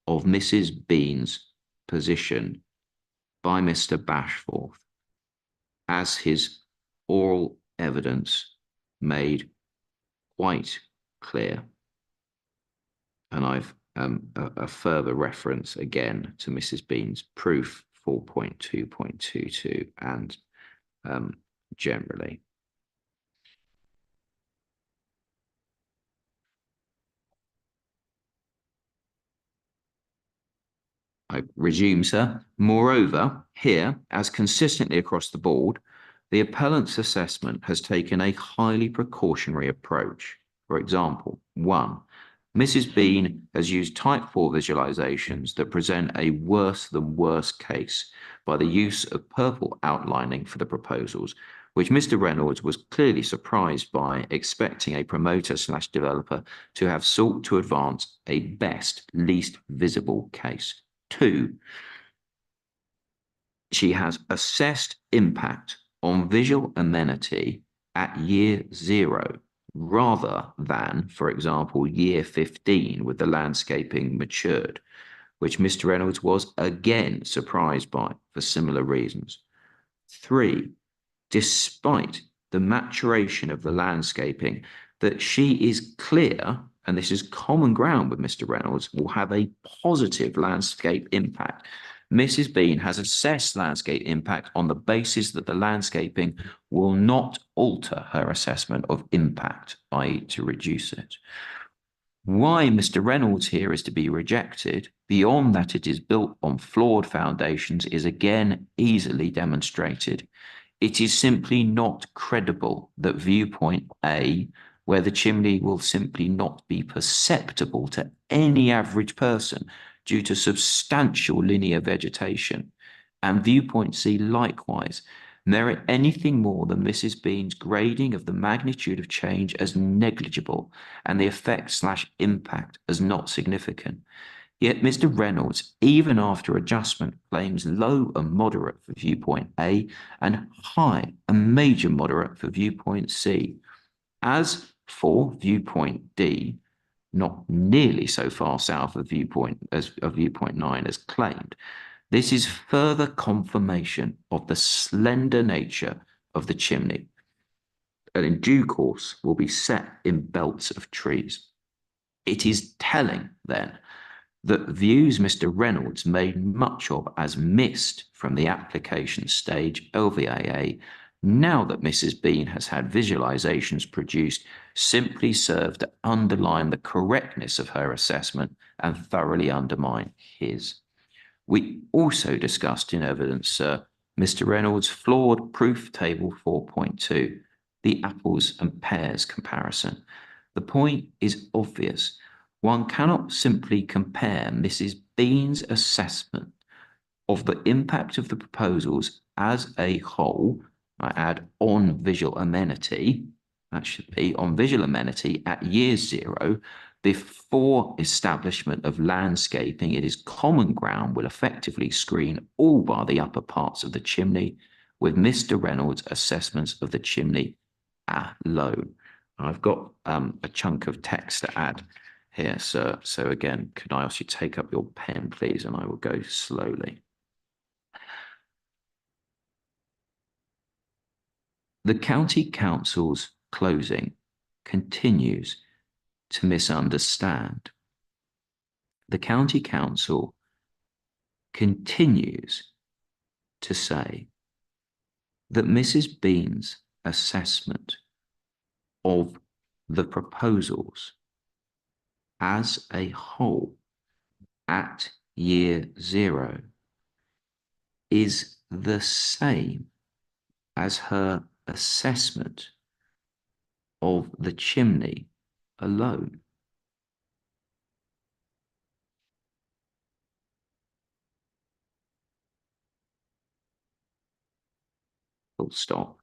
of Mrs. Bean's position by Mr. Bashforth, as his oral evidence made quite clear. And I've a further reference again to Mrs. Bean's proof 4.2.22 and generally. I resume, sir. Moreover, here, as consistently across the board, the appellant's assessment has taken a highly precautionary approach. For example, 1. Mrs. Bean has used type 4 visualizations that present a worse than worse case by the use of purple outlining for the proposals, which Mr. Reynolds was clearly surprised by, expecting a promoter/developer to have sought to advance a best, least visible case. 2, she has assessed impact on visual amenity at year 0, rather than, for example, year 15 with the landscaping matured, which Mr. Reynolds was again surprised by for similar reasons. 3, despite the maturation of the landscaping, that she is clear, and this is common ground with Mr. Reynolds, will have a positive landscape impact. Mrs. Bean has assessed landscape impact on the basis that the landscaping will not alter her assessment of impact, i.e. to reduce it. Why Mr. Reynolds here is to be rejected, beyond that it is built on flawed foundations, is again easily demonstrated. It is simply not credible that viewpoint A, where the chimney will simply not be perceptible to any average person due to substantial linear vegetation, and viewpoint C likewise, merit anything more than Mrs. Bean's grading of the magnitude of change as negligible and the effect/impact as not significant. Yet Mr. Reynolds, even after adjustment, claims low and moderate for viewpoint A and high and major moderate for viewpoint C. As for viewpoint D, not nearly so far south of viewpoint 9 as claimed, this is further confirmation of the slender nature of the chimney, and in due course will be set in belts of trees. It is telling, then, that views Mr. Reynolds made much of as missed from the application stage LVAA, now that Mrs. Bean has had visualizations produced, simply serve to underline the correctness of her assessment and thoroughly undermine his. We also discussed in evidence, sir, Mr. Reynolds' flawed proof table 4.2, the apples and pears comparison. The point is obvious. One cannot simply compare Mrs. Bean's assessment of the impact of the proposals as a whole, I add on visual amenity, that should be on visual amenity at year 0, before establishment of landscaping. It is common ground will effectively screen all bar the upper parts of the chimney, with Mr. Reynolds' assessments of the chimney alone. I've got a chunk of text to add here, sir. So again, could I ask you to take up your pen, please, and I will go slowly. The County Council's closing continues to misunderstand. The County Council continues to say that Mrs. Bean's assessment of the proposals as a whole at year 0 is the same as her assessment of the chimney alone. Full stop.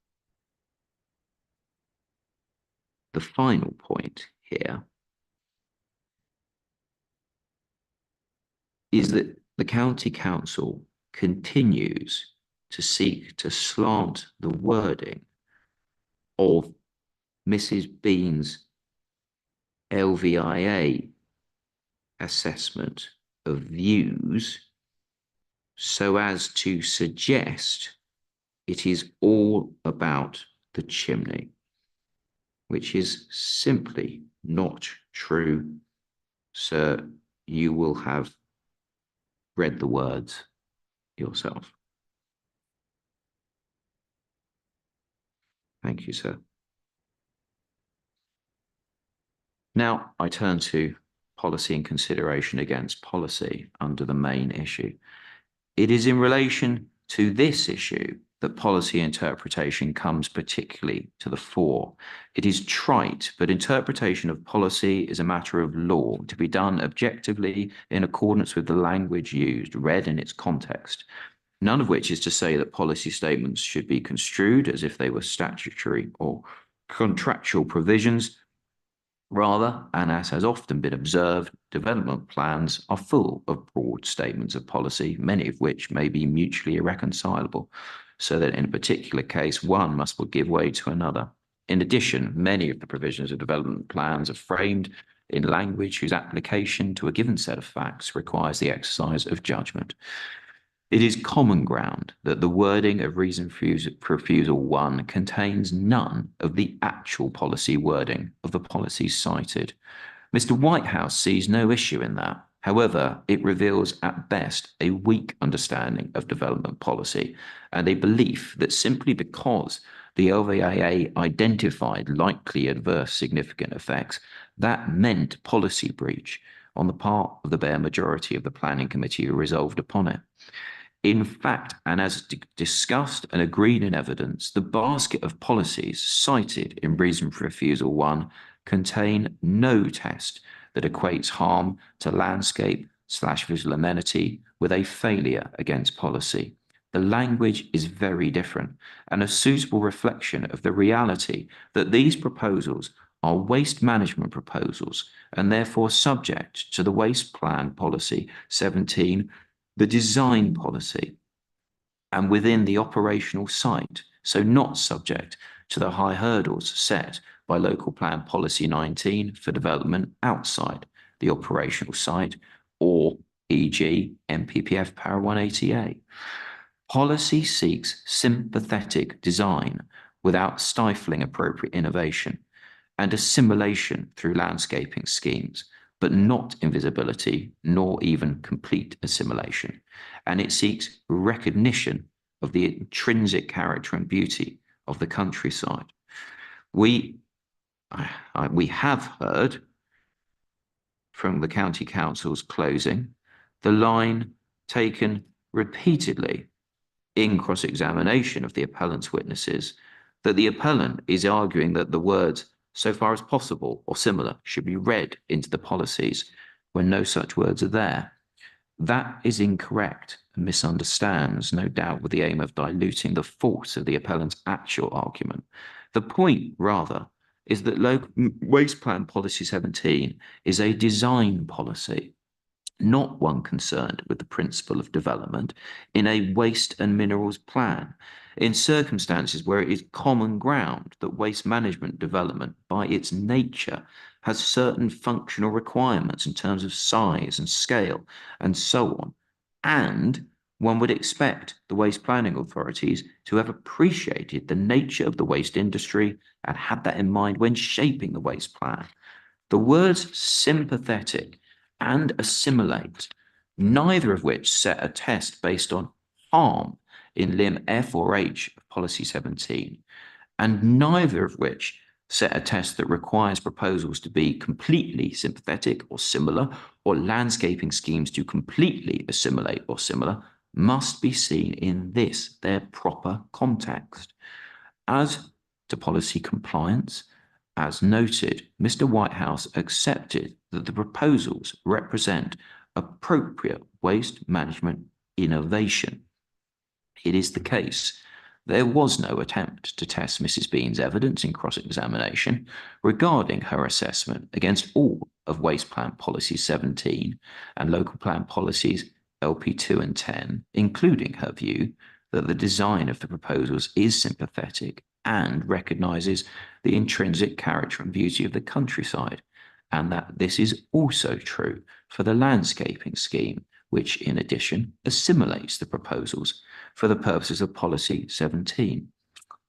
The final point here is that the County Council continues to seek to slant the wording of Mrs. Bean's LVIA assessment of views so as to suggest it is all about the chimney. which is simply not true. Sir, you will have read the words yourself. Thank you, sir. Now I turn to policy and consideration against policy under the main issue. It is in relation to this issue that policy interpretation comes particularly to the fore. It is trite, but interpretation of policy is a matter of law to be done objectively in accordance with the language used, read in its context. None of which is to say that policy statements should be construed as if they were statutory or contractual provisions. Rather, and as has often been observed, development plans are full of broad statements of policy, many of which may be mutually irreconcilable, so that in a particular case, one must give way to another. In addition, many of the provisions of development plans are framed in language whose application to a given set of facts requires the exercise of judgment. It is common ground that the wording of reason for refusal 1 contains none of the actual policy wording of the policies cited. Mr. Whitehouse sees no issue in that. However, it reveals at best a weak understanding of development policy and a belief that simply because the LVAA identified likely adverse significant effects, that meant policy breach on the part of the bare majority of the planning committee who resolved upon it. In fact, and as discussed and agreed in evidence, the basket of policies cited in reason for refusal 1 contain no test that equates harm to landscape/visual amenity with a failure against policy. The language is very different and a suitable reflection of the reality that these proposals are waste management proposals and therefore subject to the Waste Plan Policy 17, the design policy, and within the operational site, so not subject to the high hurdles set by Local Plan Policy 19 for development outside the operational site, or e.g. MPPF Para 180A. Policy seeks sympathetic design without stifling appropriate innovation and assimilation through landscaping schemes, but not invisibility, nor even complete assimilation. And it seeks recognition of the intrinsic character and beauty of the countryside. We have heard from the County Council's closing the line taken repeatedly in cross-examination of the appellant's witnesses that the appellant is arguing that the words "so far as possible" or similar should be read into the policies when no such words are there. That is incorrect and misunderstands, no doubt with the aim of diluting the force of the appellant's actual argument. The point, rather, is that Waste Plan Policy 17 is a design policy, not one concerned with the principle of development in a waste and minerals plan, in circumstances where it is common ground that waste management development by its nature has certain functional requirements in terms of size and scale and so on. And one would expect the waste planning authorities to have appreciated the nature of the waste industry and had that in mind when shaping the waste plan. The words sympathetic and assimilate, neither of which set a test based on harm in limb F or H of Policy 17, and neither of which set a test that requires proposals to be completely sympathetic or similar, or landscaping schemes to completely assimilate or similar, must be seen in this, their proper context. As to policy compliance, as noted, Mr. Whitehouse accepted that the proposals represent appropriate waste management innovation. It is the case there was no attempt to test Mrs. Bean's evidence in cross-examination regarding her assessment against all of Waste Plan Policy 17 and Local Plan Policies LP2 and 10, including her view that the design of the proposals is sympathetic and recognises the intrinsic character and beauty of the countryside, and that this is also true for the landscaping scheme, which in addition assimilates the proposals for the purposes of Policy 17.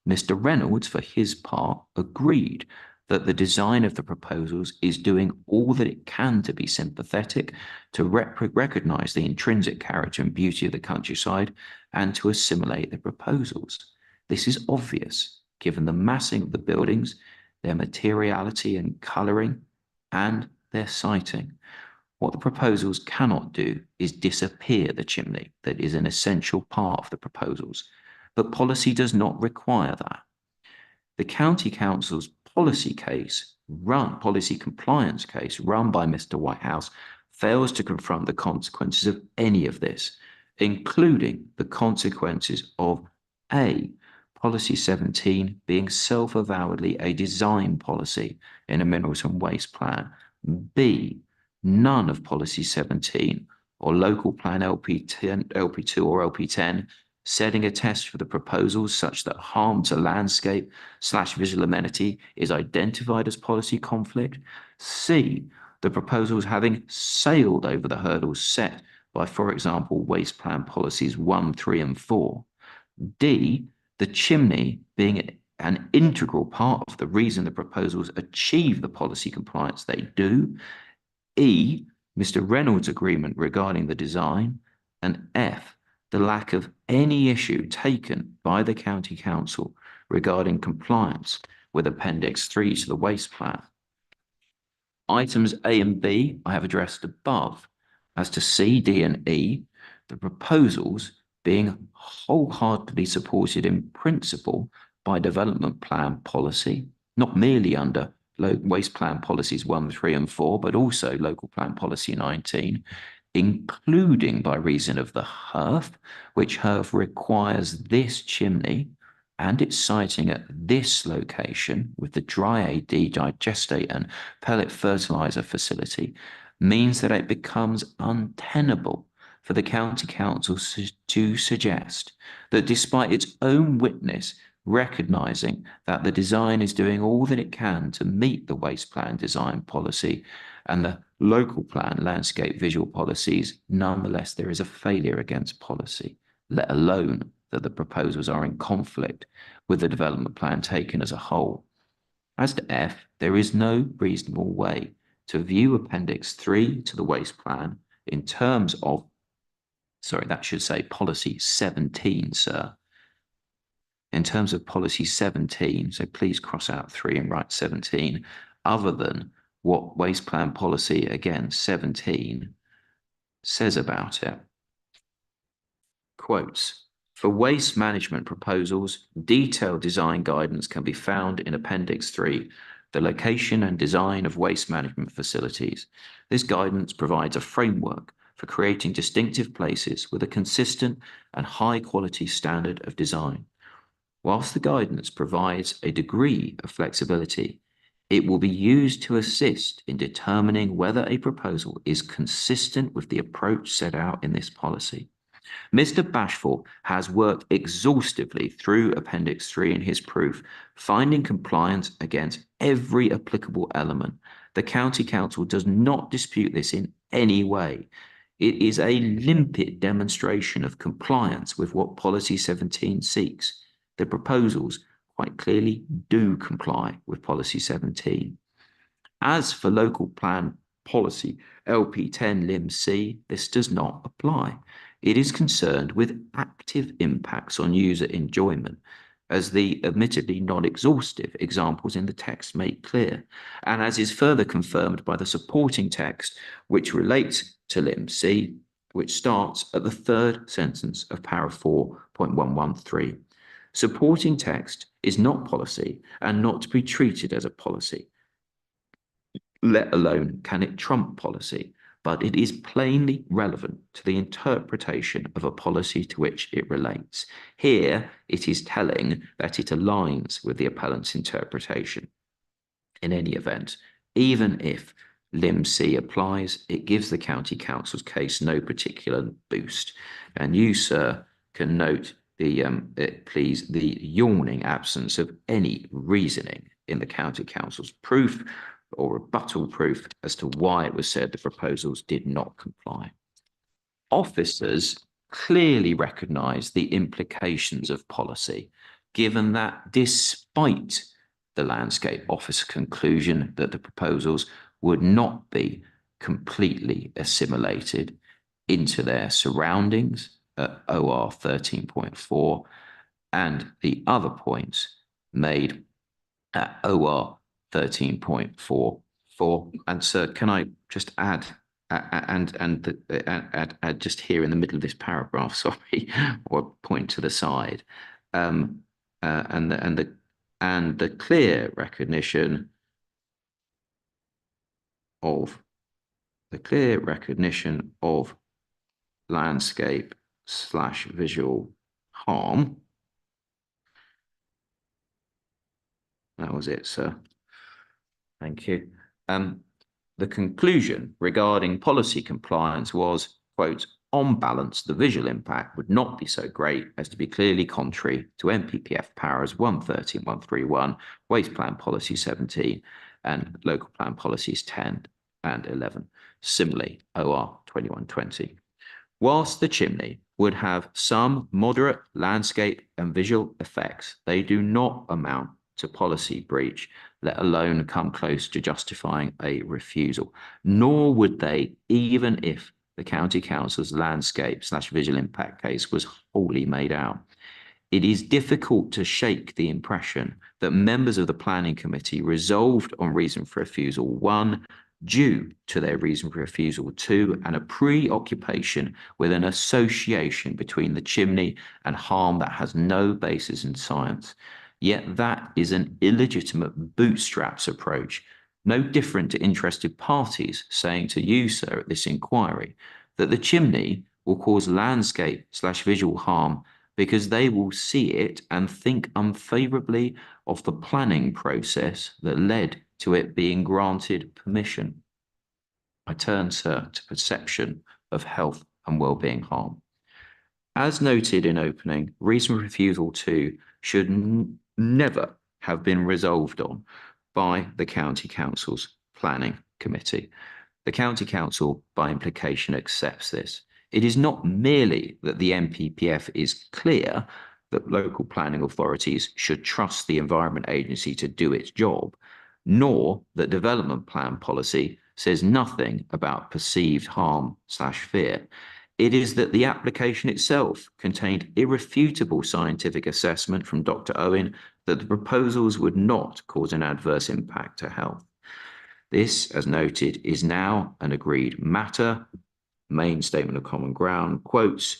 Mr. Reynolds, for his part, agreed that the design of the proposals is doing all that it can to be sympathetic, to recognise the intrinsic character and beauty of the countryside, and to assimilate the proposals. This is obvious, given the massing of the buildings, their materiality and colouring, and their siting. What the proposals cannot do is disappear the chimney that is an essential part of the proposals, but policy does not require that. The County Council's policy compliance case run by Mr. Whitehouse fails to confront the consequences of any of this, including the consequences of A, Policy 17 being self-avowedly a design policy in a minerals and waste plan, B, none of Policy 17 or Local Plan LP10, LP2 or LP10 setting a test for the proposals such that harm to landscape / visual amenity is identified as policy conflict. C, the proposals having sailed over the hurdles set by, for example, waste plan policies 1, 3, and 4. D, the chimney being an integral part of the reason the proposals achieve the policy compliance they do. E, Mr. Reynolds' agreement regarding the design. And F, the lack of any issue taken by the County Council regarding compliance with Appendix 3 to the waste plan. Items A and B I have addressed above. As to C, D, and E, the proposals being wholeheartedly supported in principle by development plan policy, not merely under waste plan policies 1, 3, and 4, but also local plan policy 19, including by reason of the hearth, which hearth requires this chimney and its siting at this location with the dry AD, digestate and pellet fertilizer facility, means that it becomes untenable for the County Council to suggest that despite its own witness recognising that the design is doing all that it can to meet the waste plan design policy and the local plan landscape visual policies, nonetheless there is a failure against policy, let alone that the proposals are in conflict with the development plan taken as a whole. As to F, there is no reasonable way to view Appendix 3 to the waste plan in terms of, sorry, that should say policy 17, sir. In terms of policy 17, so please cross out 3 and write 17, other than what waste plan policy, again, 17, says about it. Quotes, for waste management proposals, detailed design guidance can be found in Appendix 3, the location and design of waste management facilities. This guidance provides a framework for creating distinctive places with a consistent and high quality standard of design. Whilst the guidance provides a degree of flexibility, it will be used to assist in determining whether a proposal is consistent with the approach set out in this policy. Mr. Bashful has worked exhaustively through Appendix 3 in his proof, finding compliance against every applicable element. The County Council does not dispute this in any way. It is a limpid demonstration of compliance with what Policy 17 seeks. The proposals quite clearly do comply with Policy 17. As for local plan policy LP10 Lim C, this does not apply. It is concerned with active impacts on user enjoyment, as the admittedly non-exhaustive examples in the text make clear, and as is further confirmed by the supporting text, which relates to Lim C, which starts at the third sentence of paragraph 4.113. Supporting text is not policy and not to be treated as a policy, let alone can it trump policy, but it is plainly relevant to the interpretation of a policy to which it relates. Here, it is telling that it aligns with the appellant's interpretation. In any event, even if Lim C applies, it gives the County Council's case no particular boost. And you, sir, can note please, the yawning absence of any reasoning in the County Council's proof or rebuttal proof as to why it was said the proposals did not comply. Officers clearly recognise the implications of policy, given that despite the landscape officer's conclusion that the proposals would not be completely assimilated into their surroundings at OR 13.4, and the other points made at OR 13.44. And sir, can I just add, add just here in the middle of this paragraph, sorry, or point to the side, and the clear recognition of landscape / visual harm. That was it, sir. Thank you. The conclusion regarding policy compliance was, quote, on balance, the visual impact would not be so great as to be clearly contrary to NPPF powers 130 and 131, Waste Plan Policy 17, and Local Plan Policies 10 and 11. Similarly, OR 2120. Whilst the chimney would have some moderate landscape and visual effects, they do not amount to policy breach, let alone come close to justifying a refusal, nor would they, even if the County Council's landscape / visual impact case was wholly made out. It is difficult to shake the impression that members of the Planning Committee resolved on reason for refusal 1 due to their reason for refusal 2 and a preoccupation with an association between the chimney and harm that has no basis in science. Yet that is an illegitimate bootstraps approach, no different to interested parties saying to you, sir, at this inquiry, that the chimney will cause landscape / visual harm because they will see it and think unfavourably of the planning process that led to it being granted permission. I turn, sir, to perception of health and well-being harm. As noted in opening, reason for refusal 2 should never have been resolved on by the County Council's Planning Committee. The County Council, by implication, accepts this. It is not merely that the NPPF is clear that local planning authorities should trust the Environment Agency to do its job, nor that development plan policy says nothing about perceived harm / fear. It is that the application itself contained irrefutable scientific assessment from Dr. Owen that the proposals would not cause an adverse impact to health. This, as noted, is now an agreed matter. Main statement of common ground quotes,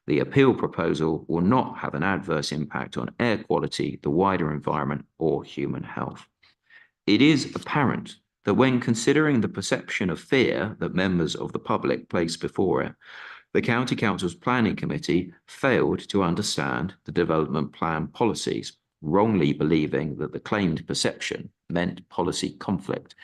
the appeal proposal will not have an adverse impact on air quality, the wider environment, or human health. It is apparent that when considering the perception of fear that members of the public place before it, the County Council's Planning Committee failed to understand the development plan policies, wrongly believing that the claimed perception meant policy conflict.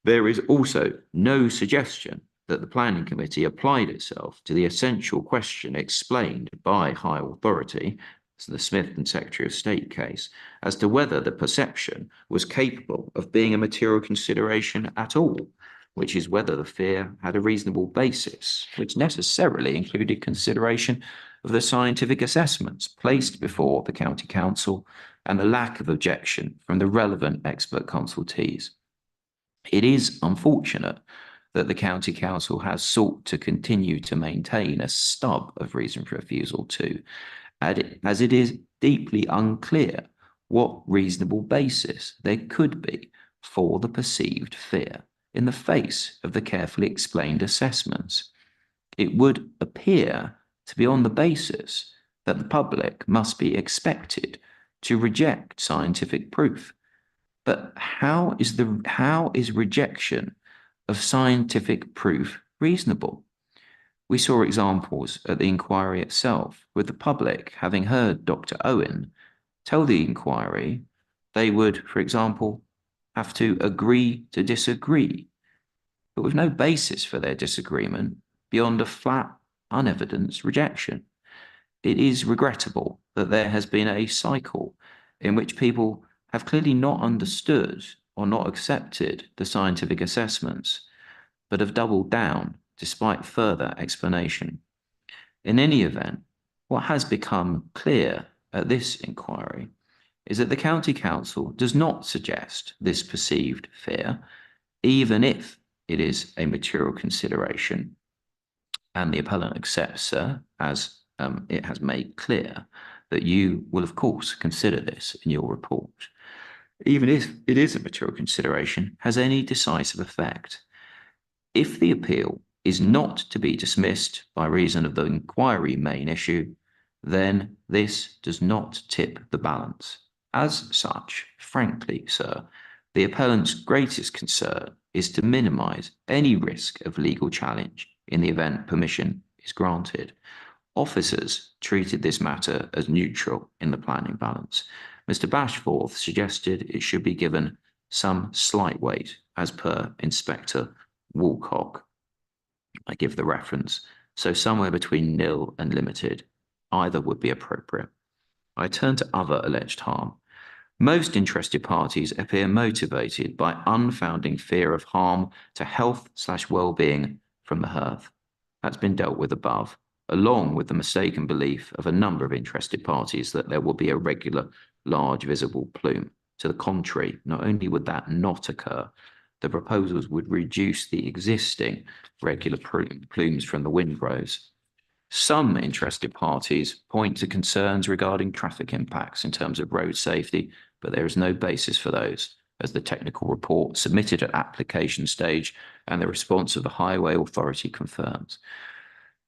There is also no suggestion that the Planning Committee applied itself to the essential question explained by High Authority, the Smith and Secretary of State case, as to whether the perception was capable of being a material consideration at all, which is whether the fear had a reasonable basis, which necessarily included consideration of the scientific assessments placed before the County Council and the lack of objection from the relevant expert consultees. It is unfortunate that the County Council has sought to continue to maintain a stub of reason for refusal 2, as it is deeply unclear what reasonable basis there could be for the perceived fear in the face of the carefully explained assessments. It would appear to be on the basis that the public must be expected to reject scientific proof. But how is rejection of scientific proof reasonable? We saw examples at the inquiry itself, with the public having heard Dr. Owen tell the inquiry they would, for example, have to agree to disagree, but with no basis for their disagreement beyond a flat, unevidenced rejection. It is regrettable that there has been a cycle in which people have clearly not understood or not accepted the scientific assessments, but have doubled down despite further explanation. In any event, what has become clear at this inquiry is that the County Council does not suggest this perceived fear, even if it is a material consideration. And the appellant accepts, sir, as it has made clear, that you will, of course, consider this in your report, even if it is a material consideration, has any decisive effect. If the appeal is not to be dismissed by reason of the inquiry main issue, then this does not tip the balance. As such, frankly, sir, the appellant's greatest concern is to minimise any risk of legal challenge in the event permission is granted. Officers treated this matter as neutral in the planning balance. Mr. Bashforth suggested it should be given some slight weight as per Inspector Woolcock. I give the reference, so somewhere between nil and limited, either would be appropriate. I turn to other alleged harm. Most interested parties appear motivated by unfounding fear of harm to health/well-being from the hearth. That's been dealt with above, along with the mistaken belief of a number of interested parties that there will be a regular, large visible plume. To the contrary, not only would that not occur, the proposals would reduce the existing regular plumes from the windrows. Some interested parties point to concerns regarding traffic impacts in terms of road safety, but there is no basis for those, as the technical report submitted at application stage and the response of the Highway Authority confirms.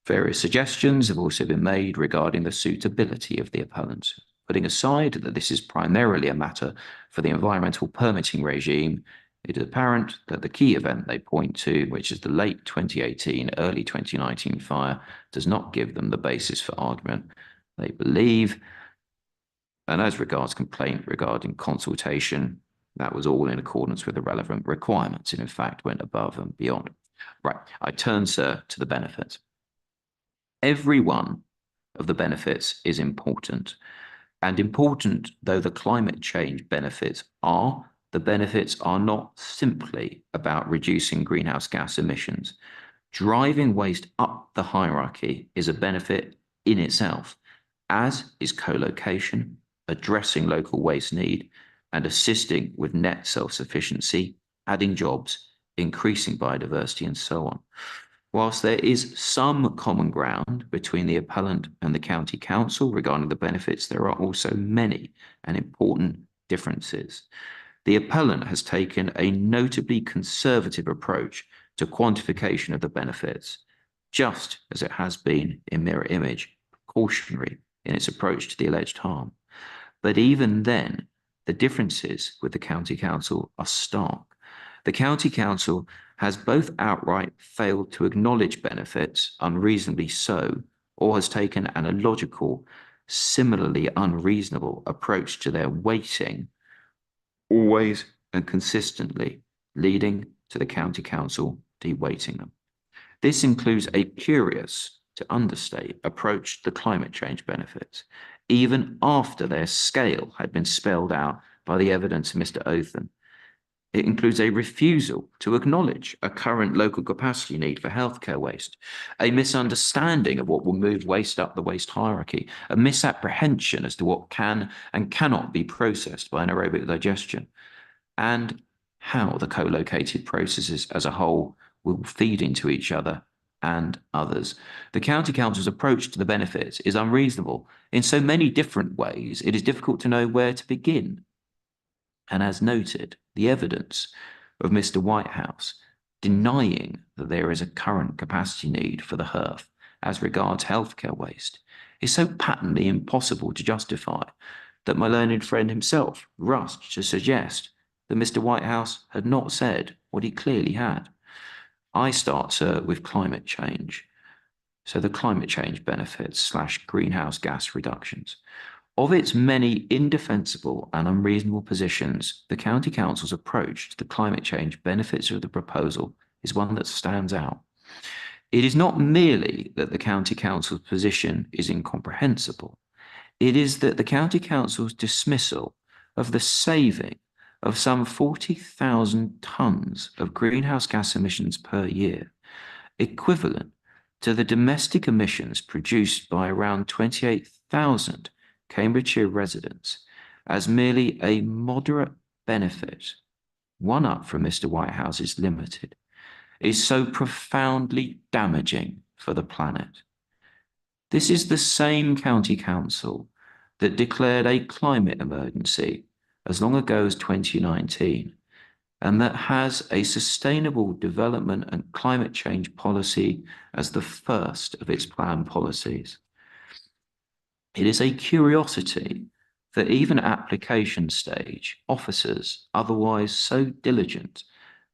Various suggestions have also been made regarding the suitability of the appellant. Putting aside that this is primarily a matter for the environmental permitting regime, it is apparent that the key event they point to, which is the late 2018, early 2019 fire, does not give them the basis for argument. They believe, and as regards complaint regarding consultation, that was all in accordance with the relevant requirements and in fact went above and beyond. Right, I turn, sir, to the benefits. Every one of the benefits is important, and important though the climate change benefits are, the benefits are not simply about reducing greenhouse gas emissions. Driving waste up the hierarchy is a benefit in itself, as is co-location, addressing local waste need, and assisting with net self-sufficiency, adding jobs, increasing biodiversity, and so on. Whilst there is some common ground between the appellant and the County Council regarding the benefits, there are also many and important differences. The appellant has taken a notably conservative approach to quantification of the benefits, just as it has been in mirror image, precautionary in its approach to the alleged harm. But even then, the differences with the County Council are stark. The County Council has both outright failed to acknowledge benefits, unreasonably so, or has taken an illogical, similarly unreasonable approach to their weighting, always and consistently leading to the County Council de-weighting them. This includes a curious, to understate, approach to the climate change benefits, even after their scale had been spelled out by the evidence of Mr. Othen. It includes a refusal to acknowledge a current local capacity need for healthcare waste, a misunderstanding of what will move waste up the waste hierarchy, a misapprehension as to what can and cannot be processed by anaerobic digestion, and how the co-located processes as a whole will feed into each other and others. The County Council's approach to the benefits is unreasonable. In so many different ways, it is difficult to know where to begin. And as noted, the evidence of Mr. Whitehouse denying that there is a current capacity need for the hearth as regards healthcare waste is so patently impossible to justify that my learned friend himself rushed to suggest that Mr. Whitehouse had not said what he clearly had. I start, sir, with climate change. So the climate change benefits / greenhouse gas reductions. Of its many indefensible and unreasonable positions, the County Council's approach to the climate change benefits of the proposal is one that stands out. It is not merely that the County Council's position is incomprehensible. It is that the County Council's dismissal of the saving of some 40,000 tonnes of greenhouse gas emissions per year, equivalent to the domestic emissions produced by around 28,000 Cambridgeshire residents, as merely a moderate benefit, one up from Mr. Whitehouse's limited, is so profoundly damaging for the planet. This is the same county council that declared a climate emergency as long ago as 2019, and that has a sustainable development and climate change policy as the first of its planned policies. It is a curiosity that even at application stage, officers, otherwise so diligent,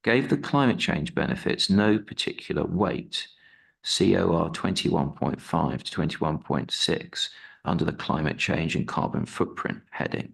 gave the climate change benefits no particular weight, COR 21.5 to 21.6 under the climate change and carbon footprint heading,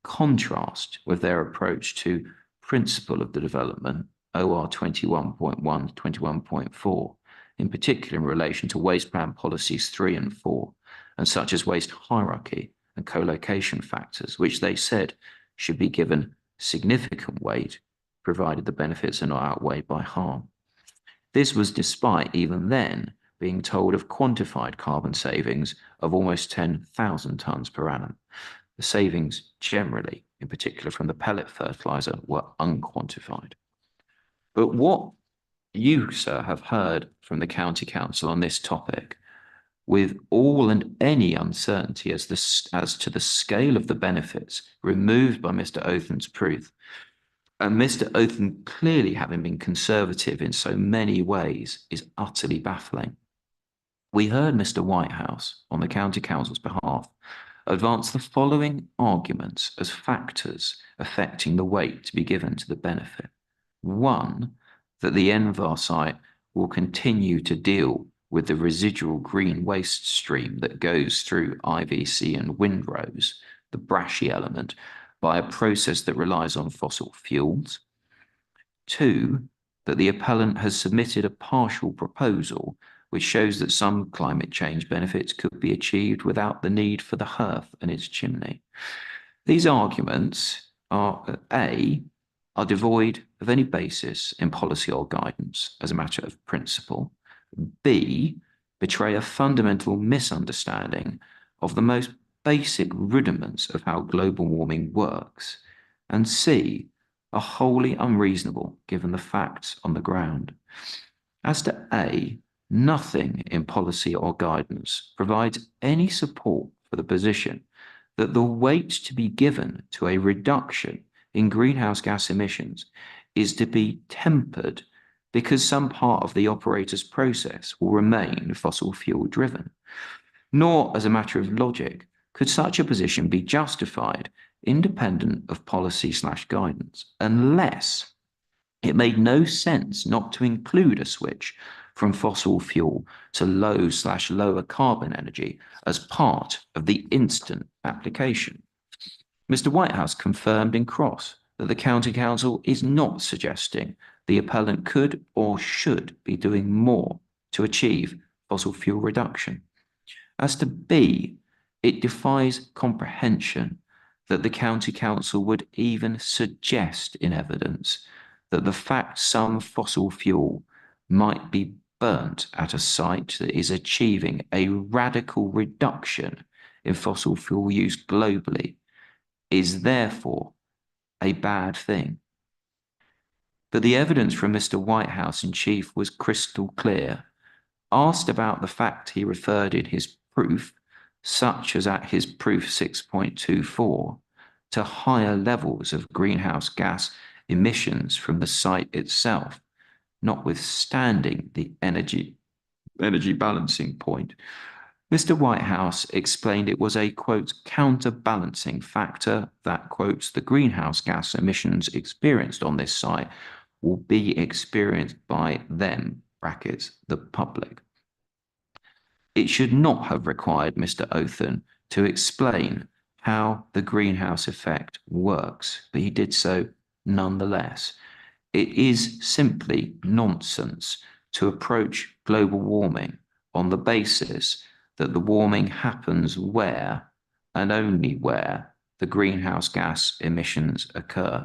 contrast with their approach to principle of the development, OR 21.1 to 21.4, in particular in relation to waste plan policies 3 and 4, and such as waste hierarchy and co-location factors, which they said should be given significant weight, provided the benefits are not outweighed by harm. This was despite even then being told of quantified carbon savings of almost 10,000 tonnes per annum. The savings generally, in particular from the pellet fertiliser, were unquantified. But what you, sir, have heard from the County Council on this topic, with all and any uncertainty as to the scale of the benefits removed by Mr. Othen's proof, and Mr. Othen clearly having been conservative in so many ways, is utterly baffling. We heard Mr. Whitehouse, on the County Council's behalf, advance the following arguments as factors affecting the weight to be given to the benefit. One, that the Envar site will continue to deal with the residual green waste stream that goes through IVC and Windrose, the brashy element, by a process that relies on fossil fuels. Two, that the appellant has submitted a partial proposal which shows that some climate change benefits could be achieved without the need for the hearth and its chimney. These arguments are, A, are devoid of any basis in policy or guidance as a matter of principle. B, betray a fundamental misunderstanding of the most basic rudiments of how global warming works. And C, are wholly unreasonable given the facts on the ground. As to A, nothing in policy or guidance provides any support for the position that the weight to be given to a reduction in greenhouse gas emissions is to be tempered because some part of the operator's process will remain fossil fuel driven. Nor, as a matter of logic, could such a position be justified independent of policy/guidance unless it made no sense not to include a switch from fossil fuel to low/lower carbon energy as part of the instant application. Mr. Whitehouse confirmed in cross that the County Council is not suggesting the appellant could or should be doing more to achieve fossil fuel reduction. As to B, it defies comprehension that the County Council would even suggest in evidence that the fact some fossil fuel might be burnt at a site that is achieving a radical reduction in fossil fuel use globally is therefore a bad thing. But the evidence from Mr. Whitehouse in chief was crystal clear. Asked about the fact he referred in his proof, such as at his proof 6.24, to higher levels of greenhouse gas emissions from the site itself, notwithstanding the energy balancing point, Mr. Whitehouse explained it was a, quote, counterbalancing factor that, quote, the greenhouse gas emissions experienced on this site will be experienced by them, brackets, the public. It should not have required Mr. Othen to explain how the greenhouse effect works, but he did so nonetheless. It is simply nonsense to approach global warming on the basis that the warming happens where and only where the greenhouse gas emissions occur.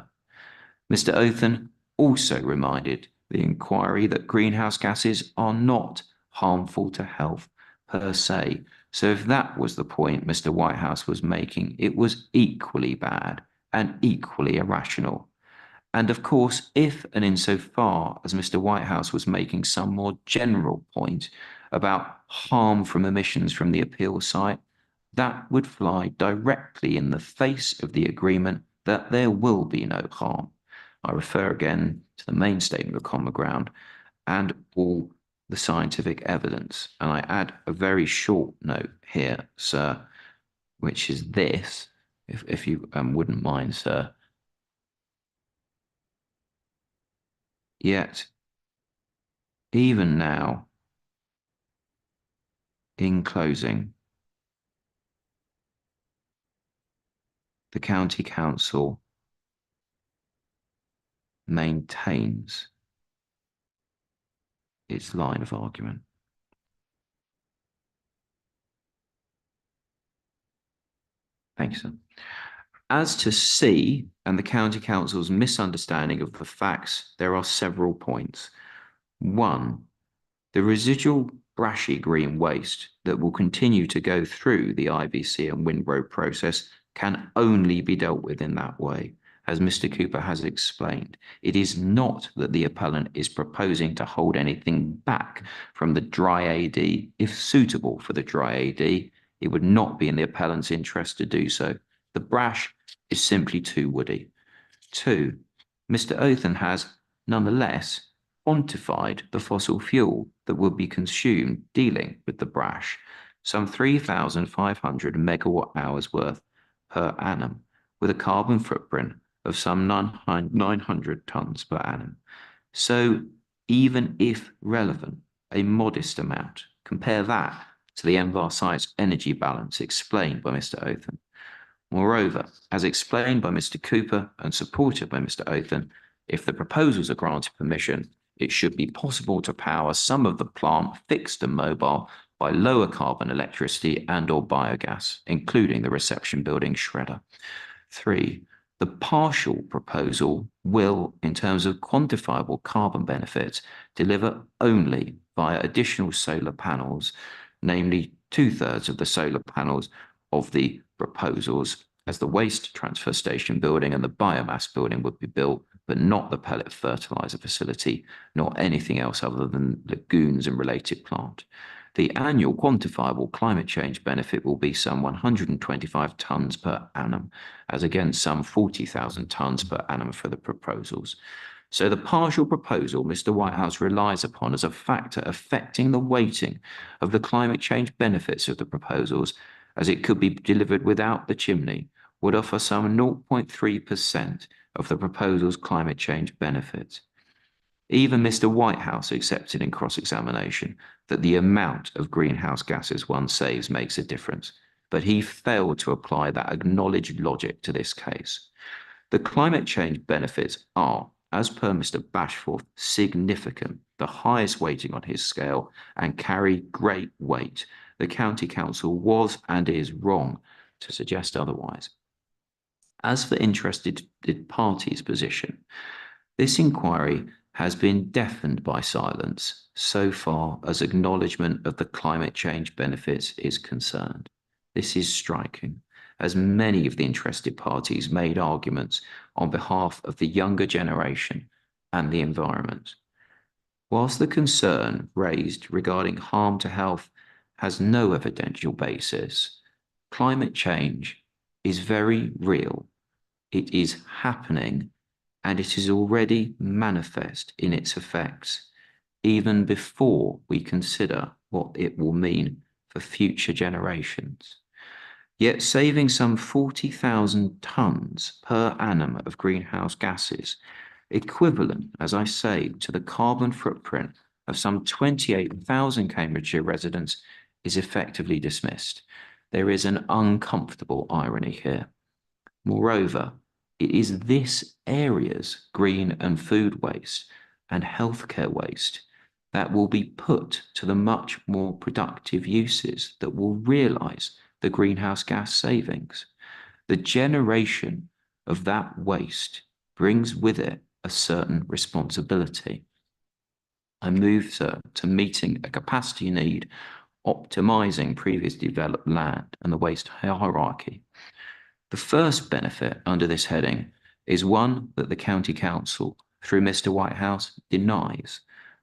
Mr. Othen also reminded the inquiry that greenhouse gases are not harmful to health per se, So if that was the point Mr. Whitehouse was making, it was equally bad and equally irrational. And of course, if and insofar as Mr. Whitehouse was making some more general point about harm from emissions from the appeal site, that would fly directly in the face of the agreement that there will be no harm. I refer again to the main statement of common ground and all the scientific evidence. And I add a very short note here, sir, which is this, if you wouldn't mind, sir. Yet, even now, in closing, the County Council maintains its line of argument. Thank you, sir. As to C and the County Council's misunderstanding of the facts, there are several points. One, the residual brashy green waste that will continue to go through the IBC and Windrow process can only be dealt with in that way. As Mr. Cooper has explained, it is not that the appellant is proposing to hold anything back from the dry AD. If suitable for the dry AD, it would not be in the appellant's interest to do so. The brash is simply too woody. Two, Mr. Othen has nonetheless quantified the fossil fuel that will be consumed dealing with the brash, some 3,500 megawatt hours worth per annum, with a carbon footprint of some 900 tonnes per annum. So even if relevant, a modest amount, compare that to the MVAR site's energy balance explained by Mr. Othen. Moreover, as explained by Mr. Cooper and supported by Mr. Othen, if the proposals are granted permission, it should be possible to power some of the plant, fixed and mobile, by lower carbon electricity and or biogas, including the reception building shredder. 3, the partial proposal will, in terms of quantifiable carbon benefits, deliver only via additional solar panels, namely 2/3 of the solar panels of the proposals, as the waste transfer station building and the biomass building would be built, but not the pellet fertilizer facility, nor anything else other than lagoons and related plant. The annual quantifiable climate change benefit will be some 125 tonnes per annum, as against some 40,000 tonnes per annum for the proposals. So the partial proposal Mr. Whitehouse relies upon as a factor affecting the weighting of the climate change benefits of the proposals, as it could be delivered without the chimney, would offer some 0.3% of the proposal's climate change benefits. Even Mr. Whitehouse accepted in cross-examination that the amount of greenhouse gases one saves makes a difference, but he failed to apply that acknowledged logic to this case. The climate change benefits are, as per Mr. Bashforth, significant, the highest weighting on his scale, and carry great weight. The County Council was and is wrong to suggest otherwise. As for interested parties' position, this inquiry has been deafened by silence so far as acknowledgement of the climate change benefits is concerned. This is striking, as many of the interested parties made arguments on behalf of the younger generation and the environment. Whilst the concern raised regarding harm to health has no evidential basis, climate change is very real. It is happening, and it is already manifest in its effects, even before we consider what it will mean for future generations. Yet saving some 40,000 tonnes per annum of greenhouse gases, equivalent, as I say, to the carbon footprint of some 28,000 Cambridgeshire residents, is effectively dismissed. There is an uncomfortable irony here. Moreover, it is this area's green and food waste and healthcare waste that will be put to the much more productive uses that will realise the greenhouse gas savings. The generation of that waste brings with it a certain responsibility. I move, sir, to meeting a capacity need optimizing previously developed land and the waste hierarchy. The first benefit under this heading is one that the County Council, through Mr. Whitehouse, denies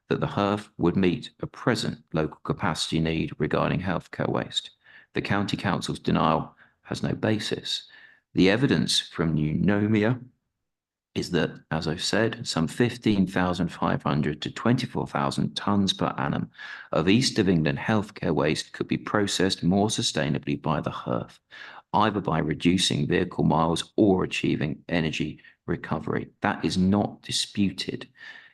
that the HERF would meet a present local capacity need regarding healthcare waste. The County Council's denial has no basis. The evidence from Eunomia is that, as I've said, some 15,500 to 24,000 tonnes per annum of East of England healthcare waste could be processed more sustainably by the HERF, either by reducing vehicle miles or achieving energy recovery. That is not disputed.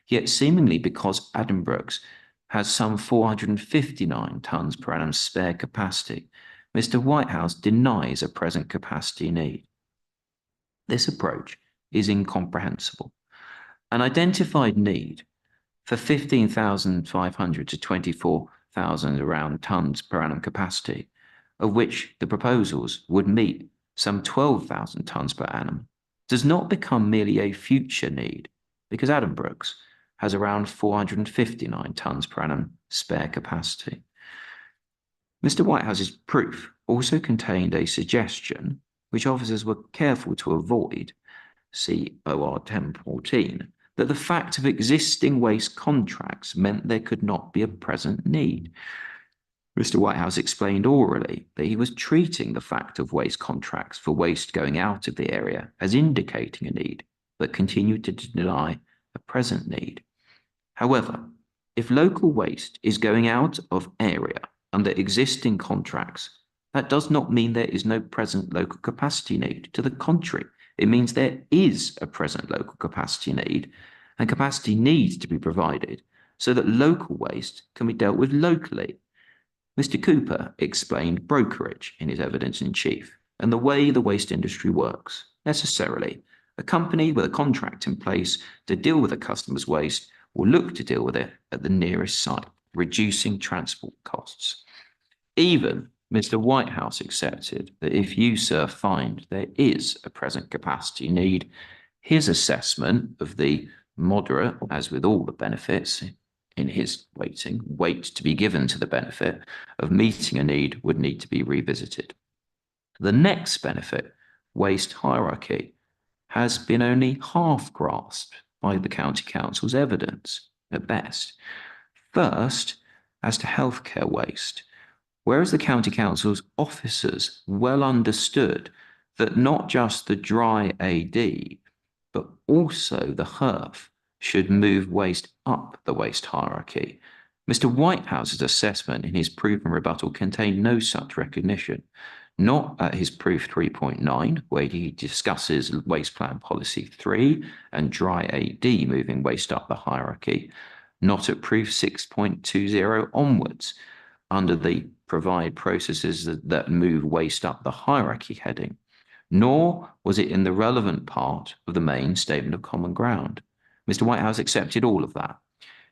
Yet seemingly because Addenbrooke's has some 459 tonnes per annum spare capacity, Mr. Whitehouse denies a present capacity need. This approach is incomprehensible. An identified need for 15,500 to 24,000 around tonnes per annum capacity, of which the proposals would meet some 12,000 tonnes per annum, does not become merely a future need, because Addenbrooke's has around 459 tonnes per annum spare capacity. Mr. Whitehouse's proof also contained a suggestion, which officers were careful to avoid, see OR 1014, that the fact of existing waste contracts meant there could not be a present need. Mr. Whitehouse explained orally that he was treating the fact of waste contracts for waste going out of the area as indicating a need, but continued to deny a present need. However, if local waste is going out of area under existing contracts, that does not mean there is no present local capacity need. To the contrary, it means there is a present local capacity need, and capacity needs to be provided so that local waste can be dealt with locally. Mr. Cooper explained brokerage in his evidence in chief and the way the waste industry works. Necessarily, a company with a contract in place to deal with a customer's waste will look to deal with it at the nearest site, reducing transport costs. Even Mr. Whitehouse accepted that if you, sir, find there is a present capacity need, his assessment of the moderate, as with all the benefits in his weight to be given to the benefit of meeting a need would need to be revisited. The next benefit, waste hierarchy, has been only half grasped by the County Council's evidence, at best. First, as to healthcare waste, whereas the County Council's officers well understood that not just the dry AD, but also the HERF should move waste up the waste hierarchy. Mr. Whitehouse's assessment in his proof and rebuttal contained no such recognition, not at his proof 3.9, where he discusses waste plan policy 3 and dry AD moving waste up the hierarchy, not at proof 6.20 onwards, under the provide processes that move waste up the hierarchy heading, nor was it in the relevant part of the main statement of common ground. Mr. Whitehouse accepted all of that.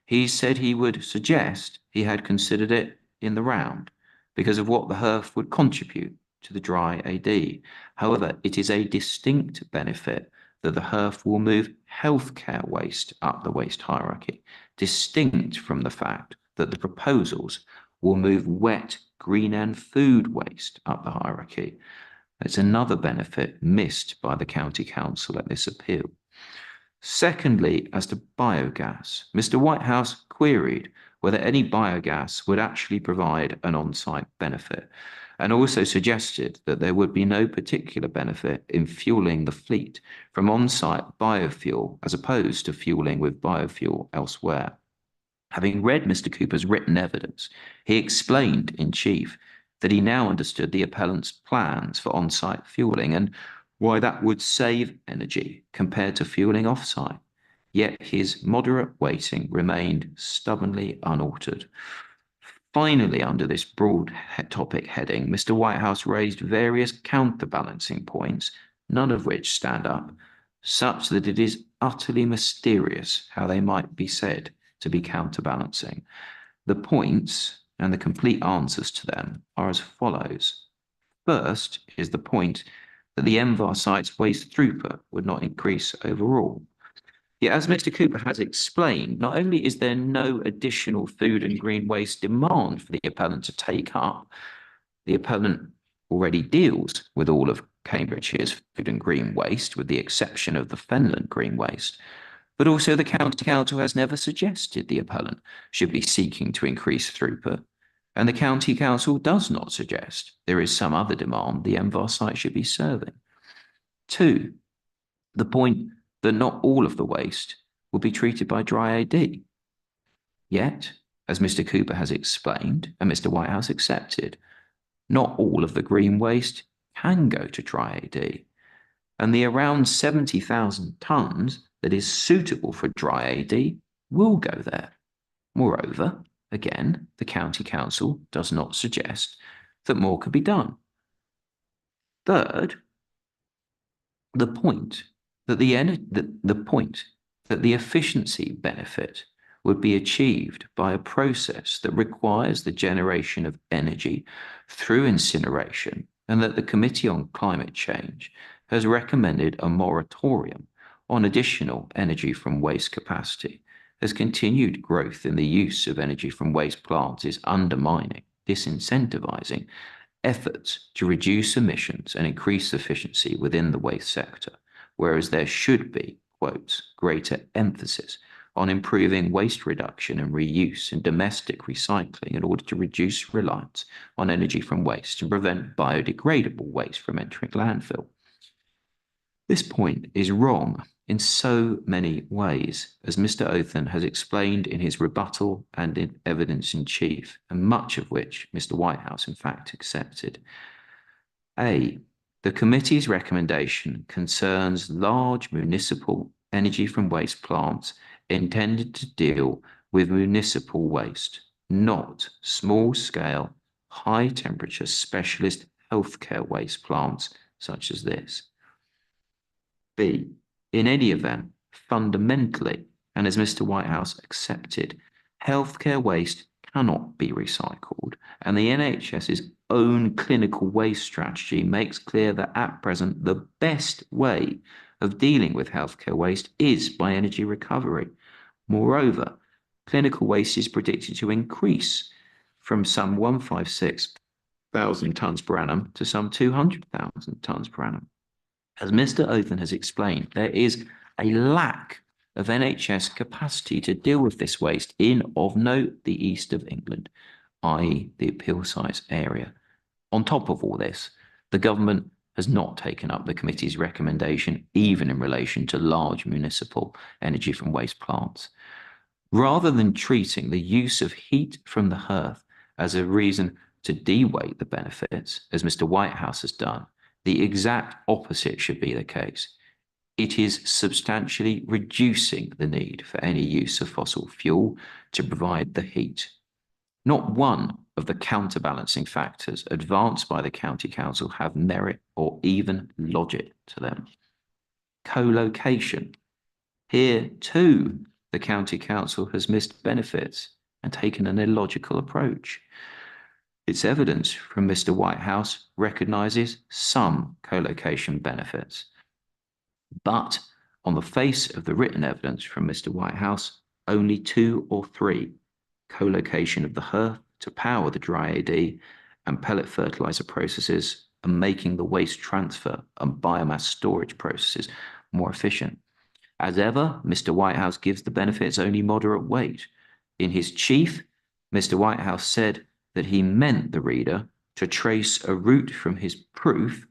He said he would suggest he had considered it in the round because of what the HERF would contribute to the dry AD. However, it is a distinct benefit that the HERF will move healthcare waste up the waste hierarchy, distinct from the fact that the proposals will move wet, green and food waste up the hierarchy. It's another benefit missed by the County Council at this appeal. Secondly, as to biogas, Mr. Whitehouse queried whether any biogas would actually provide an on-site benefit, and also suggested that there would be no particular benefit in fueling the fleet from on-site biofuel as opposed to fueling with biofuel elsewhere. Having read Mr. Cooper's written evidence, he explained in chief that he now understood the appellant's plans for on-site fueling and why that would save energy compared to fueling off-site. Yet his moderate weighting remained stubbornly unaltered. Finally, under this broad topic heading, Mr. Whitehouse raised various counterbalancing points, none of which stand up, such that it is utterly mysterious how they might be said to be counterbalancing. The points and the complete answers to them are as follows. First is the point that the MVAR site's waste throughput would not increase overall. Yet, as Mr. Cooper has explained, not only is there no additional food and green waste demand for the appellant to take up, the appellant already deals with all of Cambridgeshire's food and green waste, with the exception of the Fenland green waste. But also the County Council has never suggested the appellant should be seeking to increase throughput. And the County Council does not suggest there is some other demand the MVAR site should be serving. 2, the point that not all of the waste will be treated by dry AD. Yet, as Mr. Cooper has explained and Mr. Whitehouse accepted, not all of the green waste can go to dry AD. And the around 70,000 tonnes that is suitable for dry AD will go there. Moreover, again, the County Council does not suggest that more could be done. Third, the point that the efficiency benefit would be achieved by a process that requires the generation of energy through incineration, and that the Committee on Climate Change has recommended a moratorium on additional energy from waste capacity, as continued growth in the use of energy from waste plants is undermining, disincentivizing efforts to reduce emissions and increase efficiency within the waste sector, whereas there should be, quotes, greater emphasis on improving waste reduction and reuse and domestic recycling in order to reduce reliance on energy from waste and prevent biodegradable waste from entering landfill. This point is wrong in so many ways, as Mr. Othen has explained in his rebuttal and in evidence in chief, and much of which Mr. Whitehouse in fact accepted. A, the committee's recommendation concerns large municipal energy from waste plants intended to deal with municipal waste, not small-scale, high-temperature specialist healthcare waste plants such as this. B, in any event, fundamentally, and as Mr. Whitehouse accepted, healthcare waste cannot be recycled, and the NHS's own clinical waste strategy makes clear that at present the best way of dealing with healthcare waste is by energy recovery. Moreover, clinical waste is predicted to increase from some 156,000 tonnes per annum to some 200,000 tonnes per annum. As Mr. Othen has explained, there is a lack of NHS capacity to deal with this waste in, of note, the east of England, i.e. the appeal sites area. On top of all this, the government has not taken up the committee's recommendation, even in relation to large municipal energy from waste plants. Rather than treating the use of heat from the hearth as a reason to de-weight the benefits, as Mr. Whitehouse has done, the exact opposite should be the case. It is substantially reducing the need for any use of fossil fuel to provide the heat. Not one of the counterbalancing factors advanced by the County Council have merit or even logic to them. Co-location. Here too, the County Council has missed benefits and taken an illogical approach. Its evidence from Mr. Whitehouse recognises some co-location benefits, but on the face of the written evidence from Mr. Whitehouse, only 2 or 3: co-location of the hearth to power the dry AD and pellet fertiliser processes, and making the waste transfer and biomass storage processes more efficient. As ever, Mr. Whitehouse gives the benefits only moderate weight. In his chief, Mr. Whitehouse said that he meant the reader to trace a route from his proof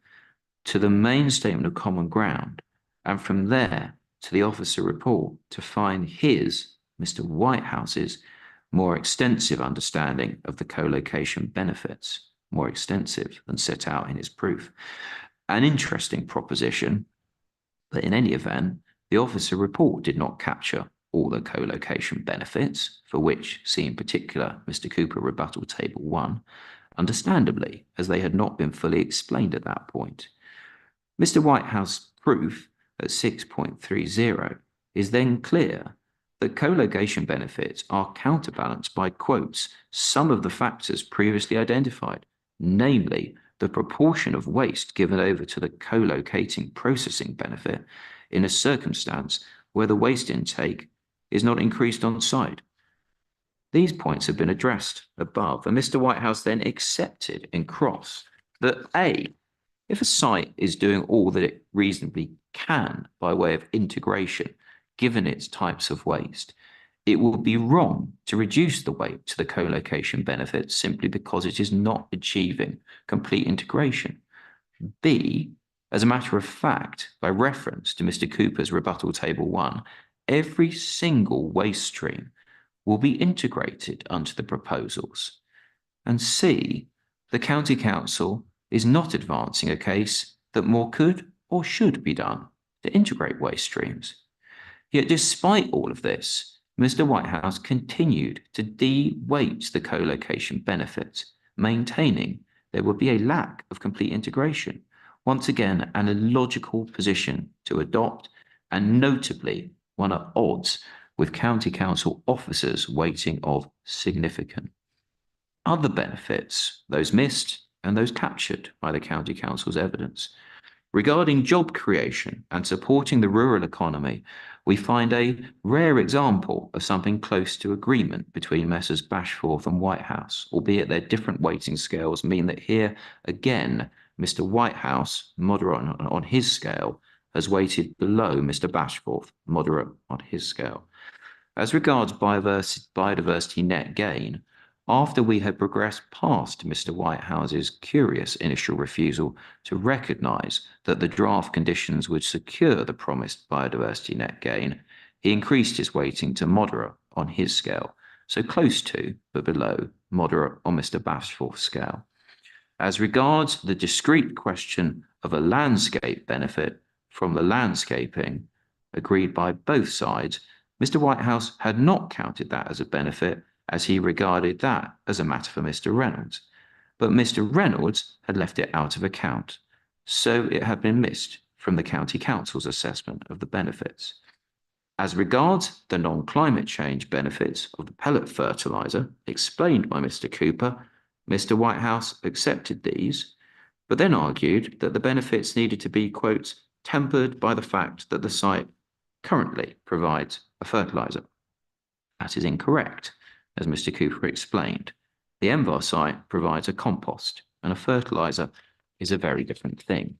to the main statement of common ground, and from there to the officer report to find his, Mr. Whitehouse's, more extensive understanding of the co-location benefits, more extensive than set out in his proof. An interesting proposition, but in any event, the officer report did not capture all the co-location benefits, for which, see in particular Mr. Cooper Rebuttal Table 1, understandably, as they had not been fully explained at that point. Mr. Whitehouse's proof at 6.30 is then clear that co-location benefits are counterbalanced by, quotes, some of the factors previously identified, namely the proportion of waste given over to the co-locating processing benefit in a circumstance where the waste intake is not increased on site. These points have been addressed above, and Mr. Whitehouse then accepted in cross that A, if a site is doing all that it reasonably can by way of integration, given its types of waste, it would be wrong to reduce the weight to the co-location benefits simply because it is not achieving complete integration. B, as a matter of fact, by reference to Mr. Cooper's rebuttal table 1, every single waste stream will be integrated onto the proposals. And C, the County Council is not advancing a case that more could or should be done to integrate waste streams. Yet despite all of this, Mr. Whitehouse continued to de-weight the co-location benefits, maintaining there would be a lack of complete integration. Once again, an illogical position to adopt, and notably one at odds with County Council officers' weighting of significant. Other benefits, those missed and those captured by the County Council's evidence. Regarding job creation and supporting the rural economy, we find a rare example of something close to agreement between Messrs. Bashforth and Whitehouse, albeit their different weighting scales mean that here, again, Mr. Whitehouse, moderate on his scale, has weighted below Mr. Bashforth, moderate on his scale. As regards biodiversity net gain, after we had progressed past Mr. Whitehouse's curious initial refusal to recognise that the draft conditions would secure the promised biodiversity net gain, he increased his weighting to moderate on his scale, so close to, but below, moderate on Mr. Bashforth's scale. As regards the discrete question of a landscape benefit from the landscaping agreed by both sides, Mr. Whitehouse had not counted that as a benefit, as he regarded that as a matter for Mr. Reynolds. But Mr. Reynolds had left it out of account, so it had been missed from the County Council's assessment of the benefits. As regards the non-climate change benefits of the pellet fertiliser explained by Mr. Cooper, Mr. Whitehouse accepted these, but then argued that the benefits needed to be, quote, tempered by the fact that the site currently provides a fertiliser. That is incorrect. As Mr. Cooper explained, the Envar site provides a compost, and a fertiliser is a very different thing.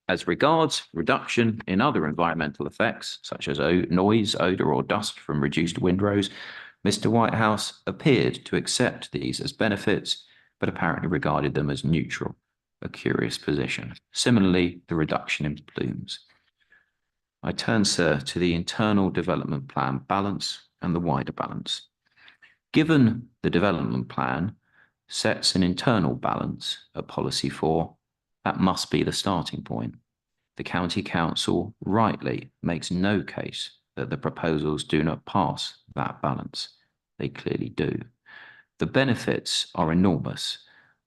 As regards reduction in other environmental effects, such as noise, odour or dust from reduced windrows, Mr. Whitehouse appeared to accept these as benefits, but apparently regarded them as neutral, a curious position. Similarly, the reduction in plumes. I turn, sir, to the internal development plan balance and the wider balance. Given the development plan sets an internal balance at policy 4, that must be the starting point. The County Council rightly makes no case that the proposals do not pass that balance. They clearly do. The benefits are enormous,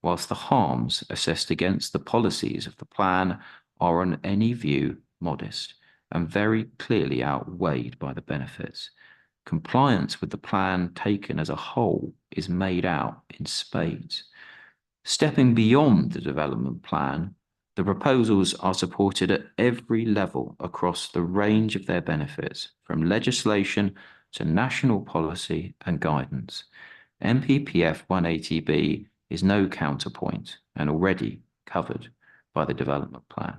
whilst the harms assessed against the policies of the plan are on any view modest and very clearly outweighed by the benefits. Compliance with the plan taken as a whole is made out in spades. Stepping beyond the development plan, the proposals are supported at every level across the range of their benefits, from legislation to national policy and guidance. MPPF 180B is no counterpoint and already covered by the development plan.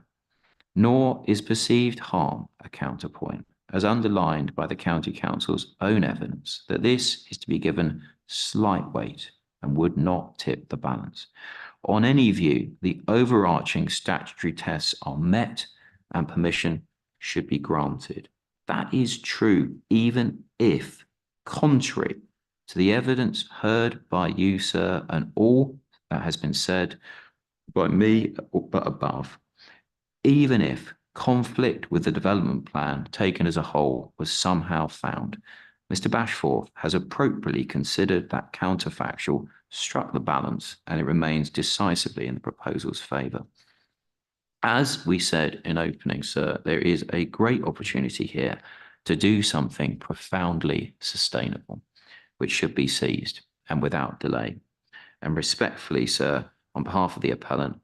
Nor is perceived harm a counterpoint, as underlined by the County Council's own evidence that this is to be given slight weight and would not tip the balance. On any view, the overarching statutory tests are met and permission should be granted. That is true even if, contrary to the evidence heard by you, sir, and all that has been said by me but above, even if conflict with the development plan taken as a whole was somehow found, Mr. Bashforth has appropriately considered that counterfactual struck the balance and it remains decisively in the proposal's favour. As we said in opening, sir, there is a great opportunity here to do something profoundly sustainable, which should be seized and without delay. And respectfully, sir, on behalf of the appellant,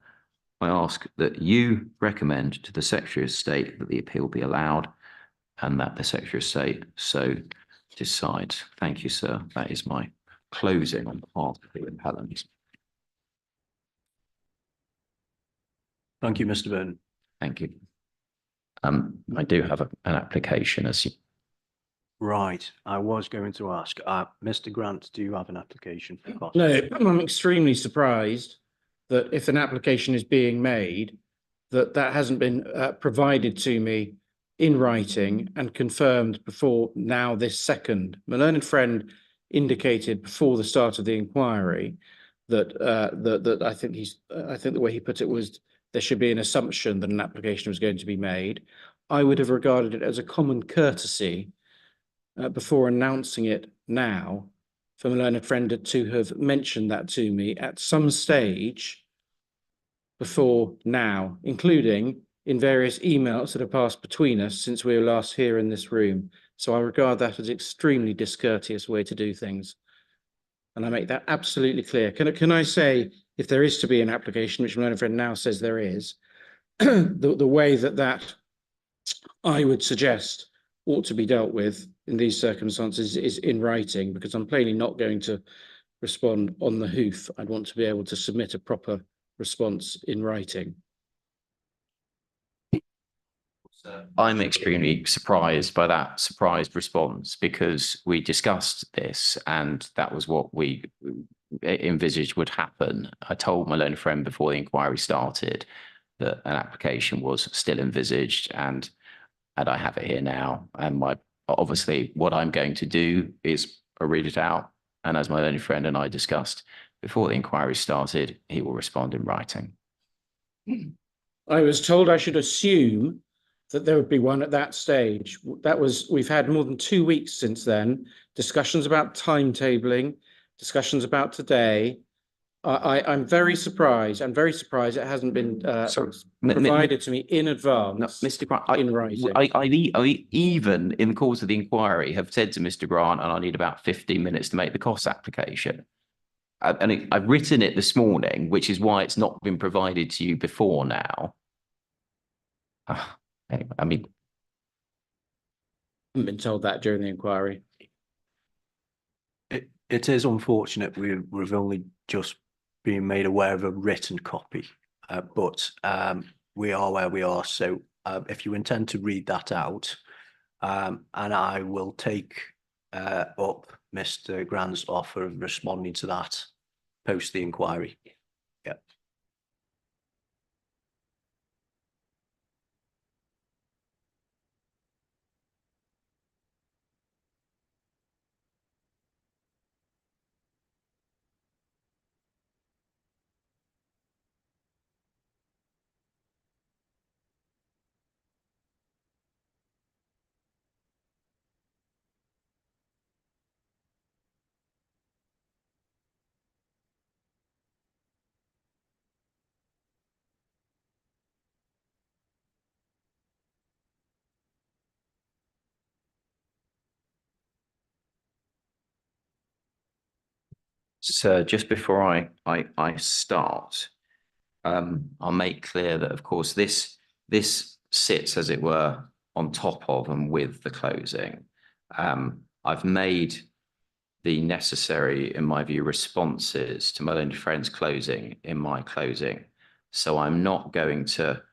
I ask that you recommend to the Secretary of State that the appeal be allowed, and that the Secretary of State so decides. Thank you, sir. That is my closing on behalf of the appellant. Thank you, Mr. Burton. Thank you. I do have an application as you. Right, I was going to ask, Mr. Grant, do you have an application for cost? No, I'm extremely surprised that if an application is being made, that hasn't been provided to me in writing and confirmed before now this second. My learned friend indicated before the start of the inquiry that I think the way he put it was there should be an assumption that an application was going to be made. I would have regarded it as a common courtesy before announcing it now for my learned friend to have mentioned that to me at some stage before now, including in various emails that have passed between us since we were last here in this room. So I regard that as extremely discourteous way to do things. And I make that absolutely clear. Can I say, if there is to be an application, which my learned friend now says there is, the way that I would suggest ought to be dealt with in these circumstances is in writing, because I'm plainly not going to respond on the hoof. I'd want to be able to submit a proper response in writing. I'm extremely surprised by that surprised response, because we discussed this and that was what we envisaged would happen. I told my learned friend before the inquiry started that an application was still envisaged, and I have it here now. And obviously what I'm going to do is read it out. And as my learned friend and I discussed before the inquiry started, he will respond in writing. I was told I should assume that there would be one at that stage. We've had more than 2 weeks since then, discussions about timetabling, discussions about today. I'm very surprised. I'm very surprised it hasn't been provided to me in advance. No, Mr. Grant, in writing. I even in the course of the inquiry have said to Mr. Grant, and I need about 15 minutes to make the cost application. I've written it this morning, which is why it's not been provided to you before now. Anyway, I mean, I haven't been told that during the inquiry. It is unfortunate we've only just been made aware of a written copy, but we are where we are. So if you intend to read that out, and I will take up Mr. Grant's offer of responding to that post the inquiry. Yeah. so just before I start, I'll make clear that, of course, this sits, as it were, on top of and with the closing. I've made the necessary, in my view, responses to my learned friend's closing in my closing. So I'm not going to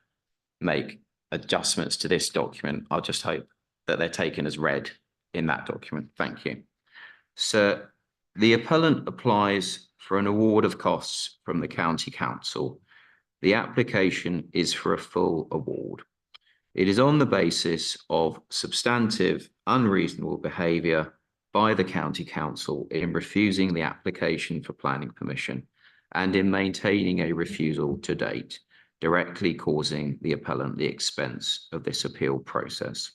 make adjustments to this document. I'll just hope that they're taken as read in that document. Thank you. So the appellant applies for an award of costs from the County Council. The application is for a full award. It is on the basis of substantive unreasonable behaviour by the County Council in refusing the application for planning permission and in maintaining a refusal to date, directly causing the appellant the expense of this appeal process.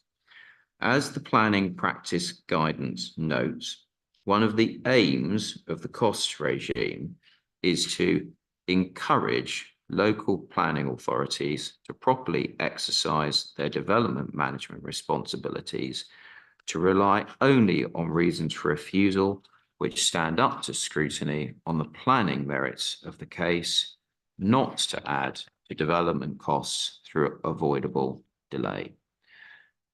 As the planning practice guidance notes, one of the aims of the costs regime is to encourage local planning authorities to properly exercise their development management responsibilities, to rely only on reasons for refusal which stand up to scrutiny on the planning merits of the case, not to add to development costs through avoidable delay.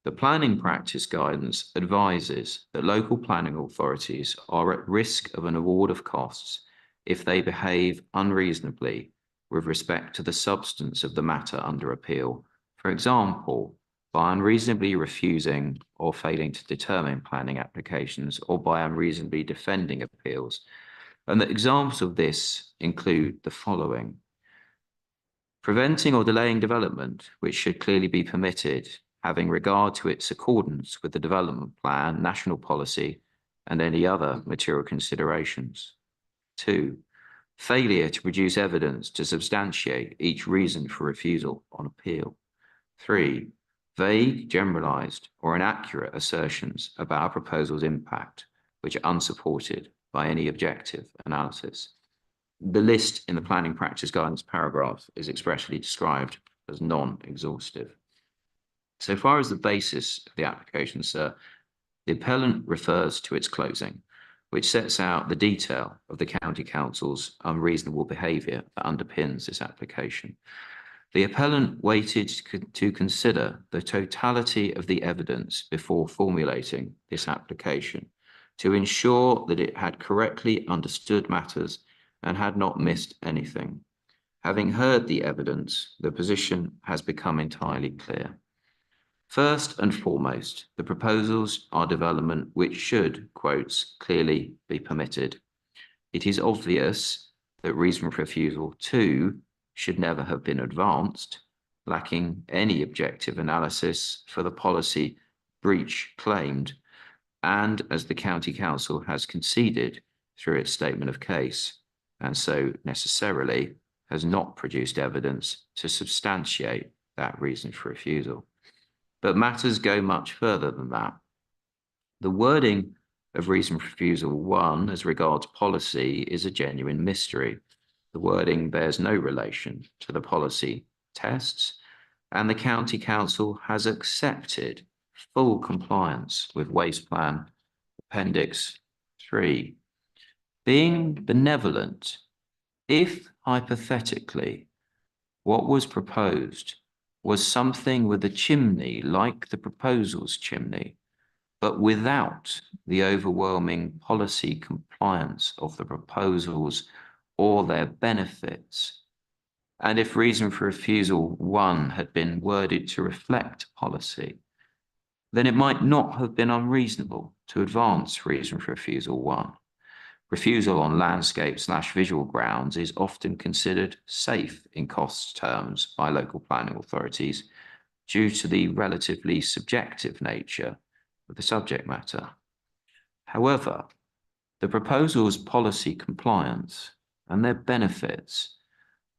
The planning practice guidance advises that local planning authorities are at risk of an award of costs if they behave unreasonably with respect to the substance of the matter under appeal. For example, by unreasonably refusing or failing to determine planning applications, or by unreasonably defending appeals. And the examples of this include the following: preventing or delaying development, which should clearly be permitted, having regard to its accordance with the development plan, national policy, and any other material considerations. 2, failure to produce evidence to substantiate each reason for refusal on appeal. 3, vague, generalized, or inaccurate assertions about a proposal's impact, which are unsupported by any objective analysis. The list in the planning practice guidance paragraph is expressly described as non-exhaustive. So far as the basis of the application, sir, the appellant refers to its closing, which sets out the detail of the County Council's unreasonable behaviour that underpins this application. The appellant waited to consider the totality of the evidence before formulating this application to ensure that it had correctly understood matters and had not missed anything. Having heard the evidence, the position has become entirely clear. First and foremost, the proposals are development which should, quotes, clearly be permitted. It is obvious that reason for refusal 2 should never have been advanced, lacking any objective analysis for the policy breach claimed, and as the County Council has conceded through its statement of case, and so necessarily has not produced evidence to substantiate that reason for refusal. But matters go much further than that. The wording of reason for refusal 1 as regards policy is a genuine mystery. The wording bears no relation to the policy tests, and the County Council has accepted full compliance with Waste Plan Appendix 3. Being benevolent, if hypothetically what was proposed was something with a chimney like the proposal's chimney, but without the overwhelming policy compliance of the proposals or their benefits, and if reason for refusal 1 had been worded to reflect policy, then it might not have been unreasonable to advance reason for refusal 1. Refusal on landscape/visual grounds is often considered safe in costs terms by local planning authorities due to the relatively subjective nature of the subject matter. However, the proposal's policy compliance and their benefits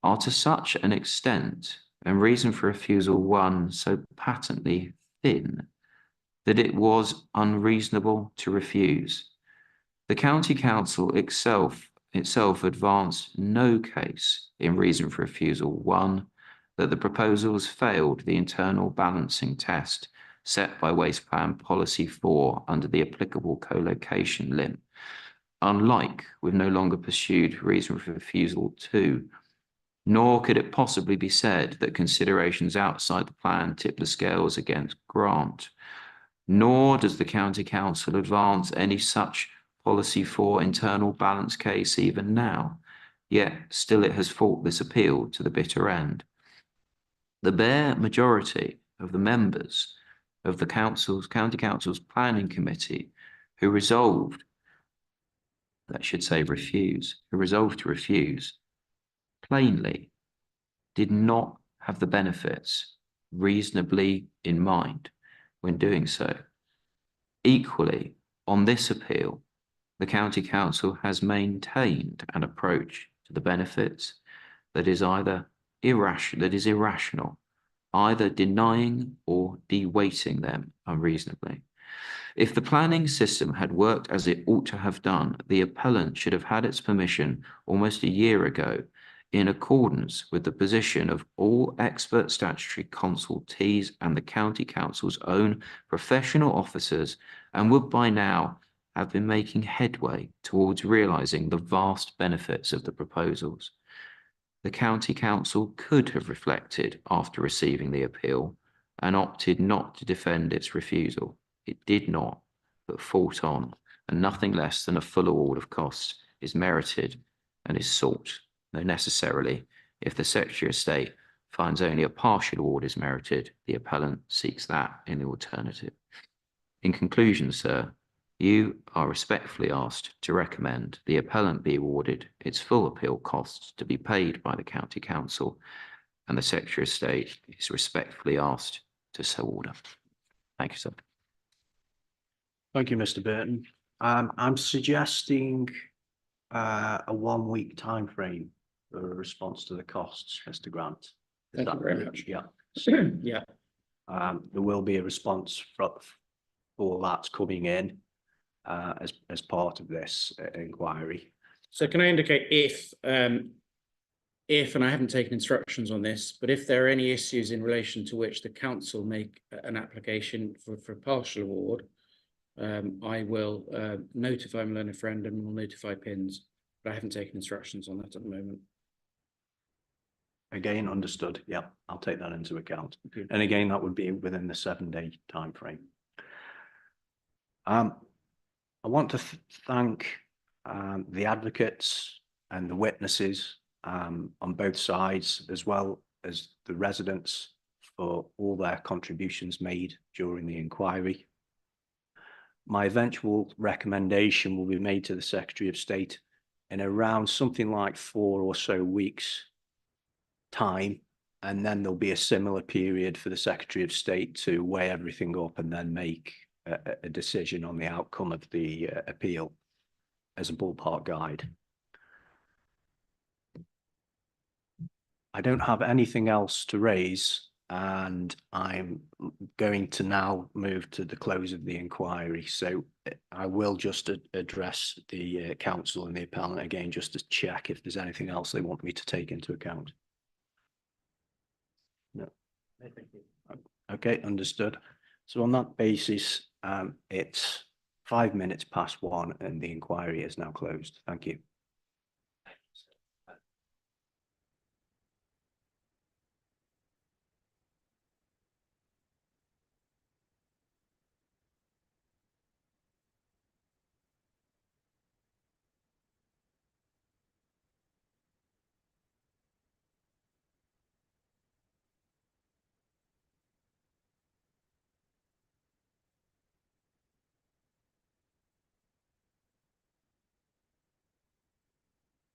are to such an extent, and reason for refusal 1 so patently thin, that it was unreasonable to refuse. The County Council itself advanced no case in reason for refusal 1 that the proposals failed the internal balancing test set by Waste Plan Policy 4 under the applicable co-location limit, unlike with no longer pursued reason for refusal 2, nor could it possibly be said that considerations outside the plan tip the scales against grant, nor does the County Council advance any such Policy 4 internal balance case even now, yet still it has fought this appeal to the bitter end. The bare majority of the members of the County Council's Planning Committee who resolved to refuse, plainly did not have the benefits reasonably in mind when doing so. Equally, on this appeal, the County Council has maintained an approach to the benefits that is irrational, either denying or de-weighting them unreasonably. If the planning system had worked as it ought to have done, the appellant should have had its permission almost a year ago, in accordance with the position of all expert statutory consultees and the County Council's own professional officers, and would by now have been making headway towards realising the vast benefits of the proposals. The County Council could have reflected after receiving the appeal and opted not to defend its refusal. It did not, but fought on, and nothing less than a full award of costs is merited and is sought, though necessarily, if the Secretary of State finds only a partial award is merited, the appellant seeks that in the alternative. In conclusion, sir, you are respectfully asked to recommend the appellant be awarded its full appeal costs to be paid by the County Council, and the Secretary of State is respectfully asked to so order. Thank you, sir. Thank you, Mr. Burton. I'm suggesting a 1 week time frame for a response to the costs, Mr. Grant. Is Thank you that very right? much. Yeah. Yeah, There will be a response for that coming in as part of this inquiry. so can I indicate if, and I haven't taken instructions on this, but if there are any issues in relation to which the council make an application for a partial award, I will notify my learned friend and will notify PINS, but I haven't taken instructions on that at the moment. Again, understood. Yeah, I'll take that into account. Okay. And again, that would be within the 7-day time frame. I want to thank the advocates and the witnesses on both sides, as well as the residents, for all their contributions made during the inquiry. My eventual recommendation will be made to the Secretary of State in around something like 4 or so weeks time, and then there'll be a similar period for the Secretary of State to weigh everything up and then make a decision on the outcome of the appeal as a ballpark guide. I don't have anything else to raise, and I'm going to now move to the close of the inquiry. So I will just address the council and the appellant again, just to check if there's anything else they want me to take into account. No. Okay, understood. So on that basis, it's 5 minutes past 1 and the inquiry is now closed. Thank you.